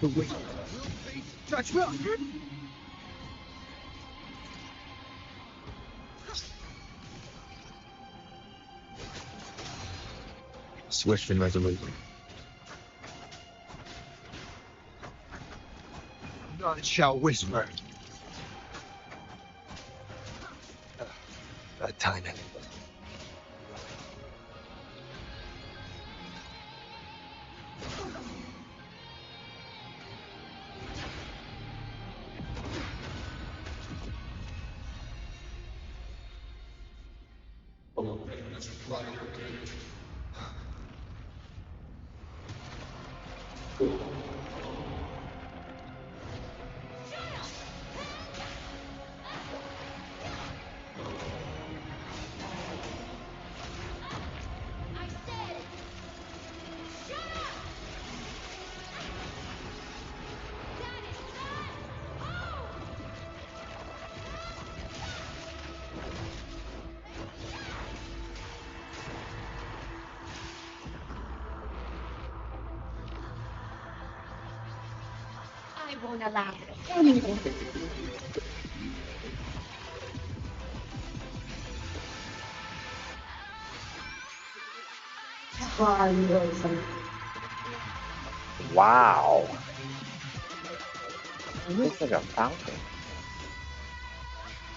The wicked will face judgment. Swift and resolute. None shall whisper. Bad timing. I won't allow anyone. Wow. It looks like a fountain.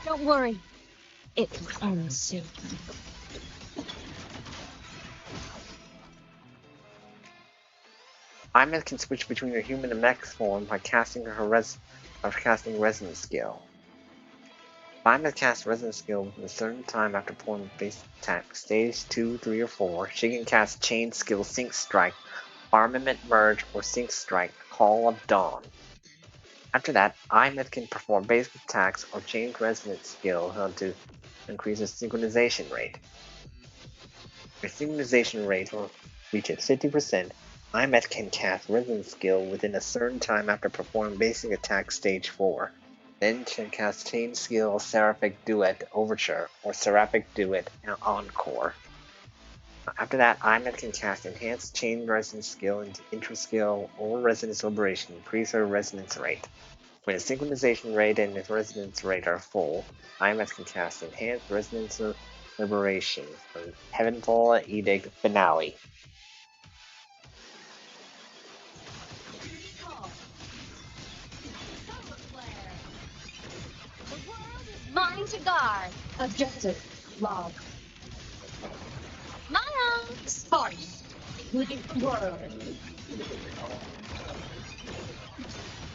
Don't worry. It will end soon. Aemeath can switch between her human and mech form by casting Resonance skill. If Aemeath casts Resonance skill within a certain time after performing basic attack, stage 2, 3, or 4, she can cast Chain skill Sync Strike, Armament Merge, or Sync Strike, Call of Dawn. After that, Aemeath can perform basic attacks or change Resonance skill to increase her synchronization rate. Her synchronization rate reaches 50%. Aemeath can cast Resonance skill within a certain time after performing basic attack stage 4. Then she can cast Chain skill Seraphic Duet Overture or Seraphic Duet Encore. After that, Aemeath can cast Enhanced Chain Resonance skill into Intro skill or Resonance Liberation to increase her resonance rate. When the synchronization rate and its resonance rate are full, Aemeath can cast Enhanced Resonance Liberation from Heavenfall Edict Finale. Mine to guard. Objective log. Mine sparse. Word.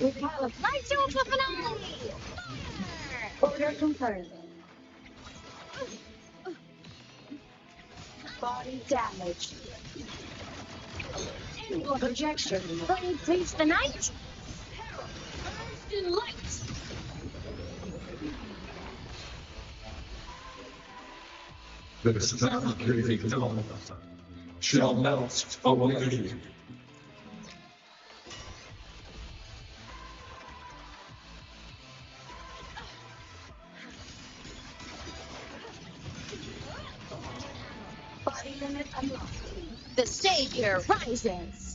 Light to the finale. Fire. Order confirmed. Body damage. Angle projection. Body please the night. Burst in light. The suffocating dawn shall melt away. Body limit unlocked. The Savior rises.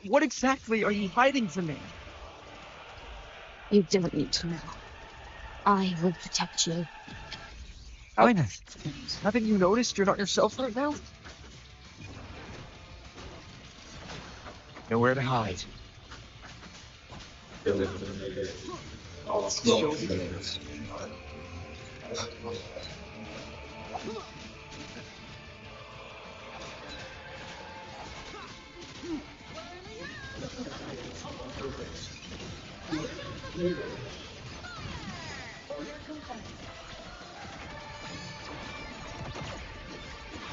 What exactly are you hiding from me? You don't need to know. I will protect you. Aemeath, haven't you noticed you're not yourself right now? Nowhere to hide.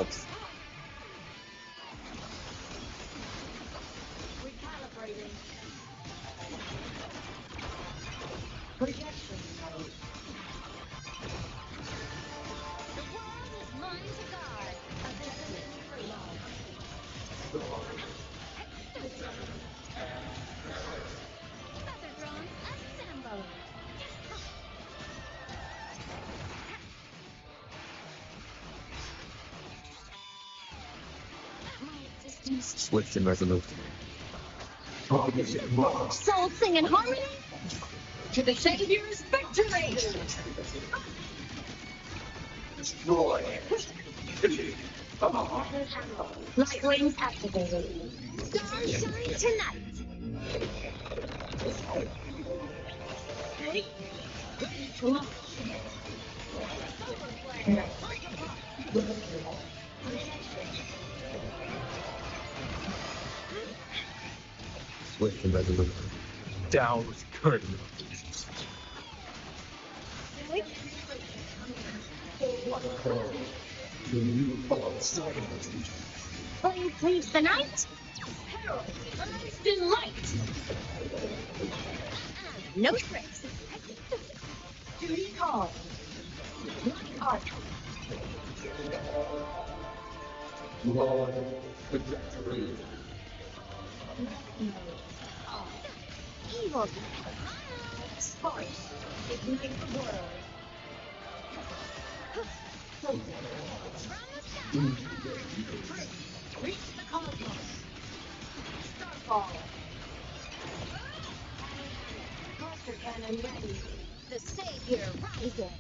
Oops. Recalibrating. Projection mode. The world is mine to guard. Abandon free. Feather drones assemble. My existence. Swift and resolute. Souls sing in harmony. To the Savior's victory. Destroy. Light wings activated. Stars shine tonight. Ready? Ready to launch. Solar flare. Swift and resolute. Down with curtain. Flame cleaves the night. Herald burst in light. No tricks. Duty call. Light arc. Evil. Sparks. Ignite the world. Reach the cosmos. Starfall. Cluster cannon ready. The Savior rises.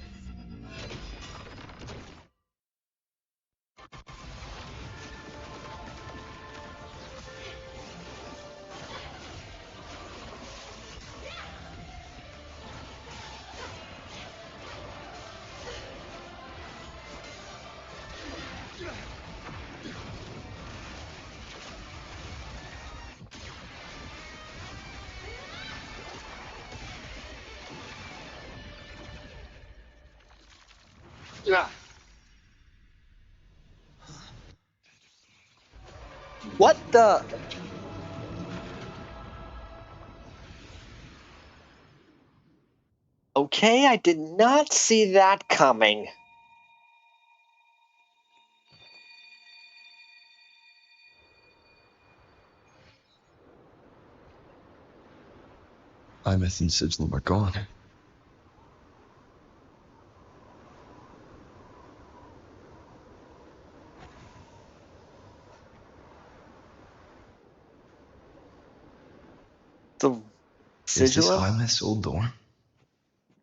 What the? Okay, I did not see that coming. Aemeath and Sigilum are gone. The Is this Sigilum? Aemeath's old door?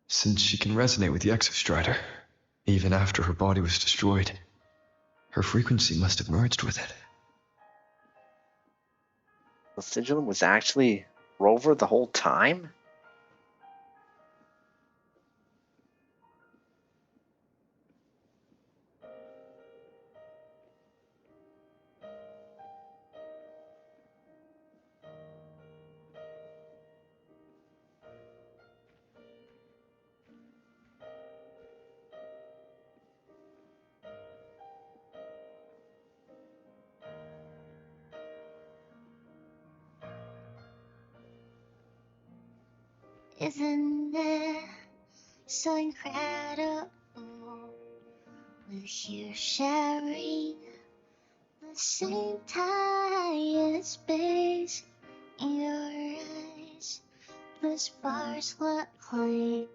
Since she can resonate with the Exostrider, even after her body was destroyed, her frequency must have merged with it. The Sigilum was actually Rover the whole time? Isn't it so incredible? We're here sharing the same time and space. In your eyes, the sparks look like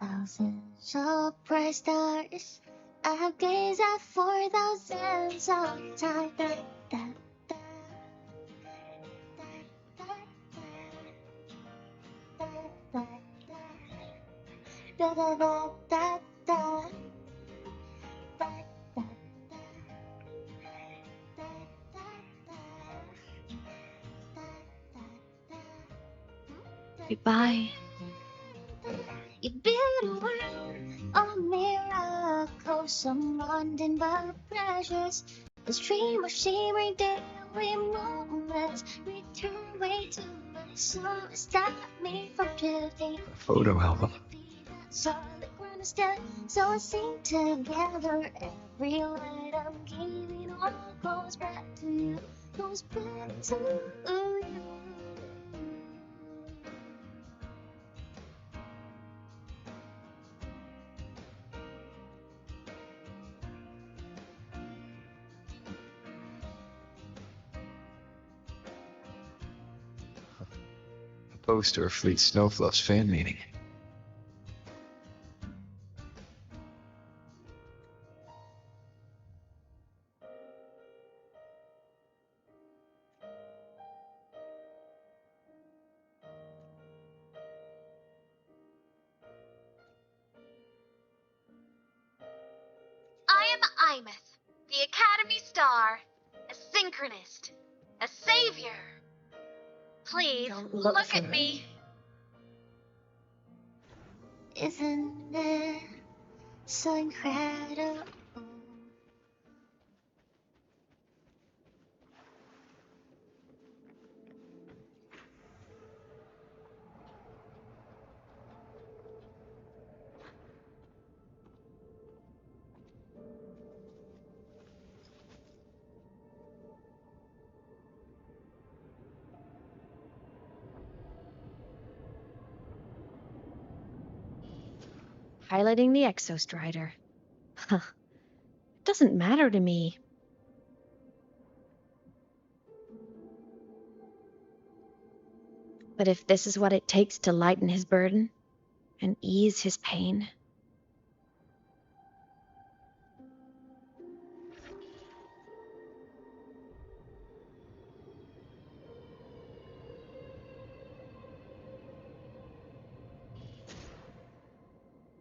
thousands of bright stars. I've gazed at for thousands of time. Da da da da da. Goodbye. You build a world of miracles surrounded by pleasures. A stream of shimmering daily moments return way to my soul. Stop me from drifting. Photo album. Solid ground instead, so I sing together. Every light I'm giving all goes back to you, goes back to you. A poster of Fleet Snowfluff's fan meeting. I am Aemeath, the Academy Star, a synchronist, a savior. Please look at me. Isn't it so incredible? Piloting the Exostrider. Huh. It doesn't matter to me. But if this is what it takes to lighten his burden and ease his pain,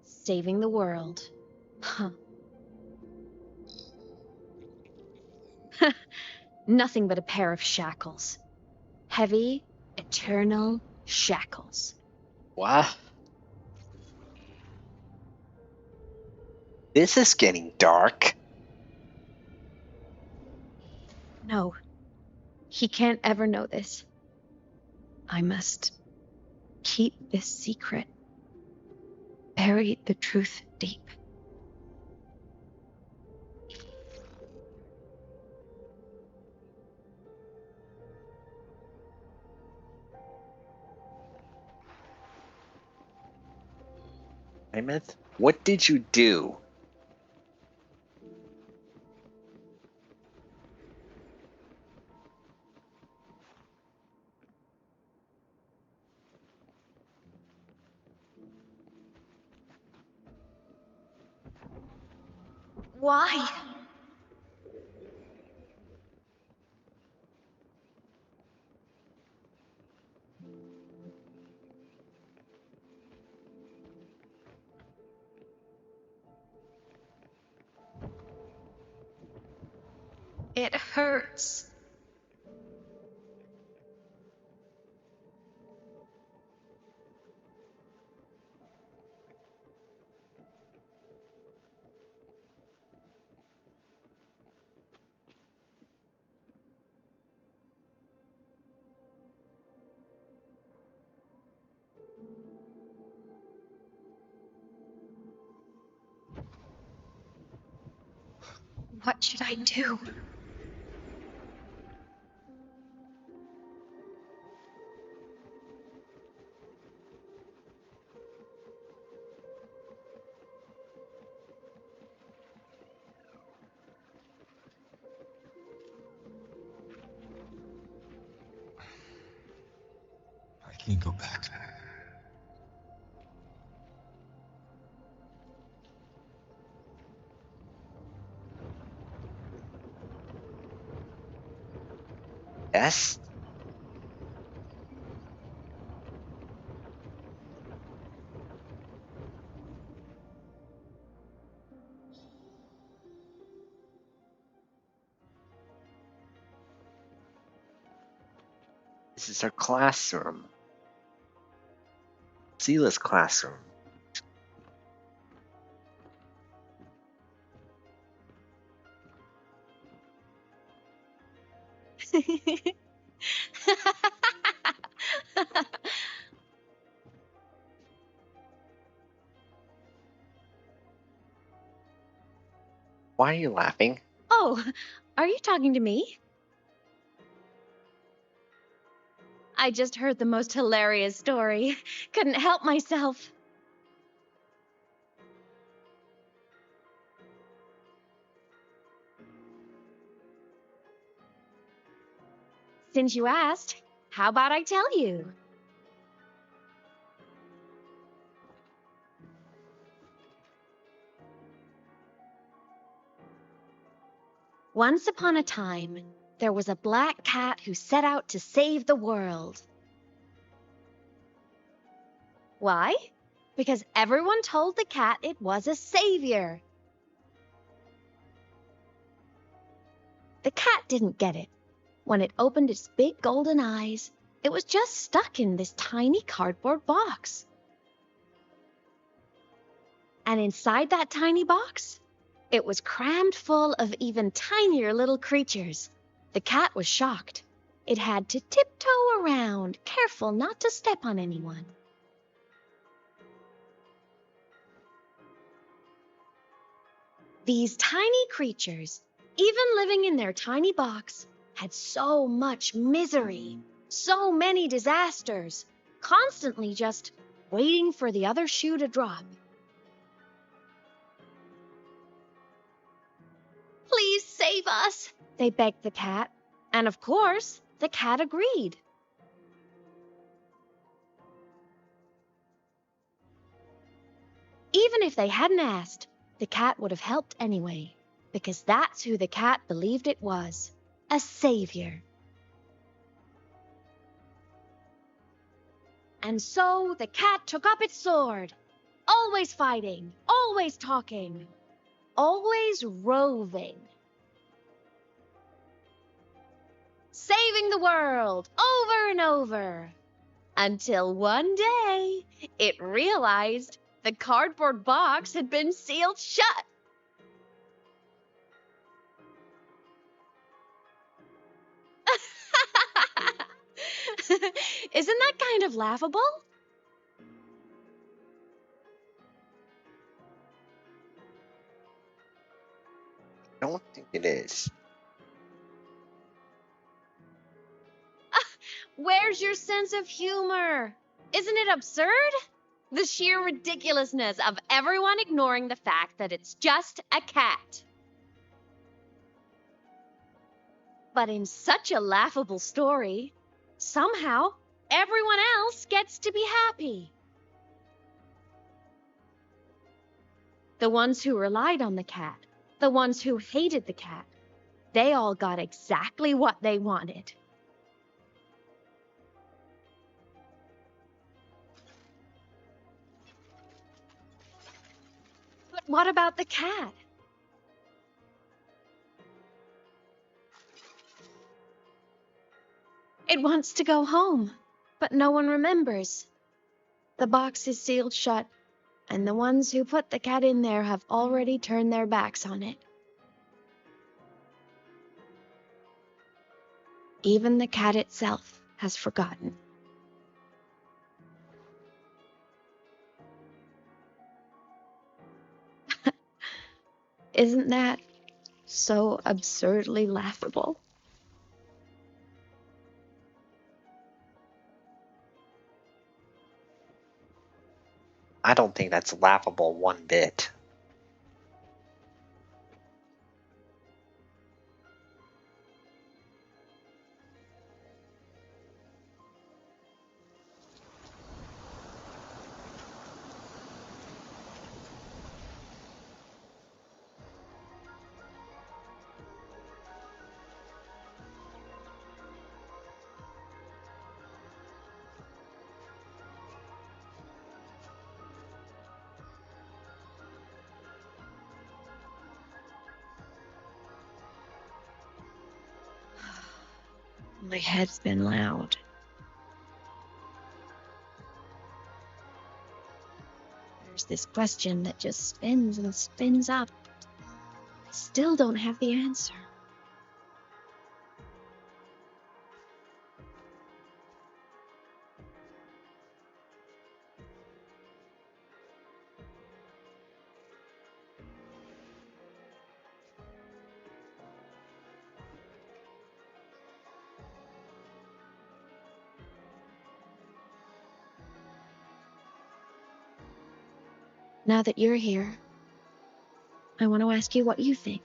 saving the world. Huh. Nothing but a pair of shackles. Heavy, eternal shackles. What? This is getting dark. No, he can't ever know this. I must keep this secret. Bury the truth deep. Aemeath, what did you do? Why? It hurts. What should I do? go back. Yes? This is her classroom. Zila's classroom. Why are you laughing? Oh, are you talking to me? I just heard the most hilarious story. Couldn't help myself. Since you asked, how about I tell you? Once upon a time, there was a black cat who set out to save the world. Why? Because everyone told the cat it was a savior. The cat didn't get it. When it opened its big golden eyes, it was just stuck in this tiny cardboard box. And inside that tiny box, it was crammed full of even tinier little creatures. The cat was shocked. It had to tiptoe around, careful not to step on anyone. These tiny creatures, even living in their tiny box, had so much misery, so many disasters, constantly just waiting for the other shoe to drop. Please save us, they begged the cat. And of course, the cat agreed. Even if they hadn't asked, the cat would have helped anyway, because that's who the cat believed it was, a savior. And so the cat took up its sword, always fighting, always talking, always roving. Saving the world over and over. Until one day, it realized the cardboard box had been sealed shut. Isn't that kind of laughable? I don't think it is. Where's your sense of humor? Isn't it absurd? The sheer ridiculousness of everyone ignoring the fact that it's just a cat. But in such a laughable story, somehow everyone else gets to be happy. The ones who relied on the cat, the ones who hated the cat, they all got exactly what they wanted. But what about the cat? It wants to go home, but no one remembers. The box is sealed shut, and the ones who put the cat in there have already turned their backs on it. Even the cat itself has forgotten. Isn't that so absurdly laughable? I don't think that's laughable one bit. My head's been loud. There's this question that just spins and spins up. I still don't have the answer. Now that you're here, I want to ask you what you think.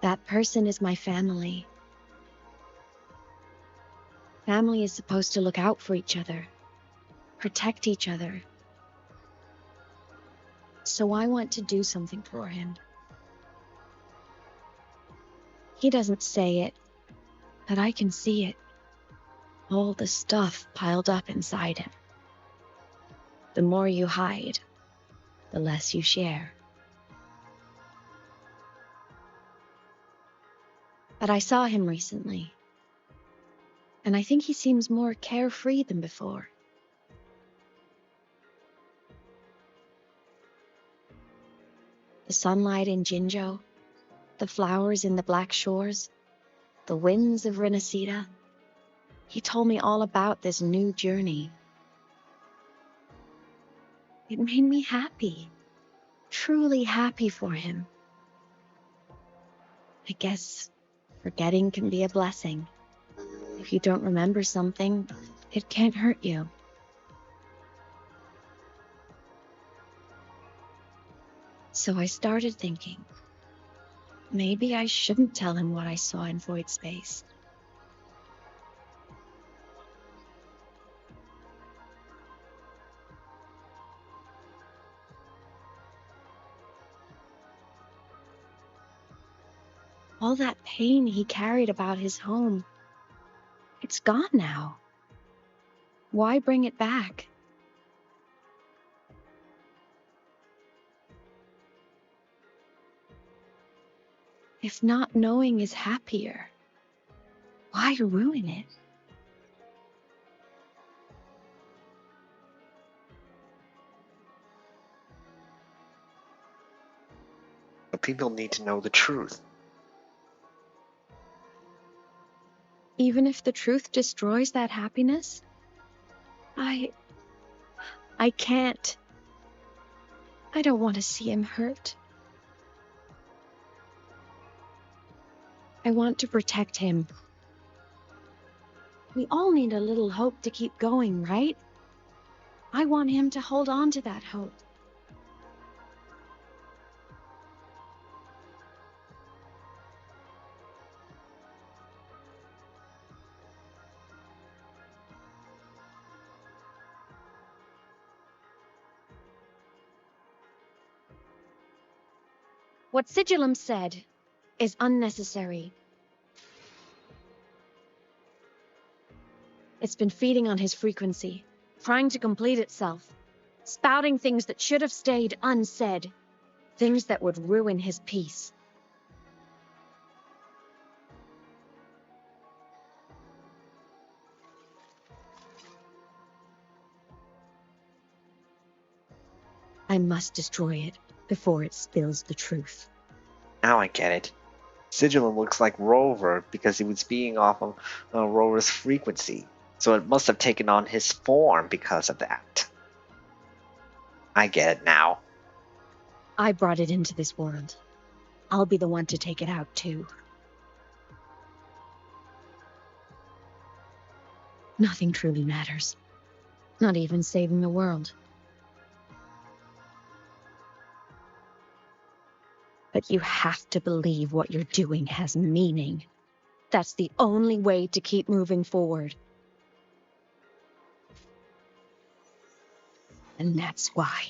That person is my family. Family is supposed to look out for each other, protect each other. So I want to do something for him. He doesn't say it, but I can see it. All the stuff piled up inside him. The more you hide, the less you share. But I saw him recently, and I think he seems more carefree than before. The sunlight in Jinzhou, the flowers in the Black Shores, the winds of Renacida. He told me all about this new journey. It made me happy, truly happy for him. I guess forgetting can be a blessing. If you don't remember something, it can't hurt you. So I started thinking, maybe I shouldn't tell him what I saw in void space. All that pain he carried about his home, it's gone now. Why bring it back? If not knowing is happier, why ruin it? But people need to know the truth. Even if the truth destroys that happiness, I can't. I don't want to see him hurt. I want to protect him. We all need a little hope to keep going, right? I want him to hold on to that hope. What Sigillum said is unnecessary. It's been feeding on his frequency, trying to complete itself, spouting things that should have stayed unsaid, things that would ruin his peace. I must destroy it before it spills the truth. Now I get it. Sigillum looks like Rover because he was being off of Rover's frequency, so it must have taken on his form because of that. I get it now. I brought it into this world. I'll be the one to take it out, too. Nothing truly matters. Not even saving the world. But you have to believe what you're doing has meaning. That's the only way to keep moving forward. And that's why.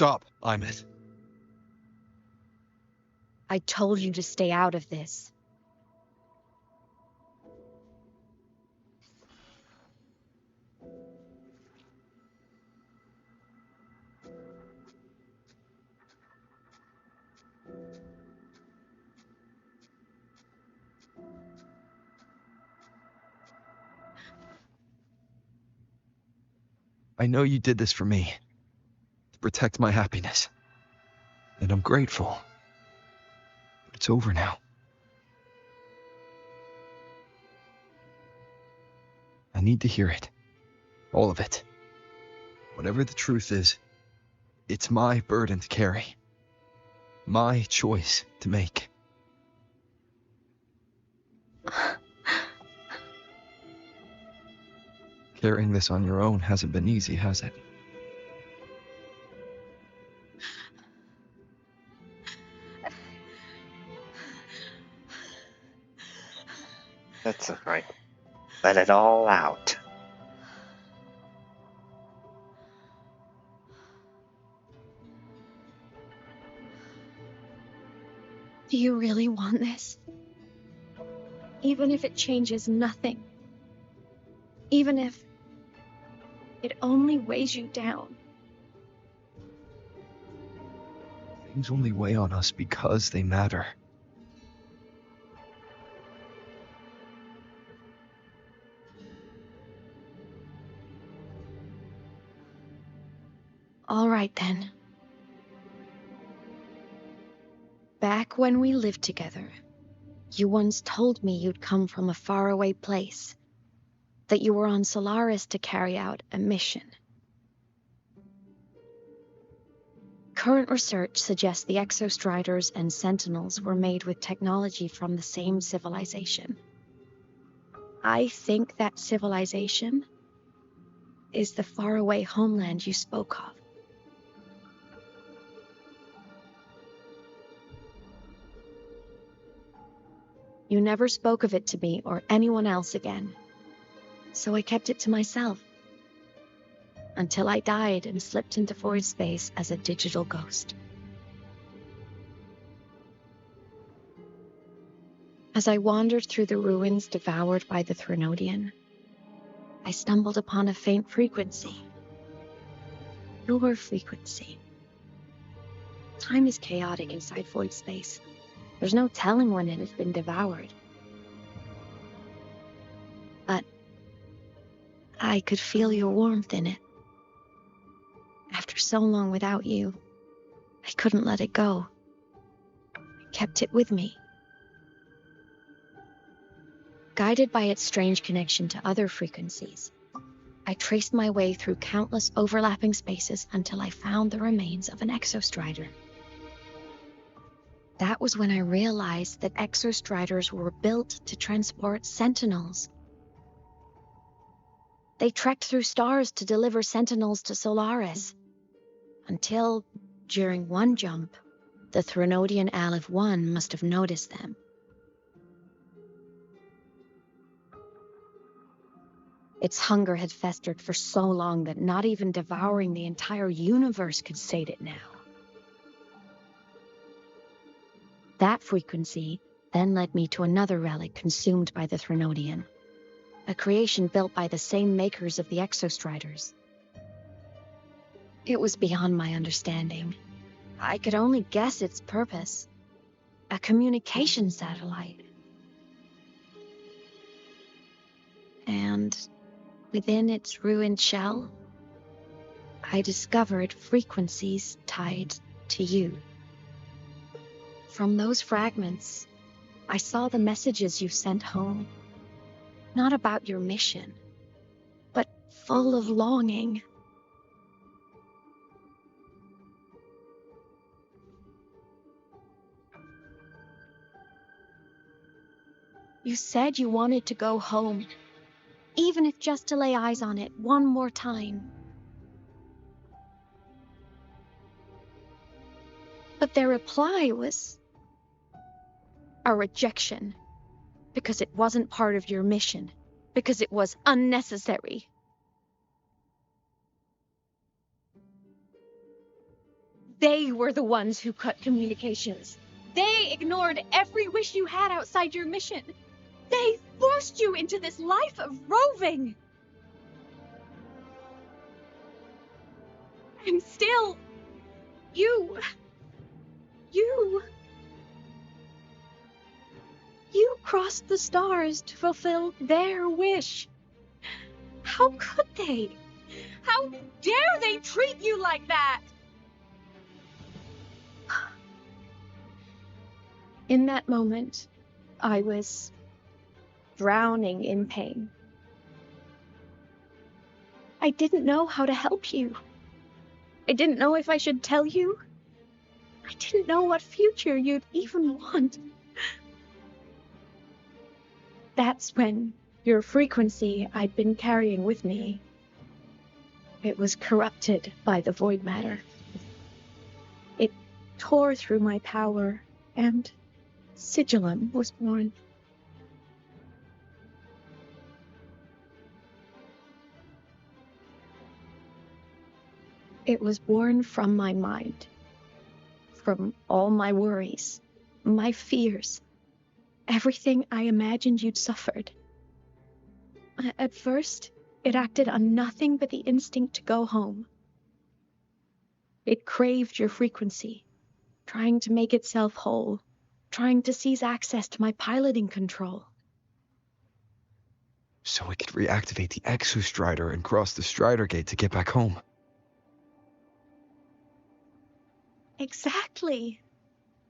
Stop, Aemeath. I told you to stay out of this. I know you did this for me, to protect my happiness. And I'm grateful. But it's over now. I need to hear it. All of it. Whatever the truth is, it's my burden to carry. My choice to make. Carrying this on your own hasn't been easy, has it? That's alright. Let it all out. Do you really want this? Even if it changes nothing? Even if it only weighs you down? Things only weigh on us because they matter. All right then. Back when we lived together, you once told me you'd come from a faraway place, that you were on Solaris to carry out a mission. Current research suggests the Exostriders and Sentinels were made with technology from the same civilization. I think that civilization is the faraway homeland you spoke of. You never spoke of it to me or anyone else again, so I kept it to myself. Until I died and slipped into void space as a digital ghost. As I wandered through the ruins devoured by the Threnodian, I stumbled upon a faint frequency. Your frequency. Time is chaotic inside void space. There's no telling when it has been devoured. But I could feel your warmth in it. After so long without you, I couldn't let it go. I kept it with me. Guided by its strange connection to other frequencies, I traced my way through countless overlapping spaces until I found the remains of an Exostrider. That was when I realized that Exostriders were built to transport Sentinels. They trekked through stars to deliver Sentinels to Solaris. Until, during one jump, the Threnodian Aleph 1 must have noticed them. Its hunger had festered for so long that not even devouring the entire universe could sate it now. That frequency then led me to another relic consumed by the Threnodian, a creation built by the same makers of the Exostriders. It was beyond my understanding. I could only guess its purpose. A communication satellite. And within its ruined shell, I discovered frequencies tied to you. From those fragments, I saw the messages you sent home. Not about your mission, but full of longing. You said you wanted to go home, even if just to lay eyes on it one more time. But their reply was a rejection, because it wasn't part of your mission, because it was unnecessary. They were the ones who cut communications. They ignored every wish you had outside your mission. They forced you into this life of roving. And still, you crossed the stars to fulfill their wish. How could they? How dare they treat you like that? In that moment, I was drowning in pain. I didn't know how to help you. I didn't know if I should tell you. I didn't know what future you'd even want. That's when your frequency I'd been carrying with me, it was corrupted by the void matter. It tore through my power, and Sigillum was born. It was born from my mind, from all my worries, my fears, everything I imagined you'd suffered. At first, it acted on nothing but the instinct to go home. It craved your frequency, trying to make itself whole, trying to seize access to my piloting control. So we could reactivate the Exostrider and cross the Strider Gate to get back home. Exactly.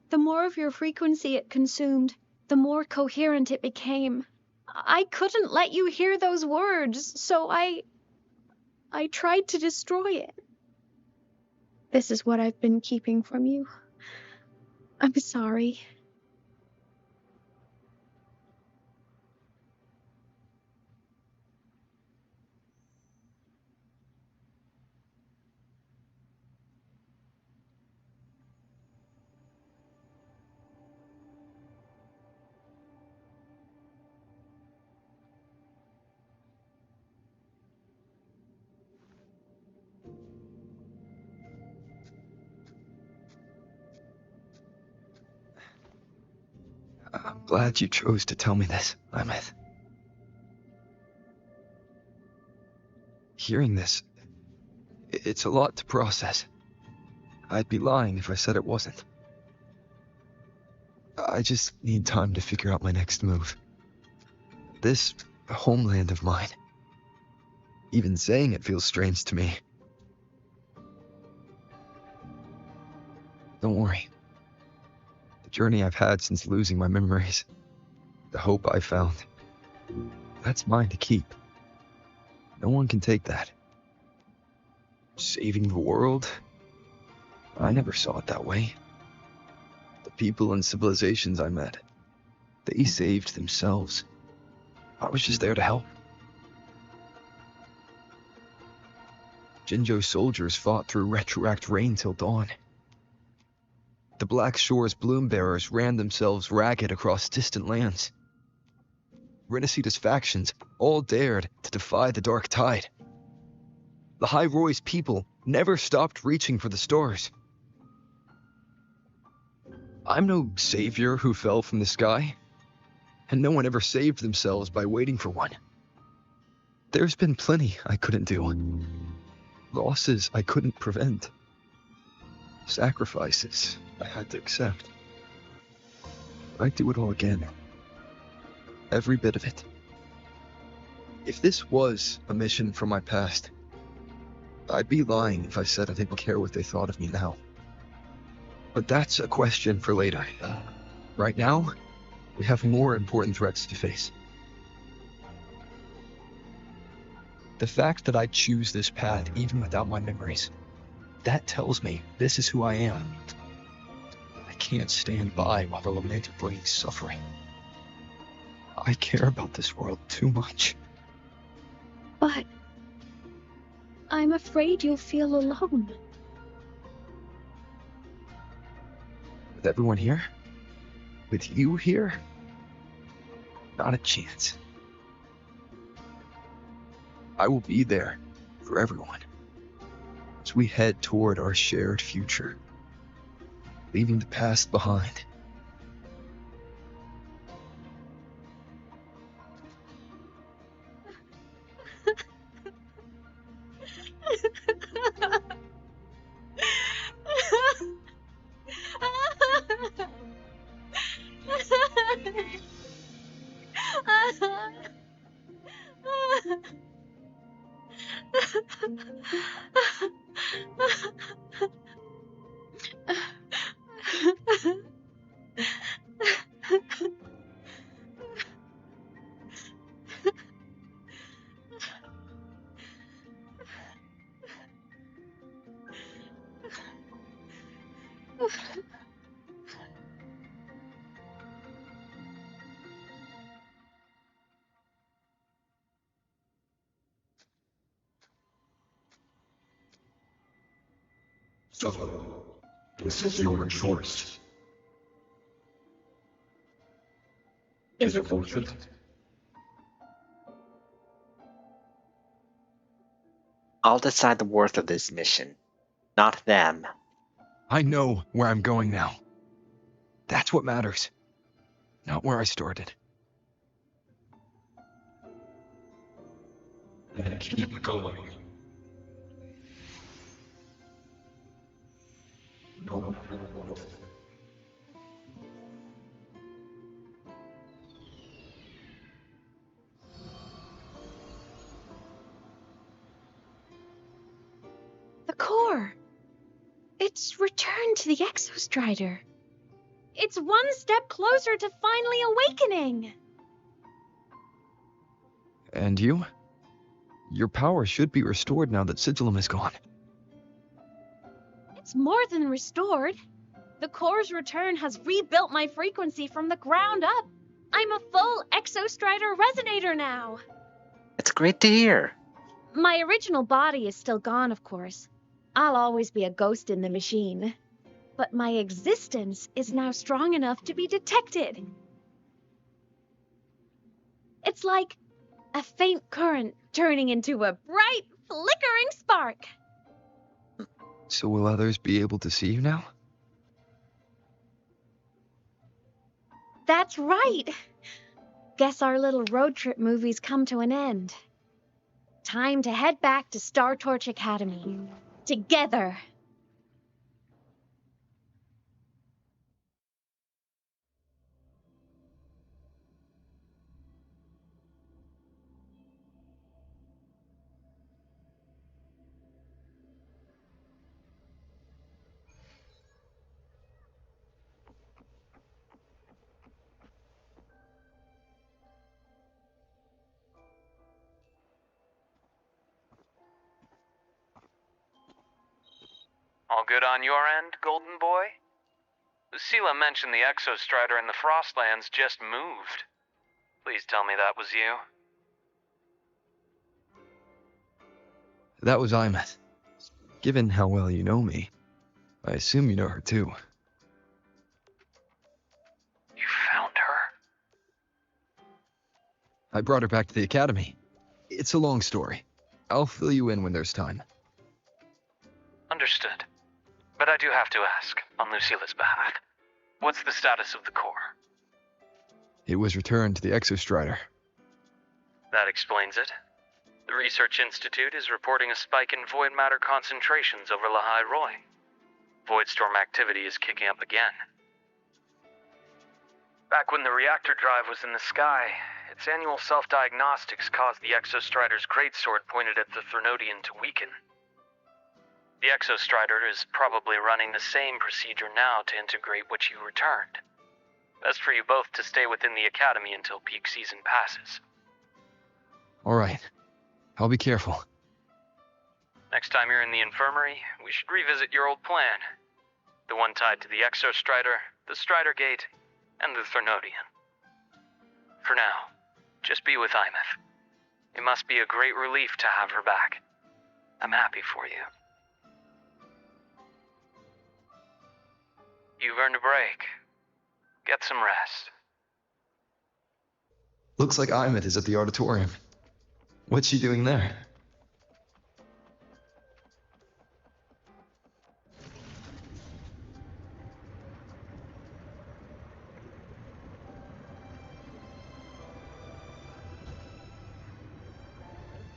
The more of your frequency it consumed, the more coherent it became. I couldn't let you hear those words, so I tried to destroy it. This is what I've been keeping from you. I'm sorry. I'm glad you chose to tell me this, Aemeath. Hearing this, it's a lot to process. I'd be lying if I said it wasn't. I just need time to figure out my next move. This homeland of mine, even saying it feels strange to me. Don't worry. The journey I've had since losing my memories, the hope I found, that's mine to keep. No one can take that. Saving the world? I never saw it that way. The people and civilizations I met, they saved themselves. I was just there to help. Jinjo soldiers fought through retroact rain till dawn. The Black Shore's bloom bearers ran themselves ragged across distant lands. Renacita's factions all dared to defy the dark tide. Lahai-Roi's people never stopped reaching for the stars. I'm no savior who fell from the sky, and no one ever saved themselves by waiting for one. There's been plenty I couldn't do. Losses I couldn't prevent. Sacrifices I had to accept. I'd do it all again. Every bit of it. If this was a mission from my past, I'd be lying if I said I didn't care what they thought of me now. But that's a question for later. Right now, we have more important threats to face. The fact that I choose this path even without my memories, that tells me this is who I am. I can't stand by while the lamented brings suffering. I care about this world too much. But I'm afraid you'll feel alone. With everyone here? With you here? Not a chance. I will be there for everyone as we head toward our shared future. leaving the past behind. So, this is your choice. Is it worth it? I'll decide the worth of this mission, not them. I know where I'm going now. That's what matters. Not where I started. Then keep going. No matter what. The core! It's returned to the Exostrider. It's one step closer to finally awakening! And you? Your power should be restored now that Sigillum is gone. It's more than restored. The core's return has rebuilt my frequency from the ground up. I'm a full Exostrider resonator now. It's great to hear. My original body is still gone, of course. I'll always be a ghost in the machine. But my existence is now strong enough to be detected. It's like a faint current turning into a bright, flickering spark. So will others be able to see you now? That's right. Guess our little road trip movie's come to an end. Time to head back to Star Torch Academy. Together. All good on your end, Golden Boy? Sela mentioned the Exostrider in the Frostlands just moved. Please tell me that was you. That was Aemeath. Given how well you know me, I assume you know her too. You found her? I brought her back to the academy. It's a long story. I'll fill you in when there's time. Understood. But I do have to ask, on Lucila's behalf, what's the status of the core? It was returned to the Exostrider. That explains it. The Research Institute is reporting a spike in void matter concentrations over Lahai-Roi. Voidstorm activity is kicking up again. Back when the reactor drive was in the sky, its annual self-diagnostics caused the Exostrider's greatsword pointed at the Threnodian to weaken. The Exostrider is probably running the same procedure now to integrate what you returned. Best for you both to stay within the Academy until peak season passes. Alright. I'll be careful. Next time you're in the infirmary, we should revisit your old plan. The one tied to the Exostrider, the Strider Gate, and the Threnodian. For now, just be with Aemeath. It must be a great relief to have her back. I'm happy for you. You've earned a break. Get some rest. Looks like Aemeath is at the auditorium. What's she doing there?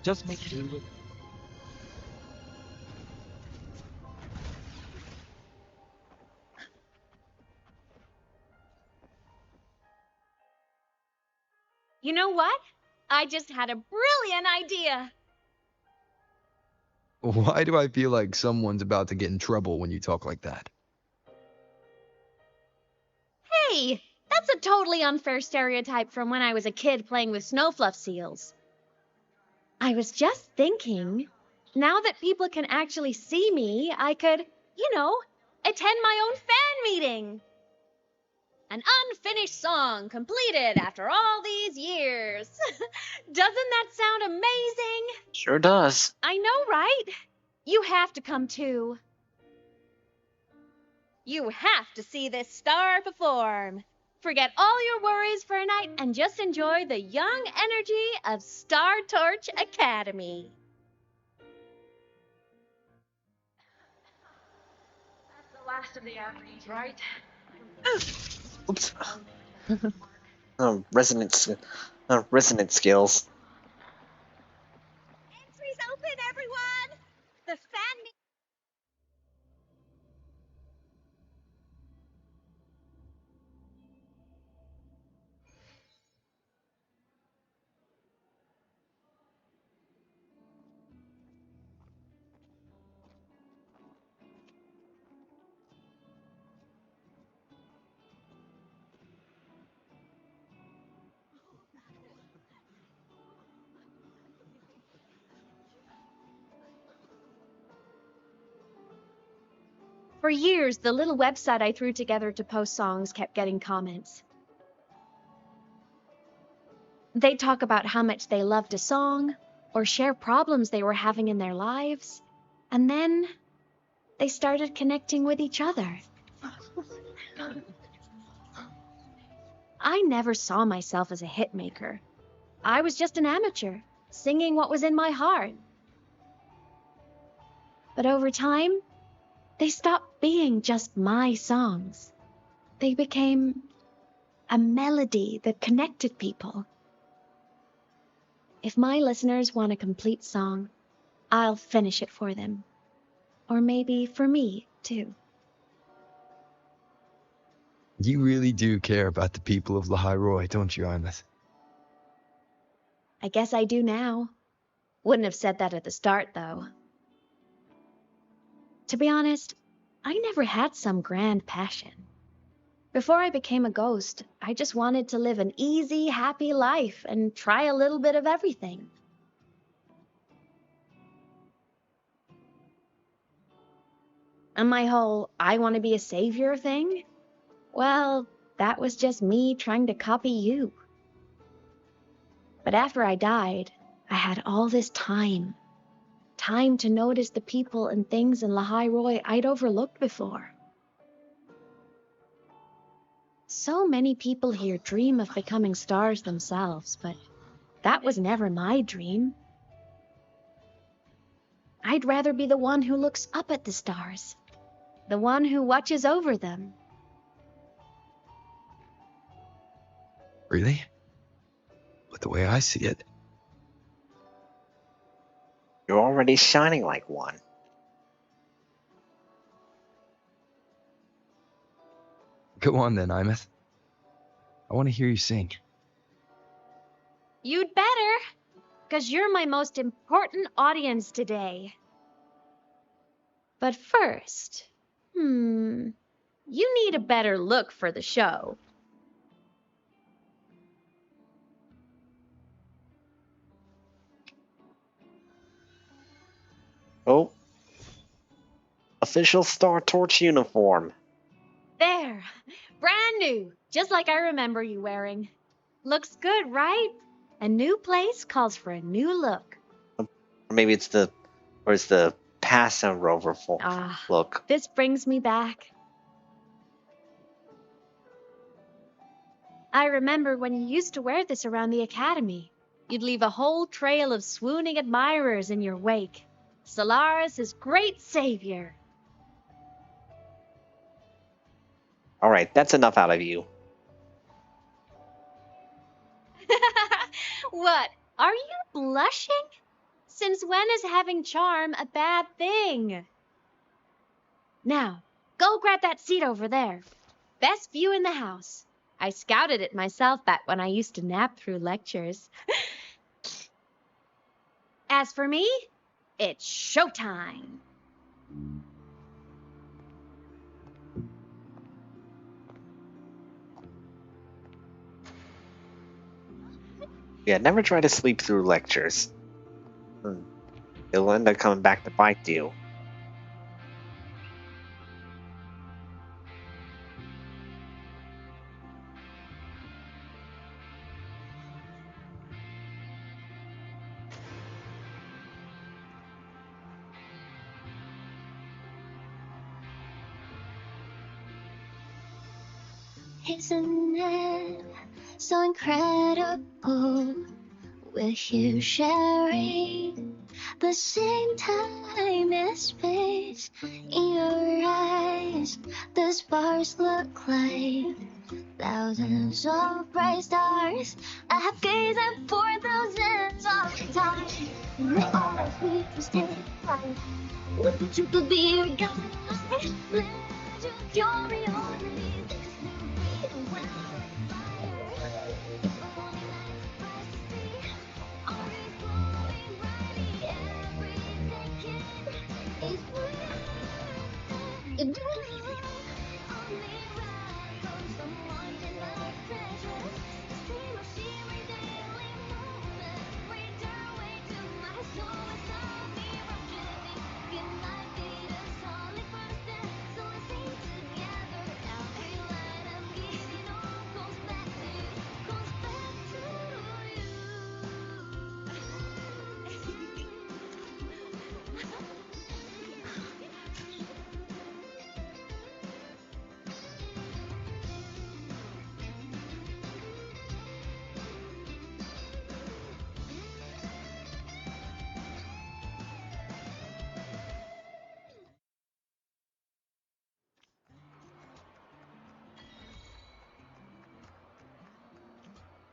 Just make do with. You know what? I just had a brilliant idea. Why do I feel like someone's about to get in trouble when you talk like that? Hey, that's a totally unfair stereotype from when I was a kid playing with snowfluff seals. I was just thinking, now that people can actually see me, I could, attend my own fan meeting. An unfinished song completed after all these years. Doesn't that sound amazing? Sure does. I know, right? You have to come too. You have to see this star perform. Forget all your worries for a night and just enjoy the young energy of Star Torch Academy. That's the last of the athletes, right? Oops. Resonant skills. Entries open, everyone! The fan meeting. For years, the little website I threw together to post songs kept getting comments. They'd talk about how much they loved a song, or share problems they were having in their lives, and then they started connecting with each other. I never saw myself as a hit maker. I was just an amateur, singing what was in my heart. But over time, they stopped being just my songs. They became a melody that connected people. If my listeners want a complete song, I'll finish it for them. Or maybe for me, too. You really do care about the people of Lahai-Roi, don't you, Aemeath? I guess I do now. Wouldn't have said that at the start, though. To be honest, I never had some grand passion. Before I became a ghost, I just wanted to live an easy, happy life and try a little bit of everything. And my whole I want to be a savior thing? Well, that was just me trying to copy you. But after I died, I had all this time. Time to notice the people and things in Lahai-Roi I'd overlooked before. So many people here dream of becoming stars themselves, but that was never my dream. I'd rather be the one who looks up at the stars, the one who watches over them. Really? But the way I see it, You're already shining like one. go on then, Aemeath. I want to hear you sing. You'd better, 'cause you're my most important audience today. But first, you need a better look for the show. Oh. Official Star Torch uniform. There, brand new, just like I remember you wearing. Looks good, right? A new place calls for a new look. Or maybe it's the Passa Rover look. This brings me back. I remember when you used to wear this around the academy. You'd leave a whole trail of swooning admirers in your wake. Solaris' great savior. Alright, that's enough out of you. What? Are you blushing? Since when is having charm a bad thing? Now, go grab that seat over there. Best view in the house. I scouted it myself back when I used to nap through lectures. As for me, it's showtime. Yeah, never try to sleep through lectures. It'll end up coming back to bite you. Isn't it so incredible? We're here sharing the same time and space. In your eyes, the sparks look like thousands of bright stars. I have gazed at for thousands of times. And they all we can stay alive. What you could be regardless. Let your curiosity.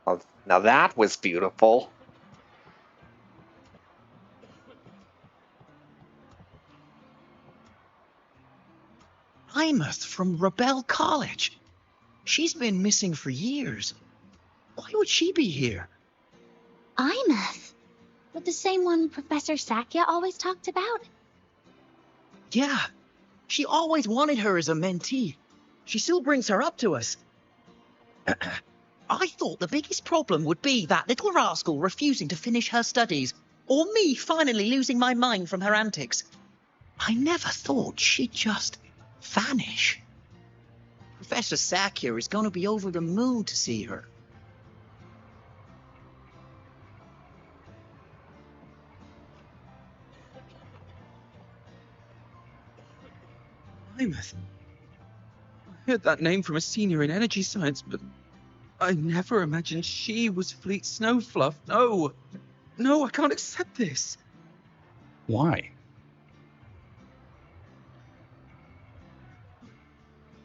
Oh, now that was beautiful. Aemeath from Rebel College. She's been missing for years. Why would she be here? Aemeath? But the same one Professor Sakya always talked about? Yeah, she always wanted her as a mentee. She still brings her up to us. I thought the biggest problem would be that little rascal refusing to finish her studies, or me finally losing my mind from her antics. I never thought she'd just vanish. Professor Sakya is going to be over the moon to see her. Aemeath. I heard that name from a senior in energy science, but I never imagined she was Fleet Snowfluff. No, I can't accept this. Why?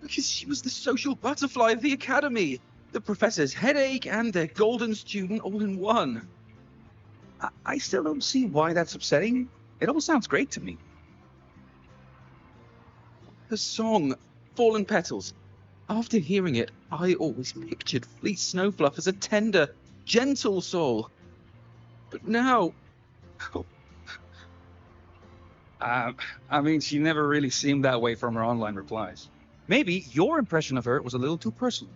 Because she was the social butterfly of the academy, the professor's headache and their golden student all in one. I still don't see why that's upsetting. It all sounds great to me. Her song, Fallen Petals. After hearing it, I always pictured Fleet Snowfluff as a tender, gentle soul. But now... I mean, she never really seemed that way from her online replies. Maybe your impression of her was a little too personal.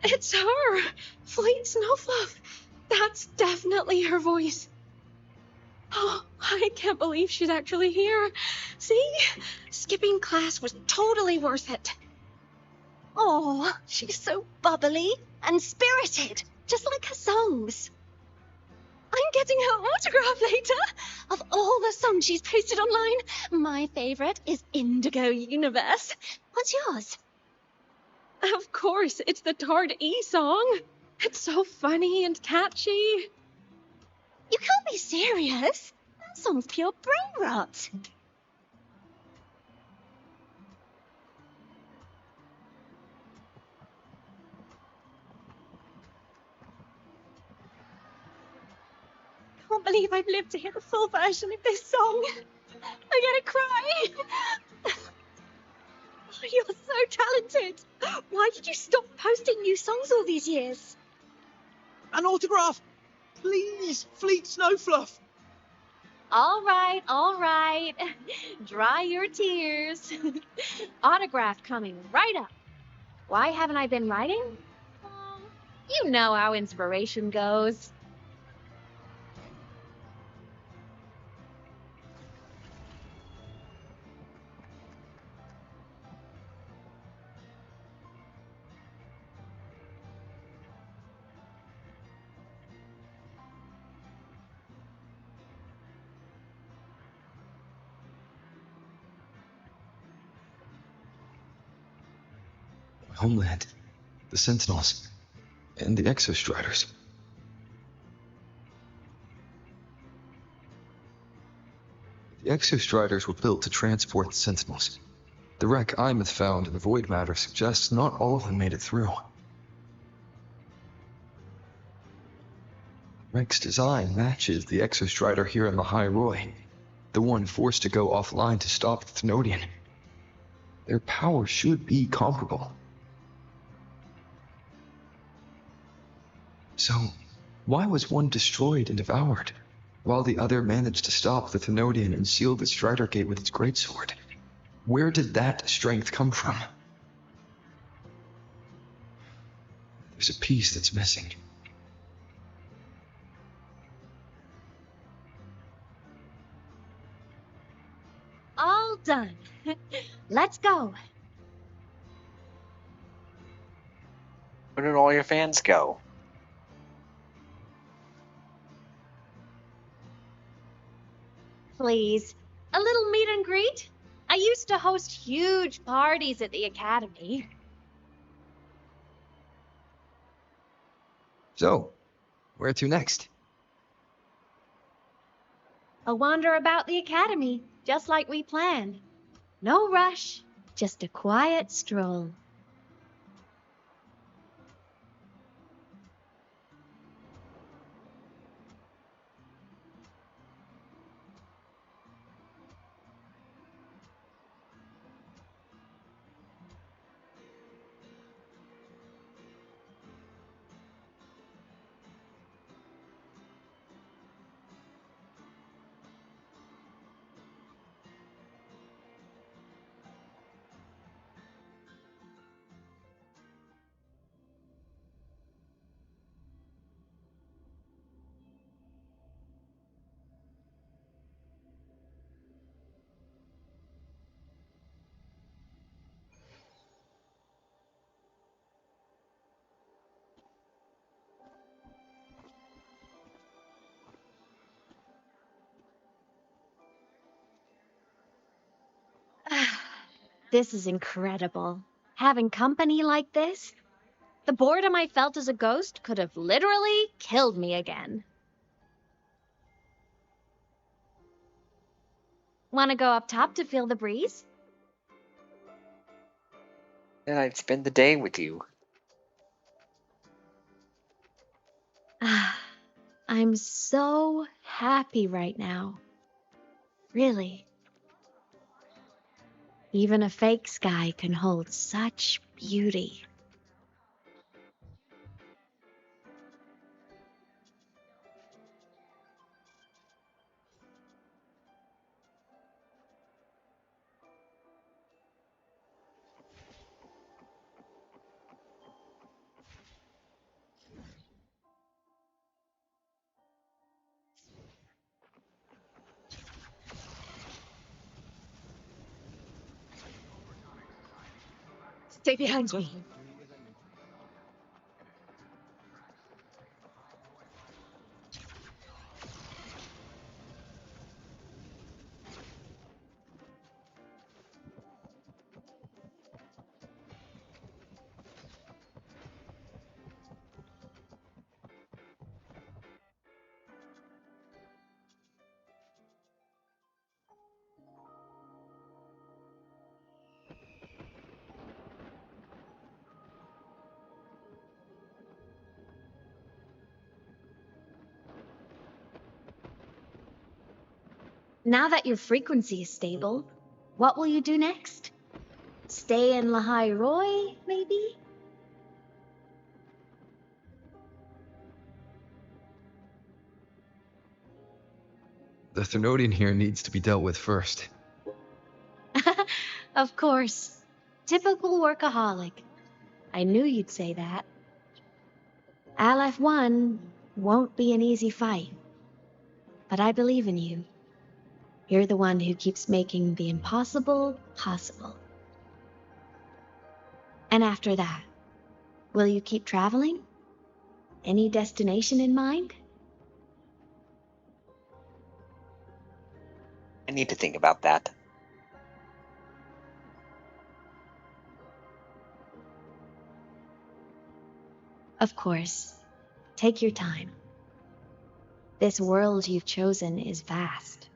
It's her! Fleet Snowfluff! That's definitely her voice. Oh, I can't believe she's actually here. See? Skipping class was totally worth it. Oh, she's so bubbly and spirited, just like her songs. I'm getting her autograph later. Of all the songs she's posted online, my favorite is Indigo Universe. What's yours? Of course, it's the Tard E song. It's so funny and catchy. You can't be serious. That song's pure brain rot. I can't believe I've lived to hear the full version of this song. I'm gonna cry. Oh, you're so talented. Why did you stop posting new songs all these years? An autograph! Please, Fleet Snowfluff! All right. Dry your tears. Autograph coming right up. Why haven't I been writing? Well, you know how inspiration goes. My homeland, the Sentinels, and the Exostriders. The Exostriders were built to transport the Sentinels. The wreck Aemeath found in the void matter suggests not all of them made it through. Wreck's design matches the Exostrider here in Lahai-Roi, the one forced to go offline to stop the Thenodian. Their power should be comparable. So, why was one destroyed and devoured, while the other managed to stop the Thenodian and seal the Strider Gate with its greatsword? Where did that strength come from? There's a piece that's missing. All done. Let's go. Where did all your fans go? Please, a little meet and greet? I used to host huge parties at the Academy. So, where to next? A wander about the Academy, just like we planned. No rush, just a quiet stroll. This is incredible. Having company like this? The boredom I felt as a ghost could have literally killed me again. Want to go up top to feel the breeze? Then I'd spend the day with you. I'm so happy right now. Really. Even a fake sky can hold such beauty. Stay behind me. Now that your frequency is stable, what will you do next? Stay in Lahai-Roi, maybe? The Thermodian here needs to be dealt with first. Of course. Typical workaholic. I knew you'd say that. LF1 won't be an easy fight. But I believe in you. You're the one who keeps making the impossible possible. And after that, will you keep traveling? Any destination in mind? I need to think about that. Of course. Take your time. This world you've chosen is vast.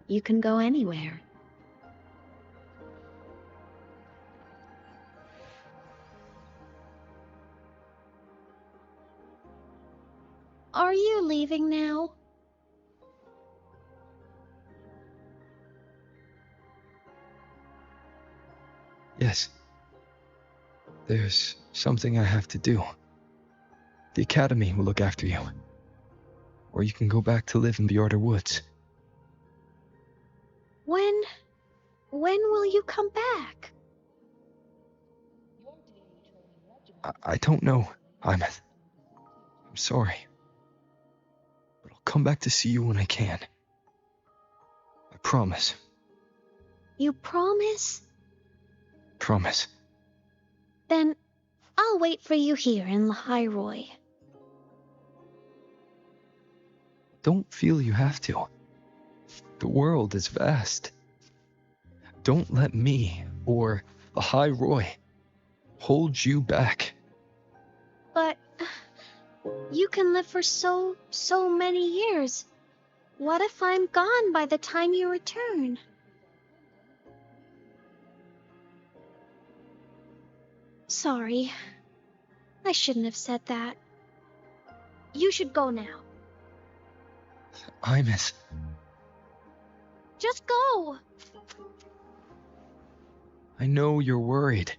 You can go anywhere. Are you leaving now? Yes. There's something I have to do. The Academy will look after you. Or you can go back to live in the Order Woods. When will you come back? I don't know, Aemeath. I'm sorry. But I'll come back to see you when I can. I promise. You promise? Promise. Then I'll wait for you here in Lahai-Roi. Don't feel you have to. The world is vast. Don't let me or Lahai-Roi hold you back. But you can live for so many years. What if I'm gone by the time you return? Sorry. I shouldn't have said that. You should go now. Aemeath. Just go. I know you're worried.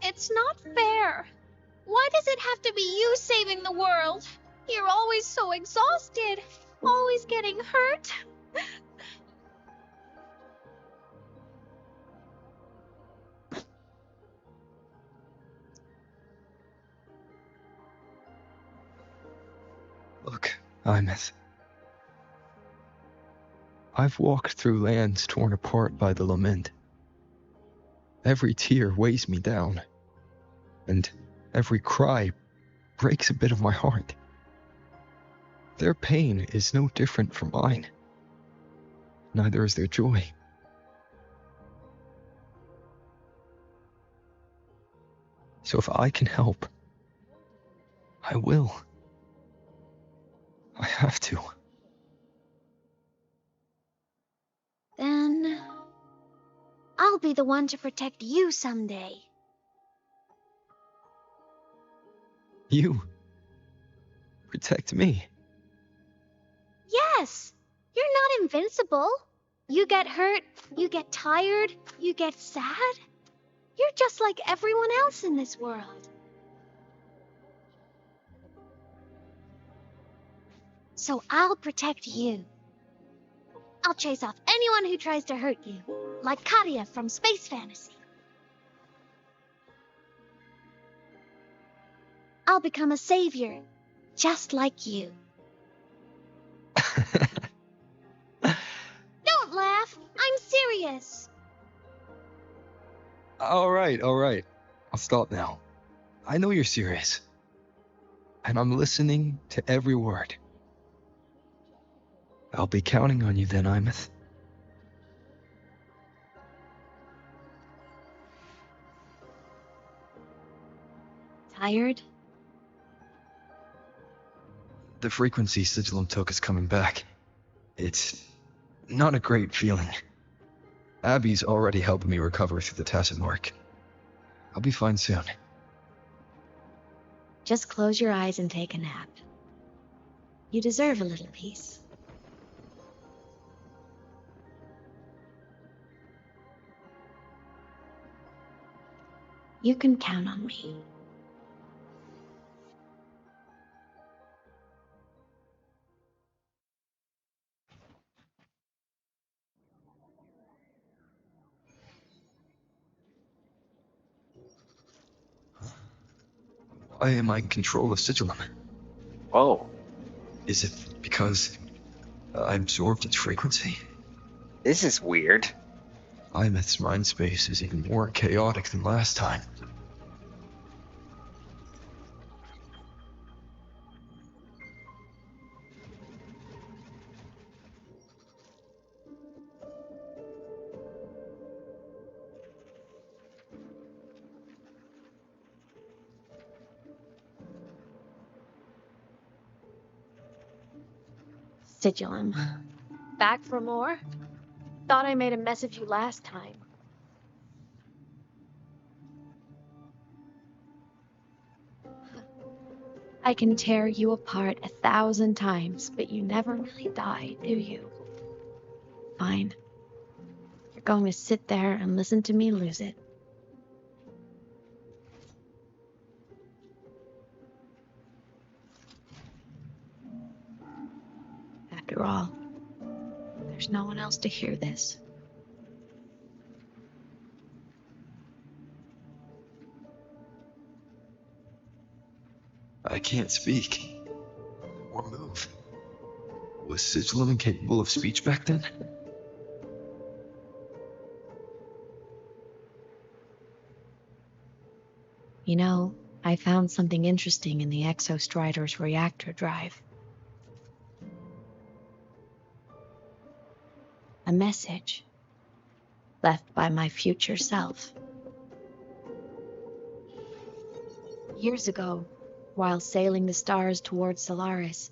It's not fair. Why does it have to be you saving the world? You're always so exhausted, always getting hurt. Look, Aemeath. I've walked through lands torn apart by the lament. Every tear weighs me down, and every cry breaks a bit of my heart. Their pain is no different from mine. Neither is their joy. So if I can help, I will. I have to. Then I'll be the one to protect you someday. You protect me. Yes! You're not invincible. You get hurt, you get tired, you get sad. You're just like everyone else in this world. So I'll protect you. I'll chase off anyone who tries to hurt you, like Katia from Space Fantasy. I'll become a savior, just like you. Don't laugh. I'm serious. All right. I'll stop now. I know you're serious. And I'm listening to every word. I'll be counting on you then, Aemeath. Tired? The frequency Sigillum took is coming back. It's not a great feeling. Abby's already helping me recover through the tacit mark. I'll be fine soon. Just close your eyes and take a nap. You deserve a little peace. You can count on me. Why am I in control of Sigillum? Whoa. Is it because I absorbed its frequency? This is weird. Aemeath's mind space is even more chaotic than last time. Sigillum. Back for more? Thought I made a mess of you last time. I can tear you apart 1,000 times, but you never really die, do you? Fine. You're going to sit there and listen to me lose it. After all, there's no one else to hear this. I can't speak. Or move. Was Sigillum incapable of speech back then? You know, I found something interesting in the Exostrider's reactor drive. A message left by my future self. Years ago, while sailing the stars towards Solaris,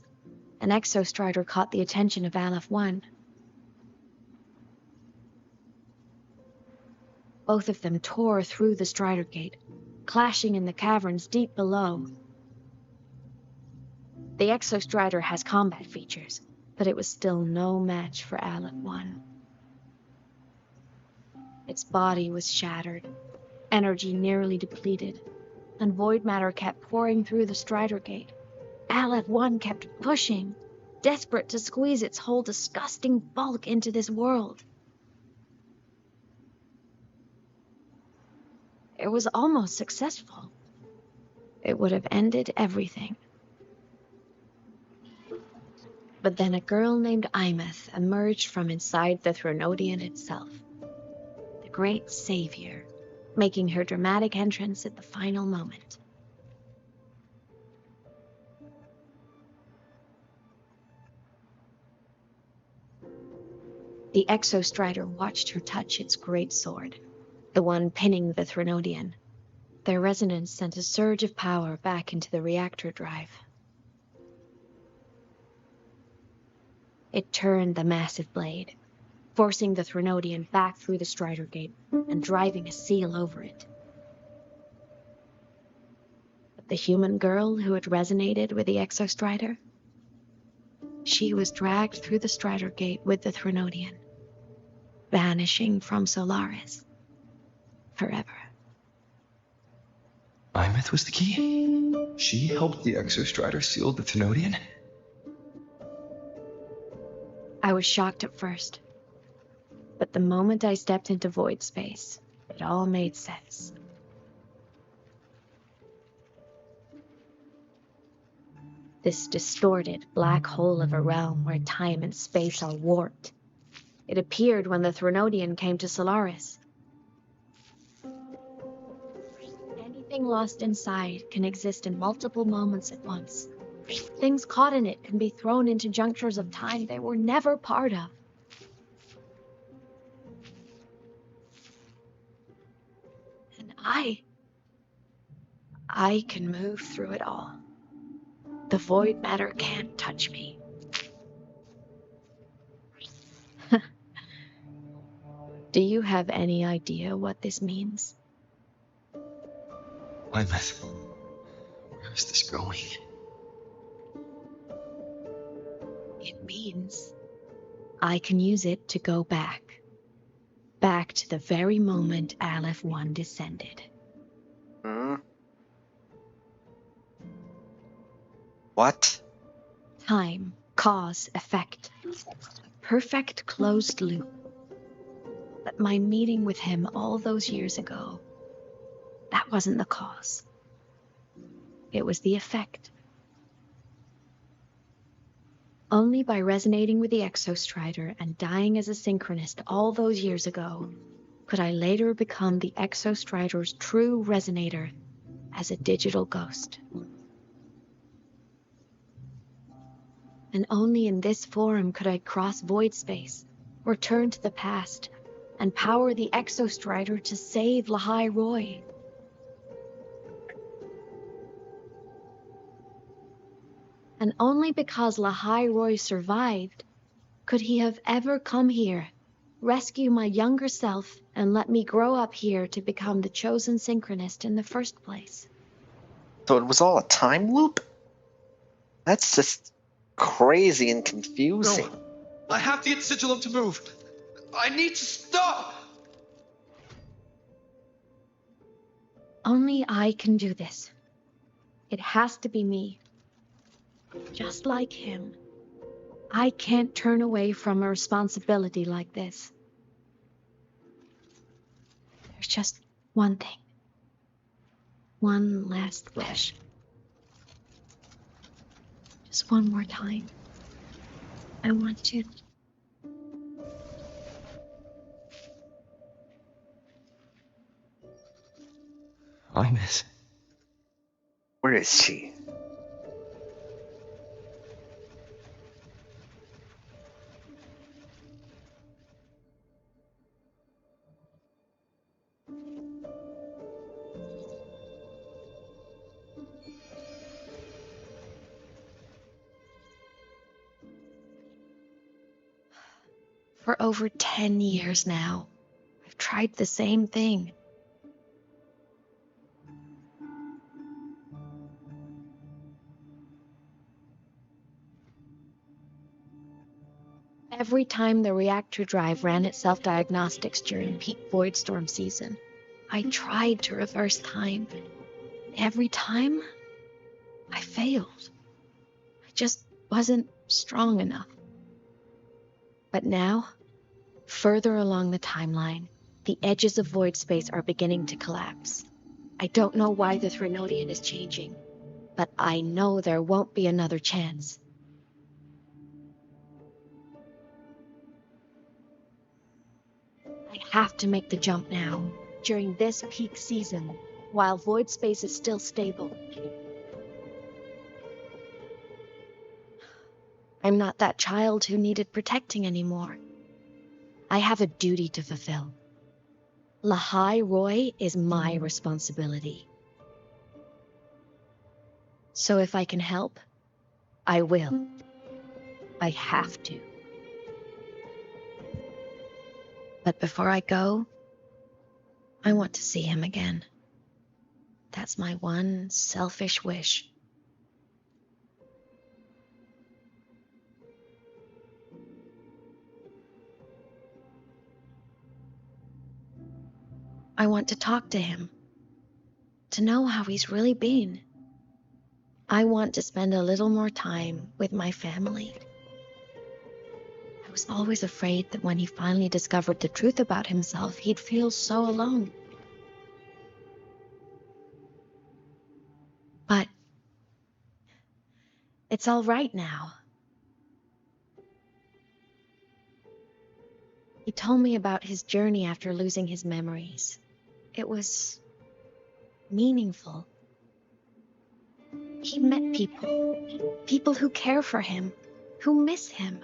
an Exostrider caught the attention of Aleph-1. Both of them tore through the Strider Gate, clashing in the caverns deep below. The Exostrider has combat features, but it was still no match for Aleph-1. Its body was shattered, energy nearly depleted, and void matter kept pouring through the Strider Gate. Aleph-1 kept pushing, desperate to squeeze its whole disgusting bulk into this world. It was almost successful. It would have ended everything. But then a girl named Aemeath emerged from inside the Threnodian itself. The great savior, making her dramatic entrance at the final moment. The Exostrider watched her touch its great sword, the one pinning the Threnodian. Their resonance sent a surge of power back into the reactor drive. It turned the massive blade, forcing the Threnodian back through the Strider Gate and driving a seal over it. But the human girl who had resonated with the Exostrider, she was dragged through the Strider Gate with the Threnodian, vanishing from Solaris forever. Aemeath was the key? She helped the Exostrider seal the Threnodian? I was shocked at first, but the moment I stepped into void space, it all made sense. This distorted black hole of a realm where time and space are warped. It appeared when the Threnodian came to Solaris. Anything lost inside can exist in multiple moments at once. Things caught in it can be thrown into junctures of time they were never part of. And I can move through it all. The void matter can't touch me. Do you have any idea what this means? Aemeath, where is this going? It means I can use it to go back to the very moment Aleph-1 descended. What? Time, cause, effect. Perfect closed loop. But my meeting with him all those years ago, that wasn't the cause. It was the effect. Only by resonating with the Exostrider and dying as a synchronist all those years ago could I later become the Exostrider's true resonator as a digital ghost. And only in this form could I cross void space, return to the past, and power the Exostrider to save Lahai-Roi. And only because Lahai-Roi survived could he have ever come here, rescue my younger self, and let me grow up here to become the chosen synchronist in the first place. So it was all a time loop? That's just crazy and confusing. No. I have to get Sigillum to move. I need to stop! Only I can do this. It has to be me. Just like him. I can't turn away from a responsibility like this. There's just one thing. One last wish. Just one more time. I want to... Aemeath. Where is she? For over 10 years now, I've tried the same thing. Every time the reactor drive ran its self-diagnostics during peak void storm season, I tried to reverse time. Every time, I failed. I just wasn't strong enough. But now, further along the timeline, the edges of void space are beginning to collapse. I don't know why the Threnodian is changing, but I know there won't be another chance. I have to make the jump now, during this peak season, while void space is still stable. I'm not that child who needed protecting anymore. I have a duty to fulfill. Lahai-Roi is my responsibility. So if I can help, I will. I have to. But before I go, I want to see him again. That's my one selfish wish. I want to talk to him, to know how he's really been. I want to spend a little more time with my family. I was always afraid that when he finally discovered the truth about himself, he'd feel so alone. But it's all right now. He told me about his journey after losing his memories. It was meaningful. He met people who care for him, who miss him,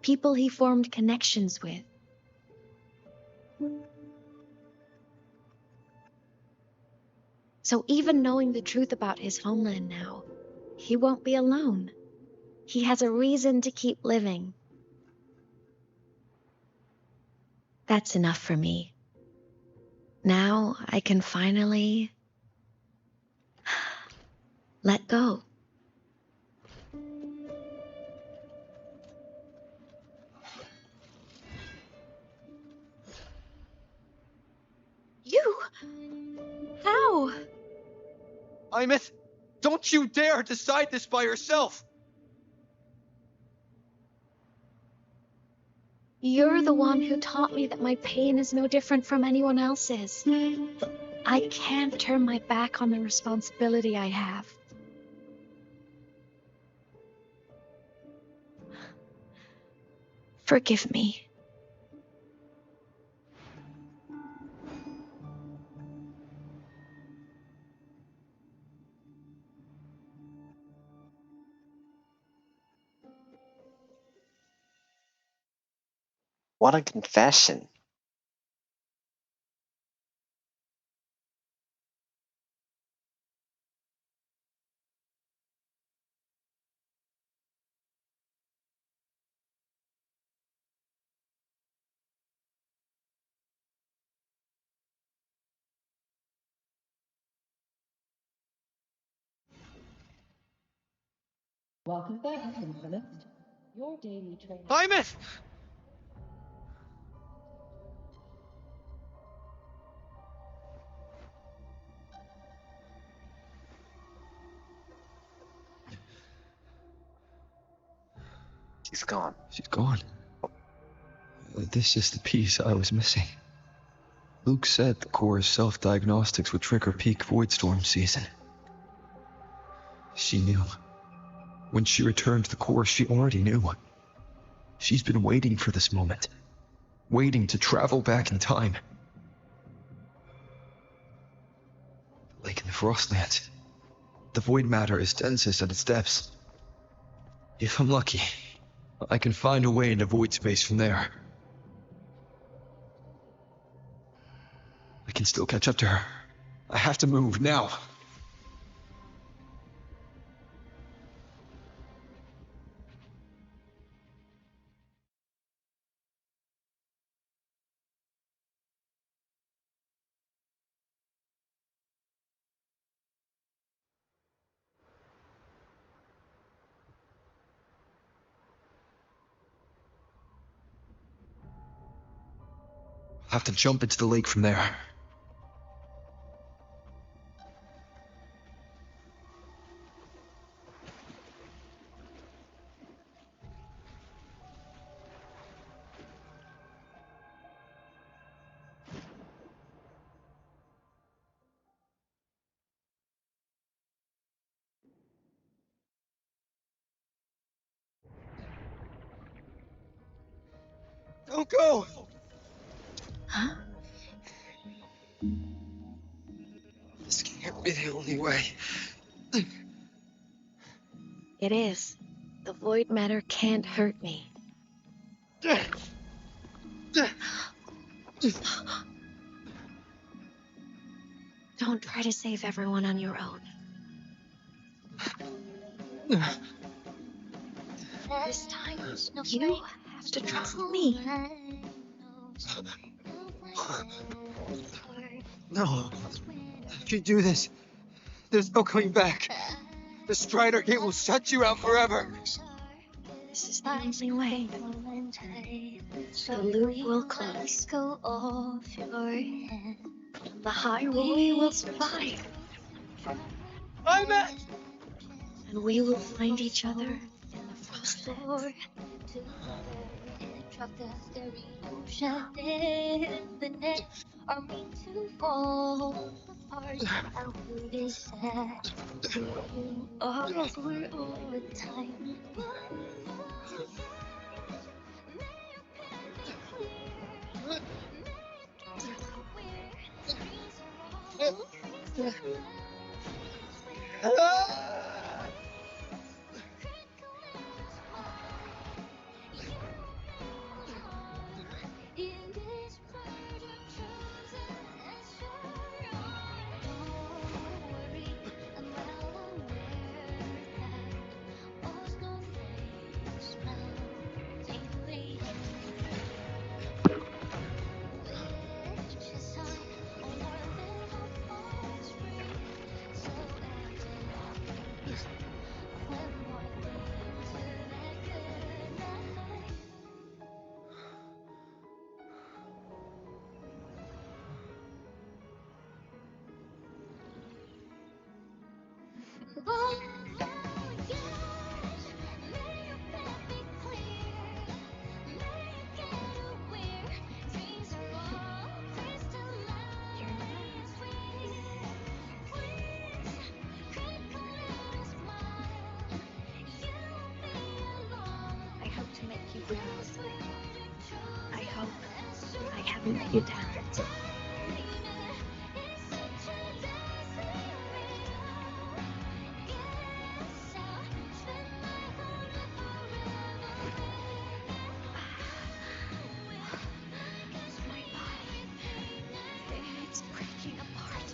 people he formed connections with. So even knowing the truth about his homeland now, he won't be alone. He has a reason to keep living. That's enough for me. Now I can finally let go. You? How? Aemeath, Don't you dare decide this by yourself! You're the one who taught me that my pain is no different from anyone else's. I can't turn my back on the responsibility I have. Forgive me. What a confession. Welcome back, Aemeath. Your daily training. Aemeath! She's gone. She's gone. This is the piece I was missing. Luke said the core's self-diagnostics would trigger peak void storm season. She knew. When she returned to the core, she already knew. She's been waiting for this moment. Waiting to travel back in time. Like in the Frostlands, the void matter is densest at its depths. If I'm lucky, I can find a way into void space from there. I can still catch up to her. I have to move now. I'll have to jump into the lake from there. Don't go! Huh? This can't be the only way. It is. The void matter can't hurt me. Don't try to save everyone on your own. This time, you have to trust me. No. If you do this, there's no coming back. The Strider Gate will shut you out forever. This is the only way. The loop will close. The Lahai-Roi will survive. Aemeath! And we will find each other in the Frostlands. Are we to fall apart? Our food is sad. You are for all the time. haven't let you down. It's breaking apart.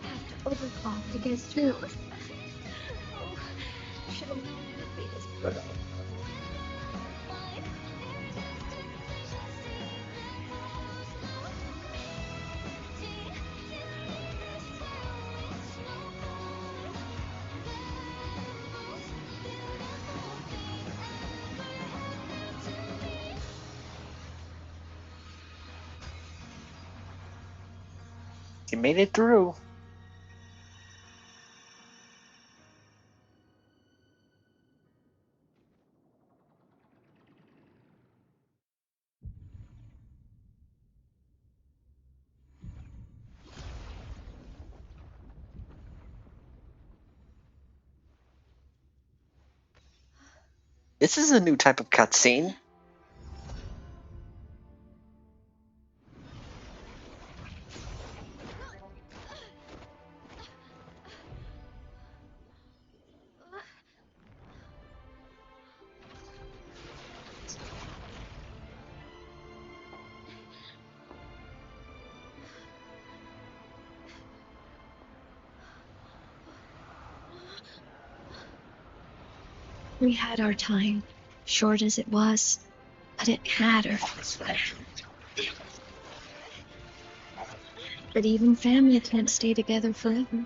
I have to overclock to get through. Should have known it would be this brutal. You made it through. This is a new type of cutscene. We had our time, short as it was, but it mattered. But even family can't stay together forever.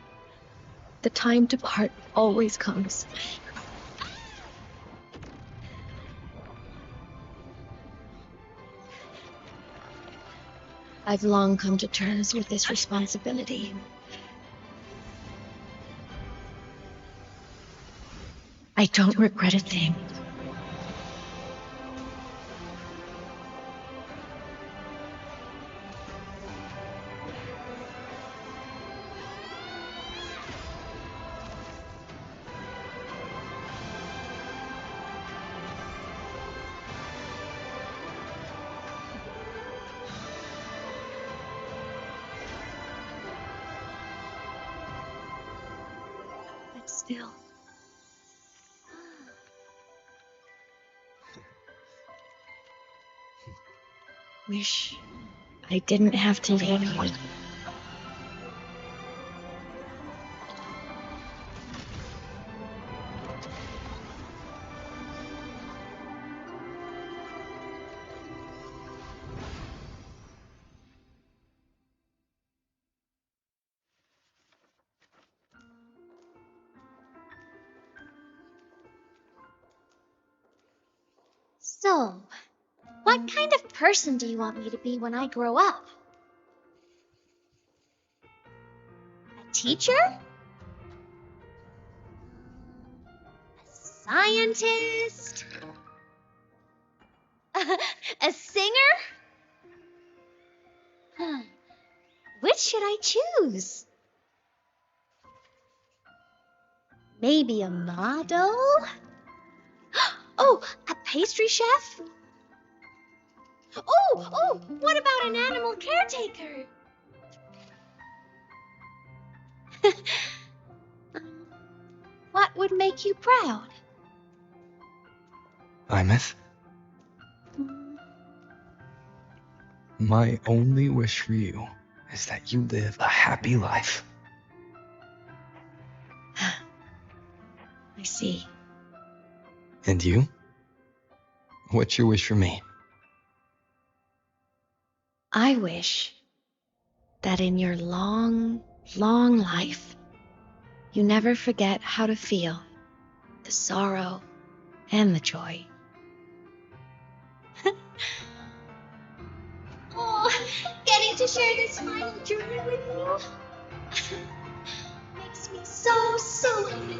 The time to part always comes. I've long come to terms with this responsibility. I don't regret a thing. But still. Wish I didn't have to leave you. So, what kind of person do you want me to be when I grow up? A teacher? A scientist? A singer? Which should I choose? Maybe a model? Oh, a pastry chef? Oh, what about an animal caretaker? What would make you proud? Aemeath? My only wish for you is that you live a happy life. I see. And you? What's your wish for me? I wish that in your long, long life, you never forget how to feel the sorrow and the joy. Oh, getting to share this final journey with you makes me so happy.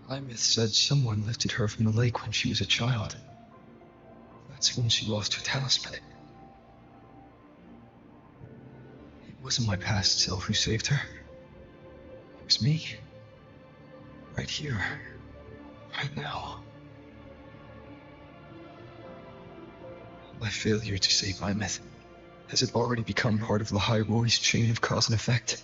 Aemeath said someone lifted her from the lake when she was a child. That's when she lost her talisman. It wasn't my past self who saved her. It was me. Right here. Right now. My failure to save Aemeath, has it already become part of Lahai-Roi's chain of cause and effect?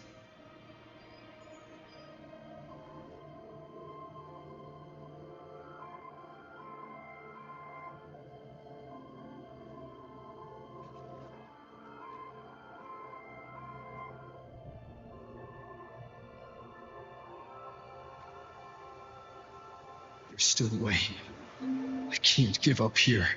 There's still a way. I can't give up here.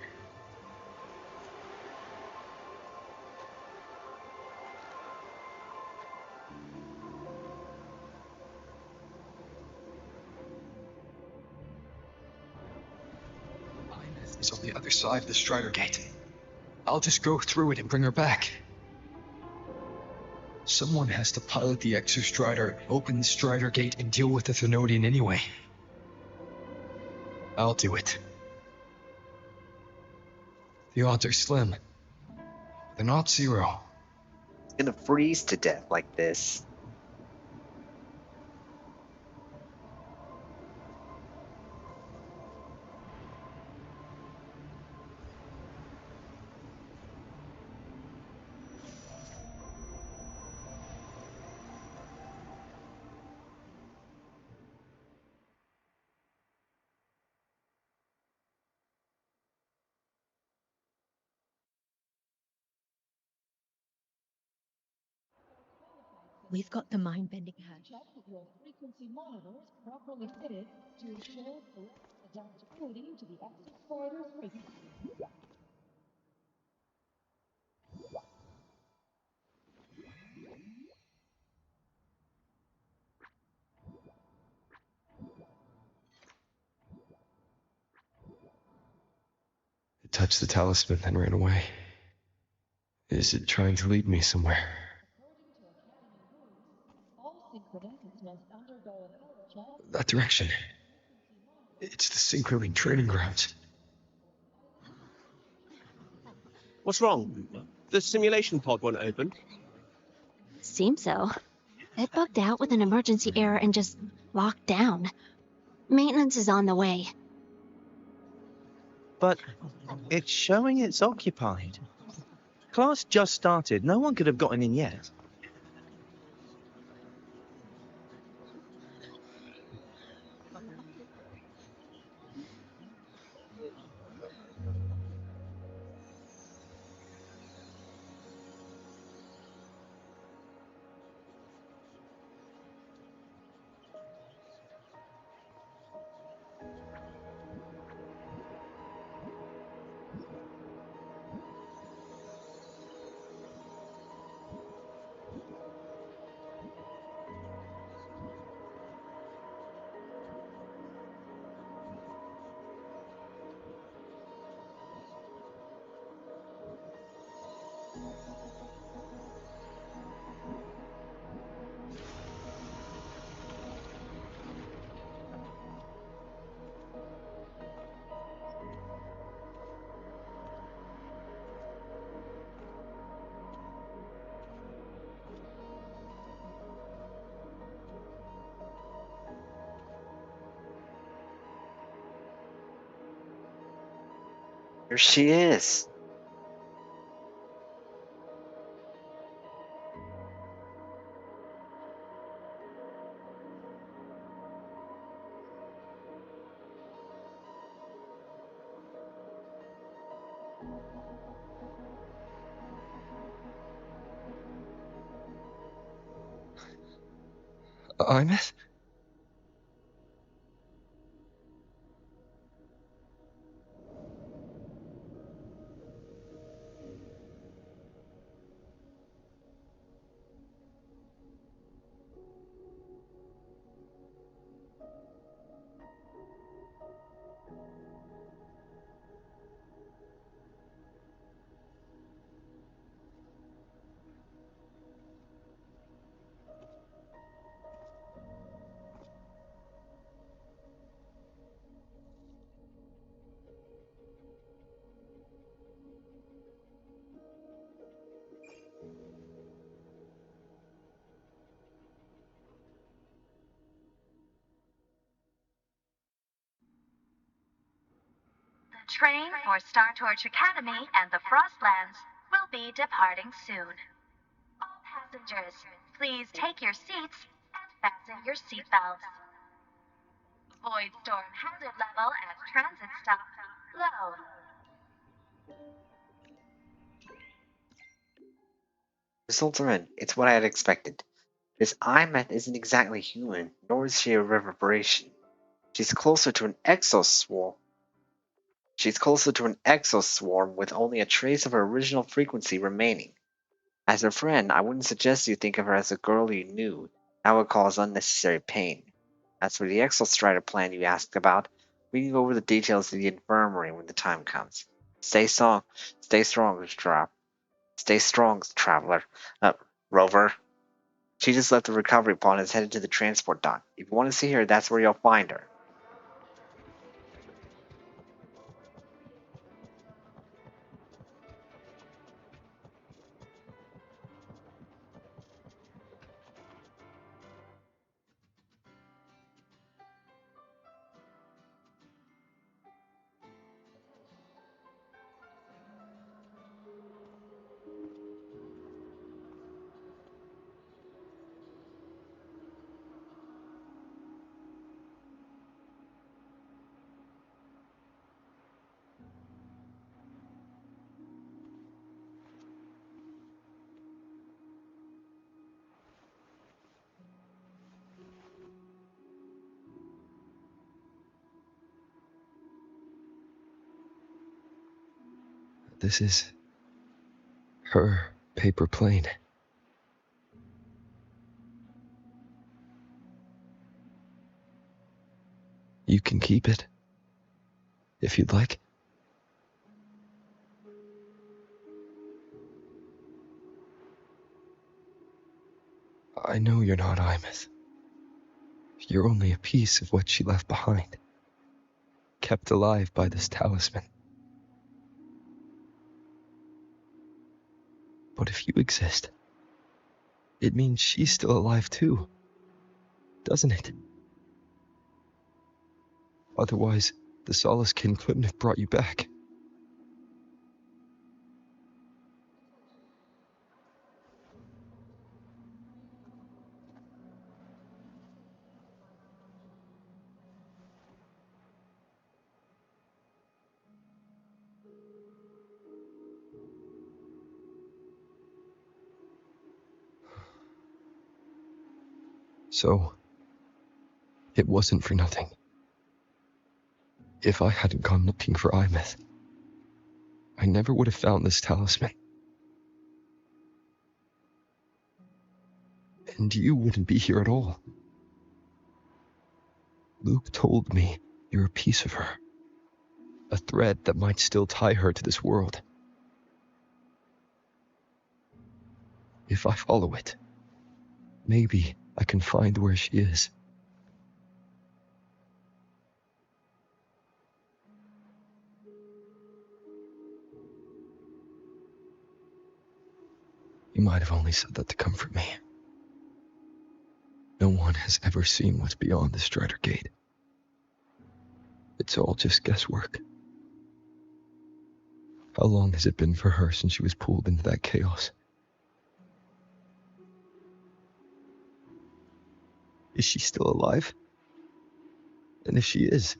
Aemeath is on the other side of the Strider Gate. I'll just go through it and bring her back. Someone has to pilot the Exostrider, open the Strider Gate, and deal with the Thenodian anyway. I'll do it. The odds are slim. They're not zero. It's gonna freeze to death like this. We've got the mind-bending hatch. Check that your frequency monitor is properly fitted to ensure correct adaptability to the Exostrider's frequency. It touched the talisman and ran away. Is it trying to lead me somewhere? All synchronicities must undergo a health check. That direction. It's the Synchroling training grounds. What's wrong? The simulation pod won't open? Seems so. It bugged out with an emergency error and just locked down. Maintenance is on the way. But it's showing it's occupied. Class just started. No one could have gotten in yet. Here she is. Aemeath? train for Star Torch Academy and the Frostlands will be departing soon. All passengers, please take your seats and fasten your seatbelts. Void storm hazard level at transit stop low. Results are in. It's what I had expected. This Aemeath isn't exactly human, nor is she a reverberation. She's closer to an exoswarm. She's closer to an exoswarm with only a trace of her original frequency remaining. As her friend, I wouldn't suggest you think of her as a girl you knew. That would cause unnecessary pain. As for the Exostrider plan you asked about, we can go over the details of the infirmary when the time comes. Stay strong, stay strong, traveler. Rover. She just left the recovery pod and is headed to the transport dock. If you want to see her, that's where you'll find her. This is her paper plane. You can keep it, if you'd like. I know you're not Aemeath. You're only a piece of what she left behind, kept alive by this talisman. But if you exist, it means she's still alive too, doesn't it? Otherwise, the Solace Kin couldn't have brought you back. So, it wasn't for nothing. If I hadn't gone looking for Aemeath, I never would have found this talisman. And you wouldn't be here at all. Luke told me you're a piece of her. A thread that might still tie her to this world. If I follow it, maybe I can find where she is. You might have only said that to comfort me. No one has ever seen what's beyond the Strider Gate. It's all just guesswork. How long has it been for her since she was pulled into that chaos? Is she still alive? And if she is,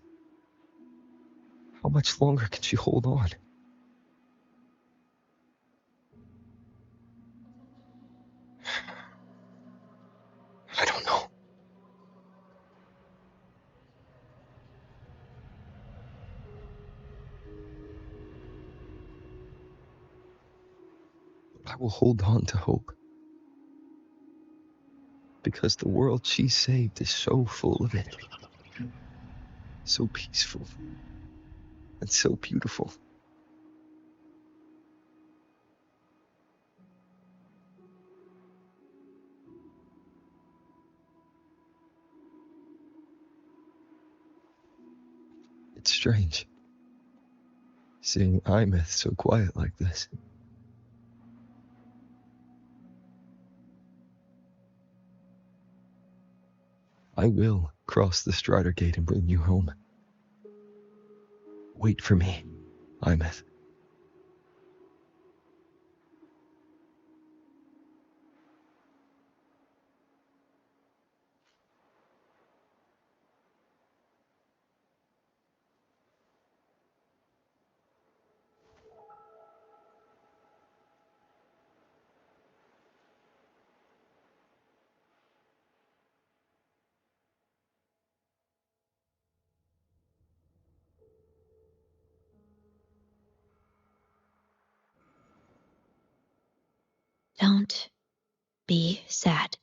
how much longer can she hold on? I don't know. But I will hold on to hope. Because the world she saved is so full of it. So peaceful. And so beautiful. It's strange, seeing Aemeath so quiet like this. I will cross the Strider Gate and bring you home. Wait for me. Aemeath. Don't be sad.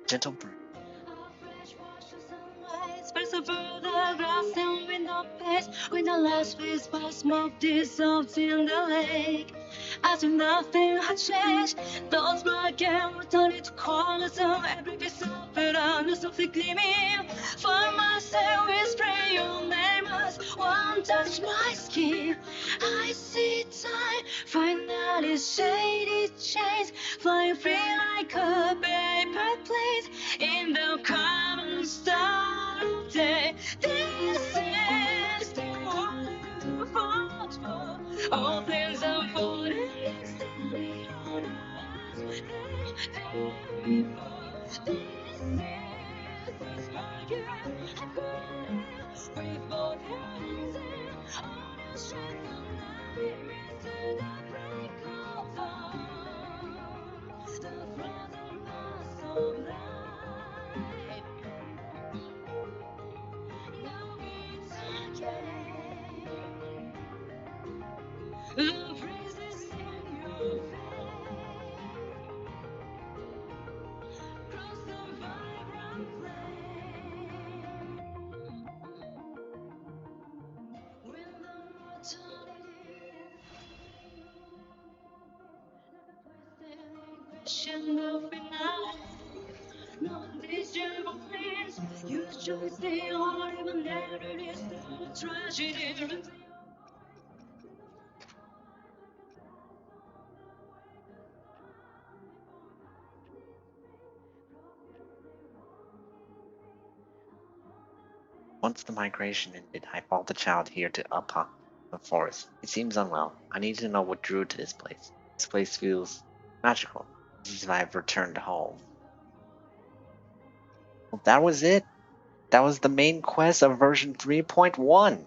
Gentle breeze. Spreads over the grass and window panes. When the last whisper of smoke dissolves in the lake, as if nothing had changed, those black and returning to corners of every piece of it under something gleaming. For myself, whispering your name as one touch my skin. I see time finally shaded chains, flying free like a paper plane in the common star of day. This is the only fault for all things unfolding instantly on us. Hey, this is the spark you have got with both hands and all your strength of nightmares to the break of dawn. The frozen mass of life. Now it's again. The breezes in your face. Cross the vibrant flame. When the mortality question of finale. No, these gentle flames. You choose the only one that it is the tragedy. Once the migration ended, I followed the child here to Upha, the forest. It seems unwell. I need to know what drew to this place. This place feels magical. As if I've returned home. Well, that was it. That was the main quest of version 3.1.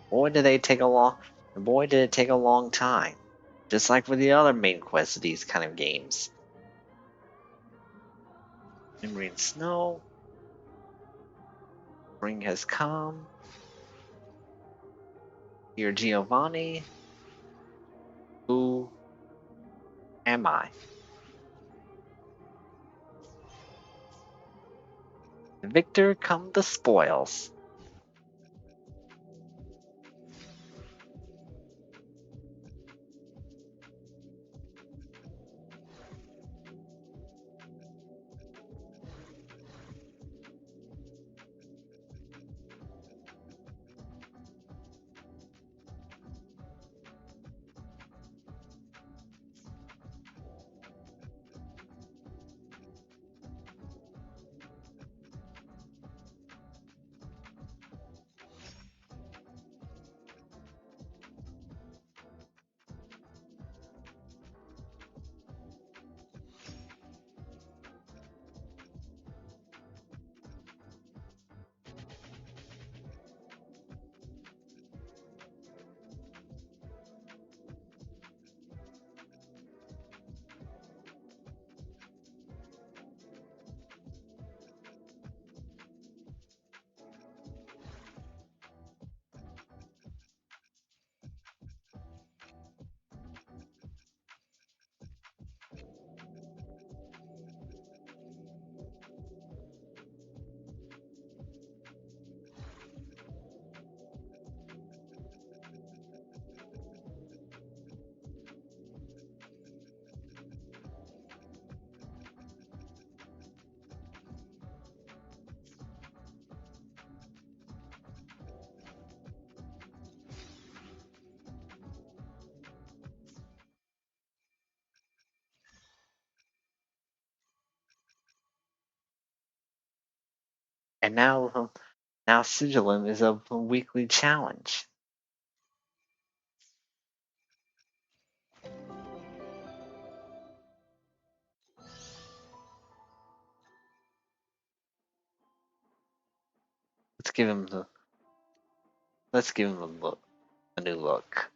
Boy, did they take a long. Boy, did it take a long time. Just like with the other main quests of these kind of games. Memory and snow. Spring has come. Dear Giovanni. Who am I? Victor come the spoils. And now Sigilum is a weekly challenge. Let's give him a new look.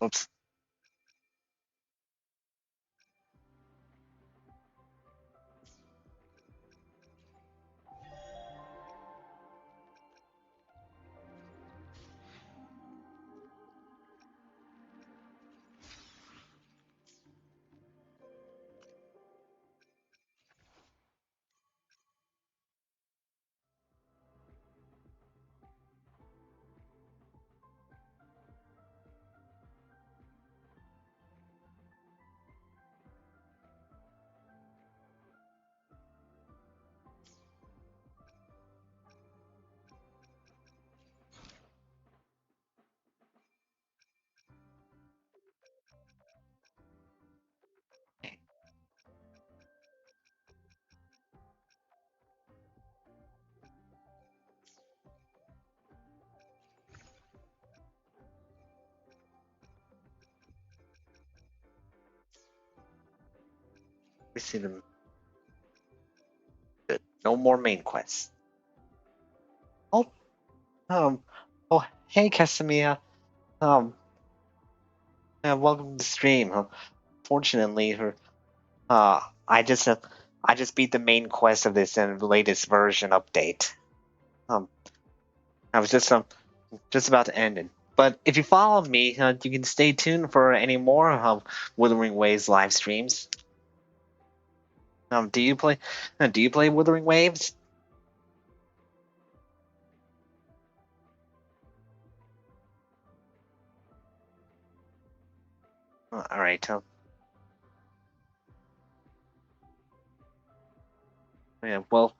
Oops. We see them. Good. No more main quests. Oh, oh, hey, Casimir. Welcome to the stream. Fortunately, uh, I just, uh, I just beat the main quest of this latest version update. I was just about to end it. But if you follow me, you can stay tuned for any more Wuthering Waves live streams. Do you play? Do you play Wuthering Waves? All right. Yeah. Well,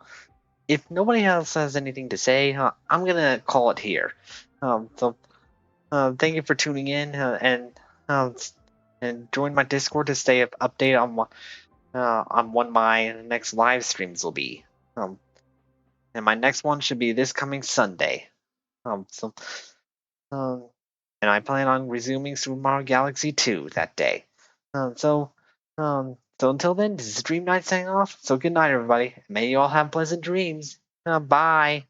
if nobody else has anything to say, I'm gonna call it here. So, thank you for tuning in and join my Discord to stay updated on when my next live streams will be. And my next one should be this coming Sunday. So, um, and I plan on resuming Super Mario Galaxy 2 that day. So until then, this is Dream Night signing off. So good night, everybody. May you all have pleasant dreams. Bye.